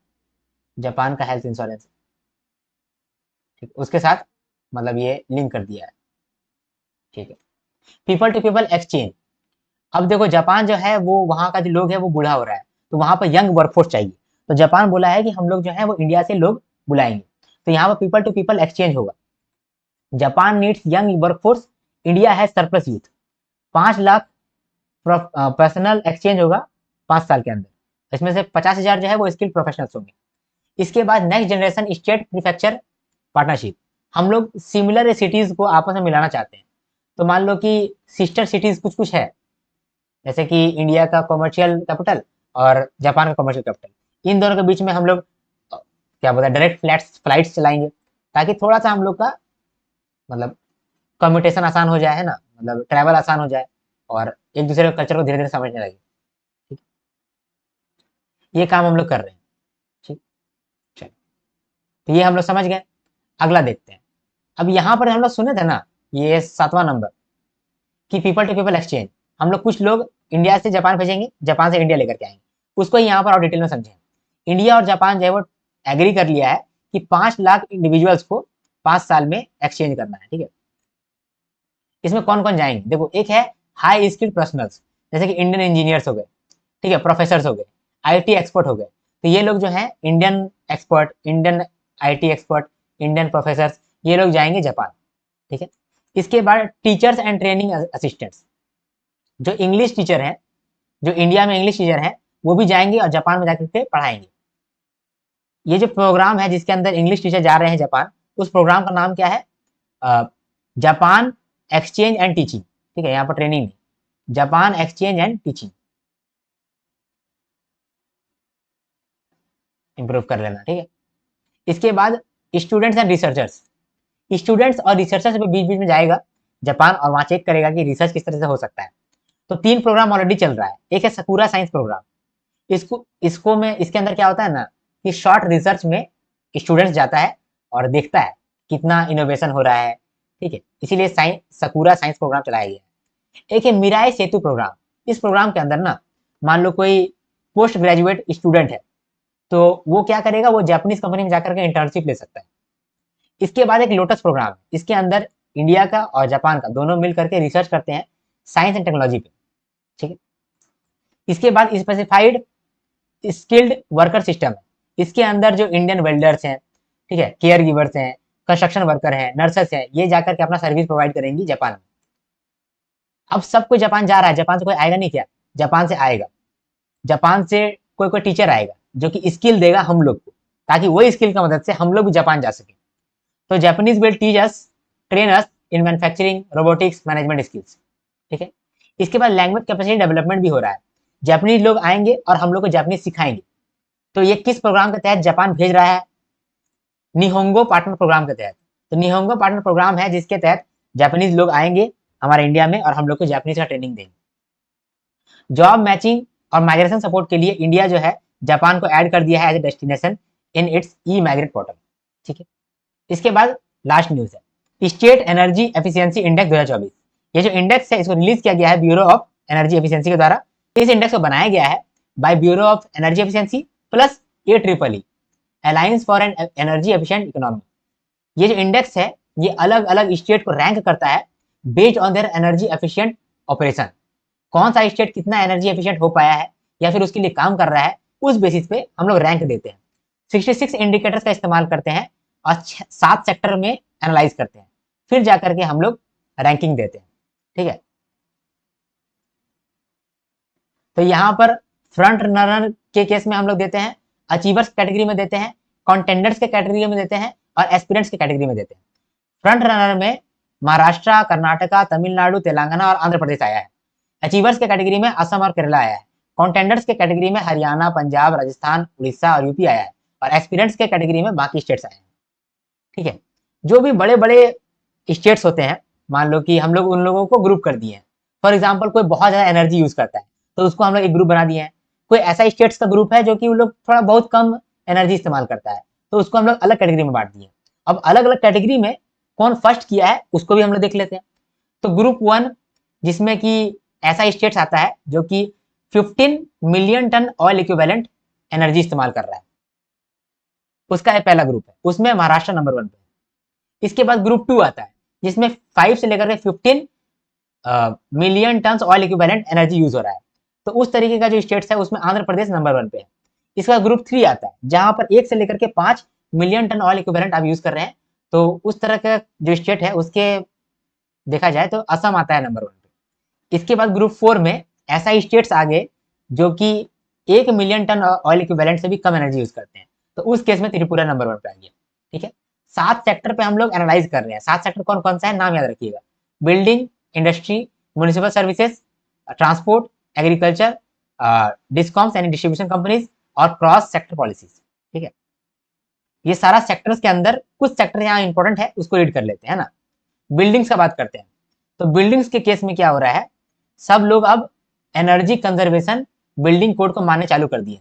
जापान का हेल्थ इंश्योरेंस, ठीक, उसके साथ मतलब ये लिंक कर दिया है, ठीक है। People to people exchange. अब देखो जापान जो है वो वहाँ का जो लोग है वो बूढ़ा हो रहा है, तो वहाँ पर यंग वर्कफोर्स चाहिए। तो जापान बोला है कि हम लोग जो है वो इंडिया से लोग बुलाएंगे, तो यहाँ पर पीपल टू पीपल एक्सचेंज होगा। Japan needs young workforce, India है surplus youth. 5 lakh personal exchange होगा 5 साल के अंदर, इसमें से 50,000 जो है वो स्किल्ड प्रोफेशनल्स होंगे। इसके बाद next generation state prefecture partnership. हम लोग सिमिलर सिटीज को आपस में मिलाना चाहते हैं। तो मान लो कि सिस्टर सिटीज कुछ कुछ है, जैसे कि इंडिया का कॉमर्शियल कैपिटल और जापान का कॉमर्शियल कैपिटल, इन दोनों के बीच में हम लोग क्या बोलते हैं डायरेक्ट फ्लाइट्स चलाएंगे, ताकि थोड़ा सा हम लोग का मतलब कम्यूटेशन आसान हो जाए, है ना, मतलब ट्रैवल आसान हो जाए और एक दूसरे के कल्चर को धीरे धीरे समझने लगे, ठीक। ये काम हम लोग कर रहे हैं, ठीक। चलो, तो ये हम लोग समझ गए। अगला देखते हैं। अब यहाँ पर हम लोग सुने थे ना, ये 7वां नंबर कि पीपल टू पीपल एक्सचेंज, हम लोग कुछ लोग इंडिया से जापान भेजेंगे, जापान से इंडिया लेकर के आएंगे, उसको यहाँ पर और डिटेल में समझें। इंडिया और जापान जो है वो एग्री कर लिया है कि 5 लाख इंडिविजुअल्स को 5 साल में एक्सचेंज करना है, ठीक है। इसमें कौन कौन जाएंगे, देखो, एक है हाई स्किल्ड पर्सनल्स, जैसे कि इंडियन इंजीनियर्स हो गए, ठीक है, प्रोफेसर हो गए, आईटी एक्सपर्ट हो गए, तो ये लोग जो है Indian expert, Indian IT expert, Indian professor, ये लोग जाएंगे जापान, ठीक है। इसके बाद टीचर्स एंड ट्रेनिंग असिस्टेंट्स, जो इंग्लिश टीचर हैं, जो इंडिया में इंग्लिश टीचर हैं, वो भी जाएंगे और जापान में जाकर के पढ़ाएंगे। ये जो प्रोग्राम है जिसके अंदर इंग्लिश टीचर जा रहे हैं जापान, उस प्रोग्राम का नाम क्या है, जापान एक्सचेंज एंड टीचिंग, ठीक है, यहाँ पर ट्रेनिंग नहीं, Japan exchange and teaching, improve कर लेना, ठीक है। इसके बाद स्टूडेंट्स एंड रिसर्चर्स, स्टूडेंट्स और रिसर्चर्स भी बीच बीच में जाएगा जापान और वहाँ चेक करेगा कि रिसर्च किस तरह से हो सकता है। तो 3 प्रोग्राम ऑलरेडी चल रहा है। एक है सकुरा साइंस प्रोग्राम, इसको में इसके अंदर क्या होता है ना कि शॉर्ट रिसर्च में स्टूडेंट्स जाता है और देखता है कितना इनोवेशन हो रहा है, ठीक है, इसीलिए सकुरा साइंस प्रोग्राम चलाया गया है। एक है मिराई सेतु प्रोग्राम। इस प्रोग्राम के अंदर ना मान लो कोई पोस्ट ग्रेजुएट स्टूडेंट है, तो वो क्या करेगा, वो जापानीज कंपनी में जाकर के इंटर्नशिप ले सकता है। इसके बाद एक लोटस प्रोग्राम है, इसके अंदर इंडिया का और जापान का दोनों मिल करके रिसर्च करते हैं साइंस एंड टेक्नोलॉजी पे, ठीक है। इसके बाद स्पेसिफाइड स्किल्ड वर्कर सिस्टम है, इसके अंदर जो इंडियन वेल्डर्स हैं, ठीक है, केयर गिवर्स हैं, कंस्ट्रक्शन वर्कर हैं, नर्सेस हैं, ये जाकर के अपना सर्विस प्रोवाइड करेंगी जापान में। अब सब कोई जापान जा रहा है, जापान से कोई आएगा नहीं क्या, जापान से आएगा, जापान से कोई कोई टीचर आएगा जो कि स्किल देगा हम लोग को, ताकि वही स्किल की मदद से हम लोग भी जापान जा सके। तो Japanese will teach us, train us in manufacturing, robotics, management skills. ठीक है, इसके बाद लैंग्वेज कैपेसिटी डेवलपमेंट भी हो रहा है। जापानीज लोग आएंगे और हम लोग को जापानीज सिखाएंगे। तो ये किस प्रोग्राम के तहत जापान भेज रहा है? निहोंगो पार्टनर प्रोग्राम के तहत। तो निहोंगो पार्टनर प्रोग्राम है जिसके तहत जापानीज लोग आएंगे हमारे इंडिया में और हम लोग को जापानीज का ट्रेनिंग देंगे। जॉब मैचिंग और माइग्रेशन सपोर्ट के लिए इंडिया जो है जापान को ऐड कर दिया है as a destination in its e migrate portal. ठीक है, इसके बाद लास्ट न्यूज है स्टेट एनर्जी एफिशिएंसी इंडेक्स 2024। ये जो इंडेक्स है इसको रिलीज किया गया है ब्यूरो ऑफ एनर्जी एफिशिएंसी के द्वारा। इस इंडेक्स को बनाया गया है by Bureau of Energy Efficiency plus AEEE alliance for an energy efficient economy. ये जो इंडेक्स है ये अलग अलग स्टेट को रैंक करता है based on their energy efficient operation. कौन सा स्टेट कितना एनर्जी एफिशिएंट हो पाया है या फिर उसके लिए काम कर रहा है, उस बेसिस पे हम लोग रैंक देते हैं। 66 इंडिकेटर्स का इस्तेमाल करते हैं और 7 सेक्टर में एनालाइज करते हैं, फिर जाकर के हम लोग रैंकिंग देते हैं। ठीक है, तो यहाँ पर फ्रंट रनर के केस में हम लोग देते हैं, अचीवर्स कैटेगरी में देते हैं, कॉन्टेंडर्स के कैटेगरी में देते हैं और एस्पिरेंट्स के कैटेगरी में देते हैं। फ्रंट रनर में महाराष्ट्र, कर्नाटका, तमिलनाडु, तेलंगाना और आंध्र प्रदेश आया है। अचीवर्स के कैटेगरी में असम और केरला आया है। कॉन्टेंडर्स के कैटेगरी में हरियाणा, पंजाब, राजस्थान, उड़ीसा और यूपी आया है और एस्पिरेंट्स के कैटेगरी में बाकी स्टेट्स आए हैं। ठीक है, जो भी बड़े बड़े स्टेट्स होते हैं, मान लो कि हम लोग उन लोगों को ग्रुप कर दिए हैं। फॉर एग्जाम्पल कोई बहुत ज़्यादा एनर्जी यूज करता है तो उसको हम लोग एक ग्रुप बना दिए हैं। कोई ऐसा स्टेट्स का ग्रुप है जो कि वो लोग थोड़ा बहुत कम एनर्जी इस्तेमाल करता है तो उसको हम लोग अलग कैटेगरी में बांट दिए। अब अलग अलग कैटेगरी में कौन फर्स्ट किया है उसको भी हम लोग देख लेते हैं। तो ग्रुप 1 जिसमें कि ऐसा स्टेट्स आता है जो कि 15 million tonne oil equivalent energy इस्तेमाल कर रहा है, उसका पहला ग्रुप है, उसमें महाराष्ट्र नंबर 1 पे है। इसके बाद ग्रुप 2 आता है जिसमें 5 से लेकर के 15 million tonne oil equivalent energy use हो रहा है। तो उस तरीके का जो स्टेट्स है उसमें आंध्र प्रदेश नंबर 1 पे है। इसका ग्रुप 3 आता है जहां पर 1 से लेकर के 5 मिलियन टन ऑयल इक्विवेलेंट आप यूज कर रहे हैं। तो उस तरह का जो स्टेट है उसके देखा जाए तो असम आता है नंबर 1 पे। इसके बाद ग्रुप 4 में ऐसा स्टेट्स आ गए जो कि 1 मिलियन टन ऑयल इक्विवेलेंट से भी कम एनर्जी यूज करते हैं। तो उस केस में त्रिपुरा नंबर 1 पे आ गया। ठीक है, 7 सेक्टर पे हम लोग एनालाइज कर रहे हैं। 7 सेक्टर कौन कौन सा है नाम याद रखिएगा, building, industry, municipal services, transport, agriculture, discoms यानी डिस्ट्रीब्यूशन कंपनीज और क्रॉस सेक्टर पॉलिसीज। ठीक है, ये सारा सेक्टर्स के अंदर कुछ सेक्टर यहाँ इंपॉर्टेंट है उसको रीड कर लेते हैं ना। बिल्डिंग्स का बात करते हैं तो बिल्डिंग्स के केस में क्या हो रहा है, सब लोग अब एनर्जी कंजर्वेशन बिल्डिंग कोड को मानने चालू कर दिए।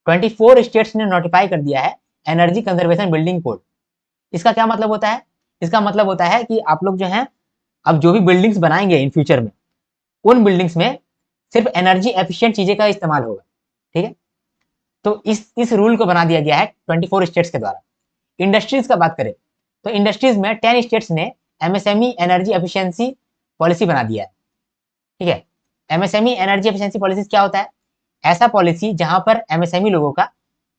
24 स्टेट्स ने नोटिफाई कर दिया है एनर्जी कंजर्वेशन बिल्डिंग कोड। इसका क्या मतलब होता है? इसका मतलब होता है कि आप लोग जो है अब जो भी बिल्डिंग्स बनाएंगे इन फ्यूचर में उन बिल्डिंग्स में सिर्फ एनर्जी एफिशिएंट चीजें का इस्तेमाल होगा। ठीक है, तो इस रूल को बना दिया गया है 24 स्टेट्स के द्वारा। इंडस्ट्रीज का बात करें तो इंडस्ट्रीज में 10 स्टेट्स ने एमएसएमई एनर्जी एफिशिएंसी पॉलिसी बना दिया है। ठीक है, एमएसएमई एनर्जी एफिशिएंसी पॉलिसी क्या होता है? ऐसा पॉलिसी जहां पर एमएसएमई लोगों का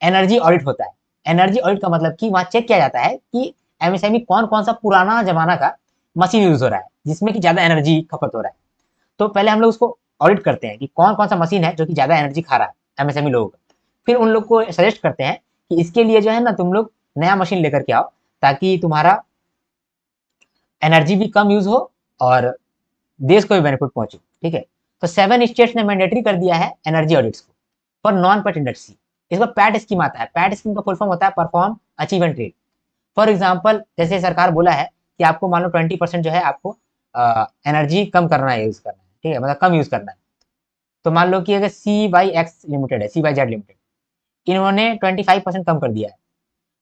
एनर्जी ऑडिट होता है। एनर्जी ऑडिट का मतलब कि वहां चेक किया जाता है कि एमएसएमई कौन कौन सा पुराना जमाना का मशीन यूज हो रहा है जिसमें कि ज्यादा एनर्जी खपत हो रहा है। तो पहले हम लोग उसको ऑडिट करते हैं कि कौन कौन सा मशीन है जो कि ज्यादा एनर्जी खा रहा है एमएसएमई लोगों का। फिर उन लोग को सजेस्ट करते हैं कि इसके लिए जो है ना तुम लोग नया मशीन लेकर के आओ ताकि तुम्हारा एनर्जी भी कम यूज हो और देश को भी बेनिफिट पहुंचे। ठीक है, तो 7 स्टेट्स ने मैंडेटरी कर दिया है एनर्जी ऑडिट्स को फॉर नॉन पेट इंडस्ट्री। इसमें पैट स्कीम आता है। पैट स्कीम का फुल फॉर्म होता है perform, achieve and trade. For example जैसे सरकार बोला है कि आपको मान लो 20% जो है आपको एनर्जी कम करना है, यूज करना है। ठीक है, मतलब कम यूज करना है। तो मान लो कि अगर CYX लिमिटेड है, CYZ लिमिटेड, इन्होंने 25% कम कर दिया है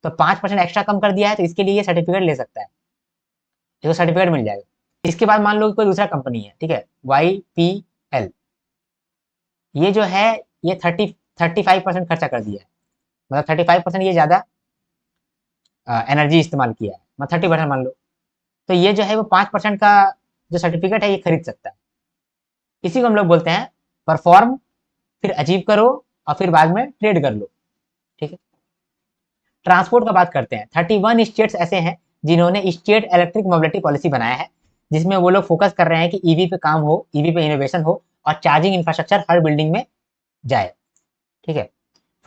तो 5% एक्स्ट्रा कम कर दिया है तो इसके लिए ये सर्टिफिकेट ले सकता है, इसको सर्टिफिकेट मिल जाएगा। इसके बाद मान लो कोई दूसरा कंपनी है, ठीक है, YPL, ये जो है ये 35% खर्चा कर दिया है, मतलब 35% ये ज्यादा एनर्जी इस्तेमाल किया है, मतलब 30% मान लो, तो ये जो है वो 5% का जो सर्टिफिकेट है ये खरीद सकता है। इसी को हम लोग बोलते हैं परफॉर्म, फिर अचीव करो और फिर बाद में ट्रेड कर लो। ठीक है, ट्रांसपोर्ट का बात करते हैं। 31 स्टेट्स ऐसे हैं जिन्होंने स्टेट इलेक्ट्रिक मोबिलिटी पॉलिसी बनाया है जिसमें वो लोग फोकस कर रहे हैं कि ईवी पे काम हो, ईवी पे इनोवेशन हो और चार्जिंग इंफ्रास्ट्रक्चर हर बिल्डिंग में जाए। ठीक है,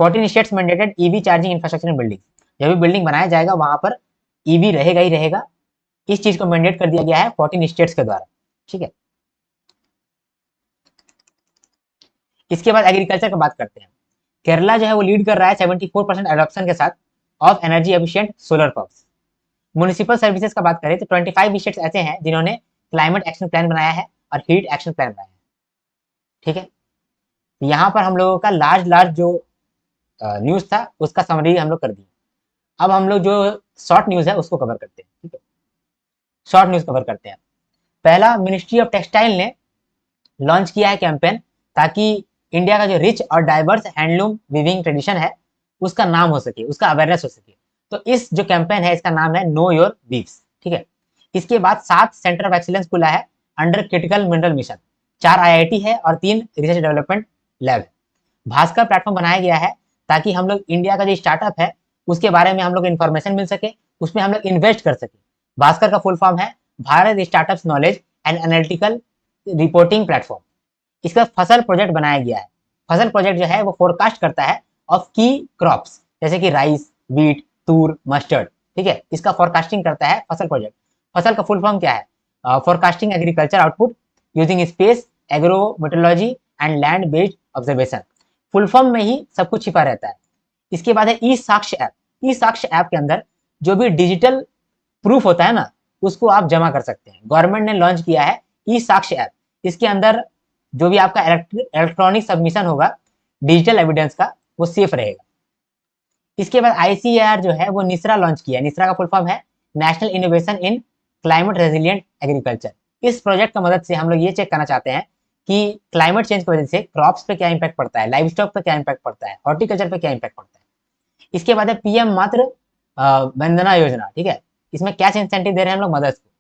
14 states mandated EV charging infrastructure in building. जब भी बिल्डिंग बनाया जाएगा वहां पर ईवी रहेगा ही रहेगा इस चीज को मैंडेट कर दिया गया है 14 स्टेट्स के द्वारा, ठीक है। इसके बाद एग्रीकल्चर की बात करते हैं। केरला जो है वो लीड कर रहा है 74% एडॉप्शन के साथ of energy efficient solar pumps. Municipal services का बात करें तो 25 स्टेट्स ऐसे हैं जिन्होंने क्लाइमेट एक्शन प्लान बनाया है और हीट एक्शन प्लान बनाया है, ठीक है। यहाँ पर हम लोगों का लार्ज लार्ज जो न्यूज था उसका समरी हम लोग कर दिया। अब हम लोग जो शॉर्ट न्यूज है उसको कवर करते हैं, ठीक है। शॉर्ट न्यूज कवर करते हैं। पहला, मिनिस्ट्री ऑफ टेक्सटाइल ने लॉन्च किया है कैंपेन ताकि इंडिया का जो रिच और डाइवर्स हैंडलूम वीविंग ट्रेडिशन है उसका नाम हो सके, उसका अवेयरनेस हो सके। तो इस जो कैंपेन है इसका नाम है नो योर वीव्स, ठीक है। इसके बाद 7 सेंटर ऑफ एक्सीलेंस खुला है under critical mineral mission, 4 IIT है और 3 रिसर्च डेवलपमेंट लैब है। भास्कर प्लेटफॉर्म बनाया गया है ताकि हम लोग इंडिया का जो स्टार्टअप है उसके बारे में हम लोग इन्फॉर्मेशन मिल सके, उसमें हम लोग इन्वेस्ट कर सके। भास्कर का फुल फॉर्म है Bharat startup knowledge and analytical reporting platform. इसका फसल प्रोजेक्ट बनाया गया है। फसल प्रोजेक्ट जो है वो फोरकास्ट करता है ऑफ की क्रॉप्स जैसे कि राइस, वीट, तूर, मस्टर्ड, ठीक है। इसका फोरकास्टिंग करता है फसल प्रोजेक्ट। फसल का फुल फॉर्म क्या है? Forecasting agriculture output using space, agrometeorology and land based observation. Full form में ही सब कुछ छिपा रहता है। इसके बाद है ई साक्ष्य ऐप। ई साक्ष्य ऐप के अंदर जो भी डिजिटल प्रूफ होता है ना उसको आप जमा कर सकते हैं। गवर्नमेंट ने लॉन्च किया है ई साक्ष्य ऐप। इसके अंदर जो भी आपका इलेक्ट्रॉनिक सबमिशन होगा डिजिटल एविडेंस का वो सेफ रहेगा। इसके बाद आईसीएआर जो है वो निसरा लॉन्च किया है। निसरा का फुल फॉर्म है national innovation in climate resilient agriculture. इस प्रोजेक्ट की मदद से हम लोग ये चेक करना चाहते हैं कि क्लाइमेट चेंज की वजह से क्रॉप्स पे क्या इंपैक्ट पड़ता है, लाइव स्टॉक पे क्या इंपैक्ट पड़ता है, हॉर्टिकल्चर पे क्या इंपैक्ट पड़ता है। इसके बाद है पीएम मातृ वंदना योजना, ठीक है। इसमें कैश इंसेंटिव दे रहे हैं हम लोग मदर्स को।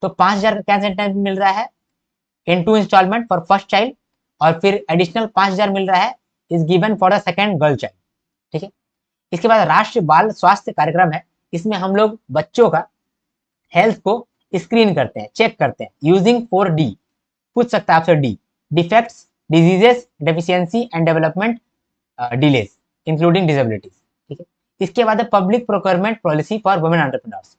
तो 5,000 का कैश इंसेंटिव मिल रहा है इन 2 इंस्टॉलमेंट फॉर फर्स्ट चाइल्ड और फिर एडिशनल 5,000 मिल रहा है is given for the second girl child, ठीक है। इसके बाद राष्ट्रीय बाल स्वास्थ्य कार्यक्रम है। इसमें हम लोग बच्चों का हेल्थ को स्क्रीन करते हैं, चेक करते हैं यूजिंग 4D। पूछ सकता है आपसे D, defects, diseases, deficiency and development delays including disabilities, ठीक है। इसके बाद है public procurement policy for women entrepreneurs.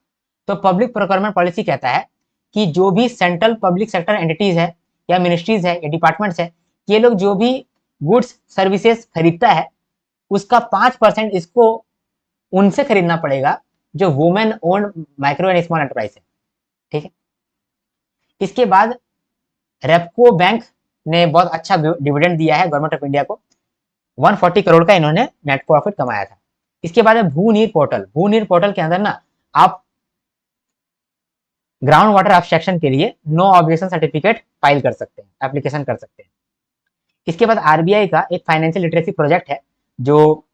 तो पब्लिक प्रोक्योरमेंट पॉलिसी कहता है कि जो भी सेंट्रल पब्लिक सेक्टर एंटिटीज है या मिनिस्ट्रीज है या डिपार्टमेंट्स है, ये लोग जो भी गुड्स सर्विसेज खरीदता है उसका 5% इसको उनसे खरीदना पड़ेगा जो women owned micro and small enterprise है, ठीक है। इसके बाद रेपको बैंक ने बहुत अच्छा डिविडेंड दिया है गवर्नमेंट ऑफ इंडिया को, 140 करोड़ का इन्होंने नेट प्रॉफिट कमाया था। इसके बाद है भूनीर पोर्टल। भूनीर पोर्टल के अंदर ना आप ग्राउंड वाटर एब्स्ट्रैक्शन के लिए नो ऑब्जेक्शन सर्टिफिकेट फाइल कर सकते हैं, एप्लीकेशन कर सकते हैं। इसके बाद आरबीआई का एक फाइनेंशियल लिटरेसी प्रोजेक्ट है जो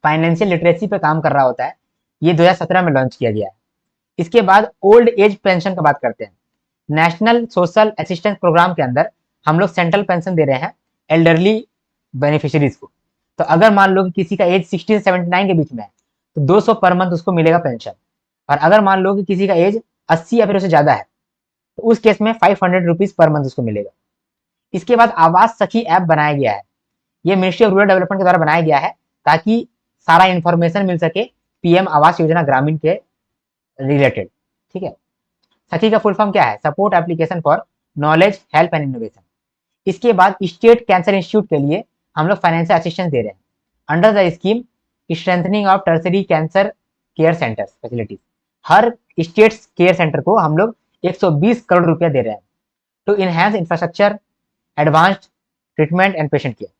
फाइनेंशियल लिटरेसी पे काम कर रहा होता है। ये 2017 में लॉन्च किया गया है। इसके बाद ओल्ड एज पेंशन का बात करते हैं। नेशनल सोशल असिस्टेंस प्रोग्राम के अंदर हम लोग सेंट्रल पेंशन दे रहे हैं एल्डरली बेनिफिशियरीज को। तो अगर मान लो कि किसी का एज 16 से 79 के बीच में है तो 200 पर मंथ उसको मिलेगा पेंशन। और अगर मान लो कि किसी का एज 80 या फिर उससे ज्यादा है तो उस केस में 500 रुपीज पर मंथ उसको मिलेगा। इसके बाद आवास सखी ऐप बनाया गया है। ये मिनिस्ट्री ऑफ रूरल डेवलपमेंट के द्वारा बनाया गया है ताकि सारा इंफॉर्मेशन मिल सके पीएम आवास योजना ग्रामीण के रिलेटेड, ठीक है। सखी का फुल फॉर्म क्या है? Support application for knowledge, help and innovation. इसके बाद स्टेट कैंसर इंस्टीट्यूट के लिए हम लोग फाइनेंशियल असिस्टेंस दे रहे हैं under the scheme strengthening of tertiary cancer care centres facilities. हर स्टेट केयर सेंटर को हम लोग 120 करोड़ रुपया दे रहे हैं to enhance infrastructure, advanced treatment and patient care.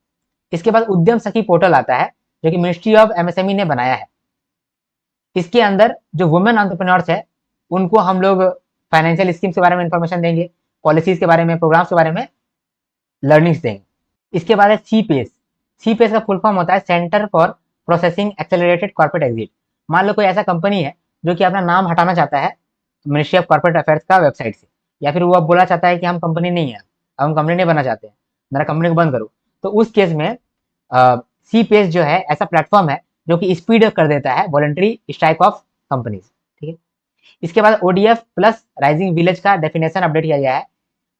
इसके बाद उद्यम सखी पोर्टल आता है जो कि मिनिस्ट्री ऑफ एमएसएमई ने बनाया है। इसके अंदर जो वुमेन एंटरप्रेन्योर्स है उनको हम लोग फाइनेंशियल स्कीम्स के बारे में इंफॉर्मेशन देंगे, पॉलिसीज के बारे में, प्रोग्राम्स के बारे में लर्निंग्स देंगे। इसके बाद है सी पेस। सी पेस का फुल फॉर्म होता है centre for processing accelerated corporate exit. मान लो कोई ऐसा कंपनी है जो कि अपना नाम हटाना चाहता है मिनिस्ट्री ऑफ कॉर्पोरेट अफेयर्स का वेबसाइट से, या फिर वो अब बोला चाहता है कि हम कंपनी नहीं है, अब हम कंपनी नहीं बनना चाहते हैं, मेरा कंपनी को बंद करो। तो उस केस में सी पेस जो है ऐसा प्लेटफॉर्म है जो कि स्पीड कर देता है वॉलंटरी स्ट्राइक ऑफ कंपनीज, ठीक है। इसके बाद ओडीएफ प्लस राइजिंग विलेज का डेफिनेशन अपडेट किया गया है।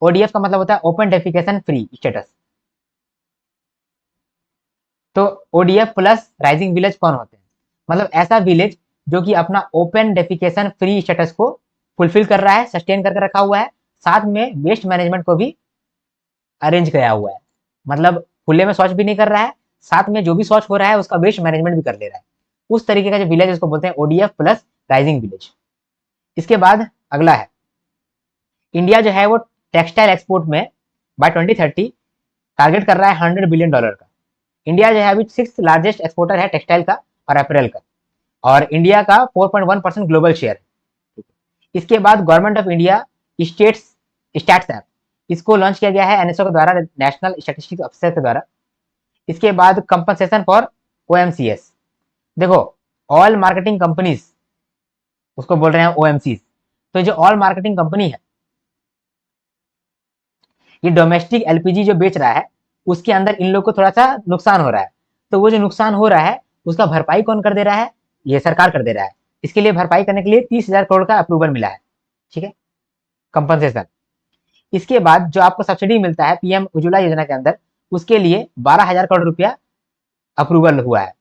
ओडीएफ का मतलब होता है ओपन डेफिकेशन फ्री स्टेटस। तो ओडीएफ प्लस राइजिंग विलेज कौन होते हैं? मतलब ऐसा विलेज जो कि अपना ओपन डेफिकेशन फ्री स्टेटस को फुलफिल कर रहा है, सस्टेन करके रखा हुआ है, साथ में वेस्ट मैनेजमेंट को भी अरेंज किया हुआ है। मतलब खुले में शौच भी नहीं कर रहा है, साथ में जो भी शौच हो रहा है उसका वेस्ट मैनेजमेंट भी कर ले रहा है। उस तरीके का जो विलेज उसको बोलते हैं ओडीएफ प्लस राइजिंग विलेज। इसके बाद अगला है, इंडिया जो है वो टेक्सटाइल एक्सपोर्ट में बाय 2030 टारगेट कर रहा है $100 बिलियन का। इंडिया जो है अभी 6th लार्जेस्ट एक्सपोर्टर है टेक्सटाइल का और अपरेल का, और इंडिया का 4.1% ग्लोबल शेयर है। इसके बाद government of India states stats app, इसको लॉन्च किया गया है एनएसओ के द्वारा, नेशनल स्टैटिस्टिक्स ऑफिसर के द्वारा। इसके बाद कंपनसेशन फॉर ओएमसीएस, देखो ऑल मार्केटिंग कंपनीज उसको बोल रहे हैं ओएमसी। तो जो ऑल मार्केटिंग कंपनी है ये डोमेस्टिक एलपीजी जो बेच रहा है उसके अंदर इन लोग को थोड़ा सा नुकसान हो रहा है, तो वो जो नुकसान हो रहा है उसका भरपाई कौन कर दे रहा है, ये सरकार कर दे रहा है। इसके लिए भरपाई करने के लिए 30,000 करोड़ का अप्रूवल मिला है, ठीक है, कंपनसेशन। इसके बाद जो आपको सब्सिडी मिलता है पीएम उज्ज्वला योजना के अंदर, उसके लिए 12,000 करोड़ रुपया अप्रूवल हुआ है।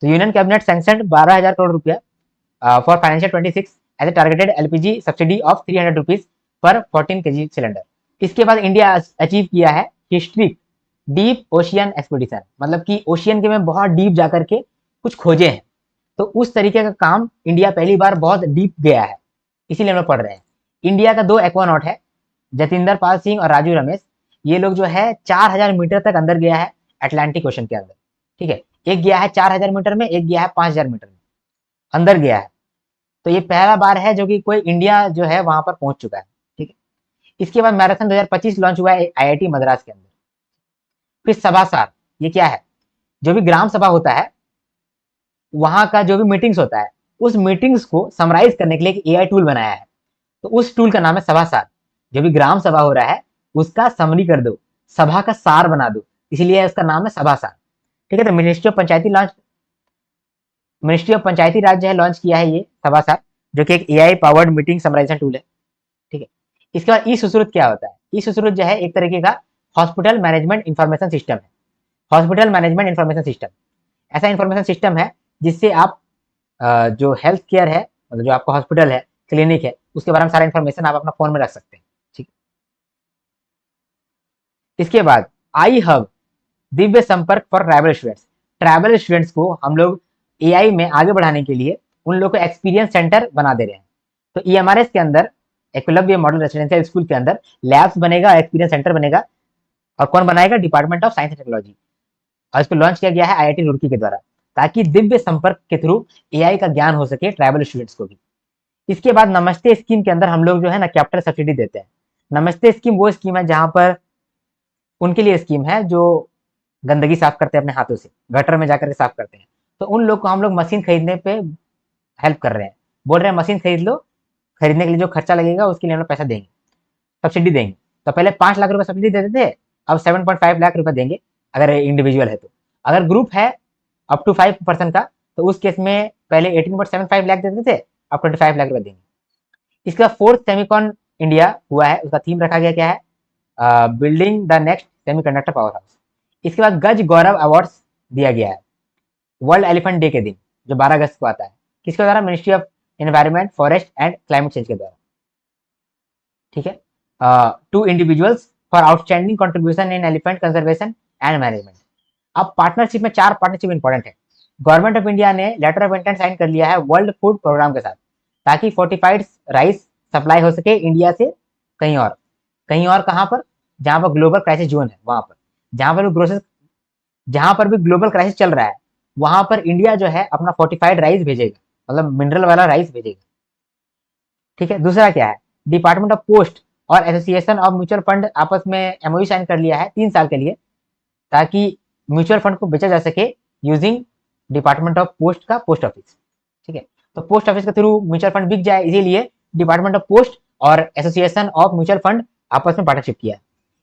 तो यूनियन कैबिनेट सैंक्शन 12,000 करोड़ रुपया for financial 26 as a targeted LPG subsidy of 300 rupees पर 14 kg सिलेंडर। इसके बाद इंडिया अचीव किया है हिस्ट्री डीप ओशियन एक्सपीडिशन, मतलब कि ओशियन के में बहुत डीप जाकर के कुछ खोजे हैं। तो उस तरीके का काम इंडिया पहली बार बहुत डीप गया है, इसीलिए हम लोग पढ़ रहे हैं। इंडिया का 2 एक्वानॉट है, जतिंदर पाल सिंह और राजू रमेश, ये लोग जो है 4,000 मीटर तक अंदर गया है अटलांटिक ओशन के अंदर, ठीक है। एक गया है 4,000 मीटर में, एक गया है 5,000 मीटर में अंदर गया है। तो ये पहला बार है जो कि कोई इंडिया जो है वहां पर पहुंच चुका है, ठीक है। इसके बाद मैराथन 2025 लॉन्च हुआ है आईआईटी मद्रास के अंदर। फिर सभासार, ये क्या है, जो भी ग्राम सभा होता है वहां का जो भी मीटिंग्स होता है उस मीटिंग्स को समराइज करने के लिए एक एआई टूल बनाया है, तो उस टूल का नाम है सभासार। जो भी ग्राम सभा हो रहा है उसका समरी कर दो, सभा का सार बना दो, इसलिए उसका नाम है सभासार, ठीक है। तो मिनिस्ट्री ऑफ पंचायती राज जो है लॉन्च किया है ये सभासार, जो कि एक AI powered meeting summarisation tool है, ठीक है। इसके बाद ई सुश्रुत क्या होता है, ई सुश्रुत जो है एक तरीके का हॉस्पिटल मैनेजमेंट इंफॉर्मेशन सिस्टम है। हॉस्पिटल मैनेजमेंट इंफॉर्मेशन सिस्टम ऐसा इंफॉर्मेशन सिस्टम है जिससे आप जो हेल्थ केयर है, मतलब जो आपका हॉस्पिटल है, क्लिनिक है, उसके बारे में सारा इंफॉर्मेशन आप अपना फोन में रख सकते हैं, ठीक। इसके बाद आई हब दिव्य संपर्क for travel students, travel students को हम लोग एआई में आगे बढ़ाने के लिए उन लोग को एक्सपीरियंस सेंटर बना दे रहे हैं। तो ईएमआरएस के अंदर, एकलव्य मॉडल रेसिडेंशियल स्कूल के अंदर लैब्स बनेगा, एक्सपीरियंस सेंटर बनेगा, और कौन बनाएगा, department of science and technology, और इसको लॉन्च किया गया है आईआईटी रुड़की के द्वारा, ताकि दिव्य संपर्क के थ्रू एआई का ज्ञान हो सके ट्रैवल स्टूडेंट्स को भी। इसके बाद नमस्ते स्कीम के अंदर हम लोग जो है ना कैपिटल सब्सिडी देते हैं। नमस्ते स्कीम वो स्कीम है जहां पर उनके लिए स्कीम है जो गंदगी साफ करते हैं अपने हाथों से, गटर में जाकर के साफ करते हैं, तो उन लोग को हम लोग मशीन खरीदने पे हेल्प कर रहे हैं, बोल रहे हैं मशीन खरीद लो, खरीदने के लिए जो खर्चा लगेगा उसके लिए हम लोग पैसा देंगे, सब्सिडी देंगे। तो पहले 5 लाख रुपए सब्सिडी देते थे, अब 7.5 लाख रुपए देंगे अगर इंडिविजुअल है तो। अगर ग्रुप है अप टू 5% का, तो उस केस में पहले 18.75 लाख देते थे, अब 25 लाख रुपए देंगे। इसका 4th सेमिकॉन इंडिया हुआ है, उसका थीम रखा गया क्या है, building the next semiconductor power house. इसके बाद गज गौरव अवार्ड्स दिया गया है वर्ल्ड एलिफेंट डे के दिन, जो 12 अगस्त को आता है, किसके द्वारा, ministry of environment forest and climate change के द्वारा, ठीक है। 2 individuals for outstanding contribution in elephant conservation and management. अब पार्टनरशिप में 4 पार्टनरशिप इंपॉर्टेंट है। गवर्नमेंट ऑफ इंडिया ने लेटर ऑफ इंटेंट साइन कर लिया है वर्ल्ड फूड प्रोग्राम के साथ, ताकि फोर्टिफाइड राइस सप्लाई हो सके इंडिया से कहीं और। कहीं और कहाँ पर, जहां पर ग्लोबल क्राइसिस जोन है वहां पर, जहां पर भी ग्लोबल क्राइसिस चल रहा है वहां पर इंडिया जो है अपना फोर्टिफाइड राइस भेजेगा, मतलब मिनरल वाला राइस भेजेगा, ठीक है। दूसरा क्या है, डिपार्टमेंट ऑफ पोस्ट और एसोसिएशन ऑफ म्यूचुअल फंड आपस में एमओयू साइन कर लिया है 3 साल के लिए, ताकि म्यूचुअल फंड को बेचा जा सके यूजिंग डिपार्टमेंट ऑफ पोस्ट का पोस्ट ऑफिस, ठीक है। तो पोस्ट ऑफिस के थ्रू म्यूचुअल फंड बिक जाए, इसीलिए डिपार्टमेंट ऑफ पोस्ट और एसोसिएशन ऑफ म्यूचुअल फंड आपस में पार्टनरशिप किया है।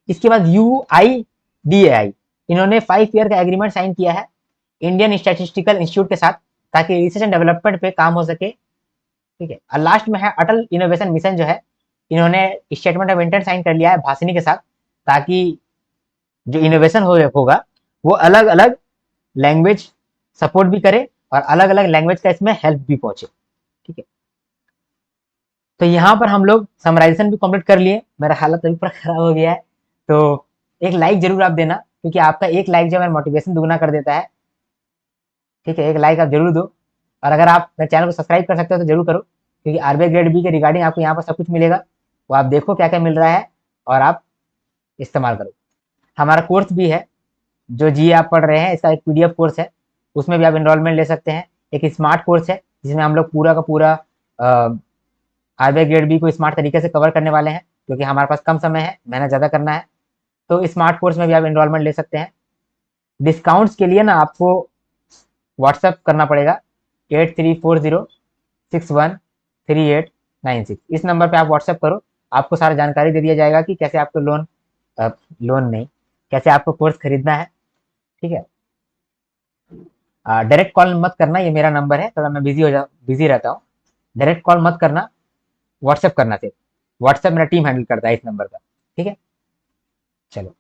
इसके बाद UIDAI, इन्होंने 5 ईयर का एग्रीमेंट साइन किया है इंडियन स्टैटिस्टिकल इंस्टीट्यूट के साथ, ताकि रिसर्च एंड डेवलपमेंट पे काम हो सके, ठीक है। और लास्ट में है अटल इनोवेशन मिशन, जो है इन्होंने स्टेटमेंट ऑफ इंटेंट साइन कर लिया है भाषिनी के साथ, ताकि जो इनोवेशन होगा वो अलग अलग लैंग्वेज सपोर्ट भी करे और अलग अलग लैंग्वेज का इसमें हेल्प भी पहुंचे, ठीक है। तो यहाँ पर हम लोग समराइजेशन भी कंप्लीट कर लिए। मेरा हालत अभी पूरा खराब हो गया है, तो एक लाइक जरूर आप देना, क्योंकि आपका एक लाइक जो है मेरा मोटिवेशन दुगना कर देता है। ठीक है, एक लाइक आप जरूर दो, और अगर आप मेरे चैनल को सब्सक्राइब कर सकते हो तो जरूर करो, क्योंकि आरबीआई ग्रेड बी के रिगार्डिंग आपको यहाँ पर सब कुछ मिलेगा। वो आप देखो क्या क्या मिल रहा है और आप इस्तेमाल करो। हमारा कोर्स भी है, जो जी आप पढ़ रहे हैं, इसका एक पीडीएफ कोर्स है, उसमें भी आप इनरोलमेंट ले सकते हैं। एक स्मार्ट कोर्स है जिसमें हम लोग पूरा का पूरा आरबीआई ग्रेड बी को स्मार्ट तरीके से कवर करने वाले हैं, क्योंकि हमारे पास कम समय है, मेहनत ज़्यादा करना है। तो स्मार्ट कोर्स में भी आप इनरोलमेंट ले सकते हैं। डिस्काउंट्स के लिए ना आपको व्हाट्सएप करना पड़ेगा 8340613896। इस नंबर पे आप व्हाट्सएप करो, आपको सारा जानकारी दे दिया जाएगा कि कैसे आपको लोन नहीं, कैसे आपको कोर्स खरीदना है। ठीक है, डायरेक्ट कॉल मत करना, ये मेरा नंबर है, थोड़ा मैं बिजी रहता हूँ। डायरेक्ट कॉल मत करना, व्हाट्सएप करना सिर्फ। व्हाट्सएप मेरा टीम हैंडल करता है इस नंबर का। ठीक है, चलो।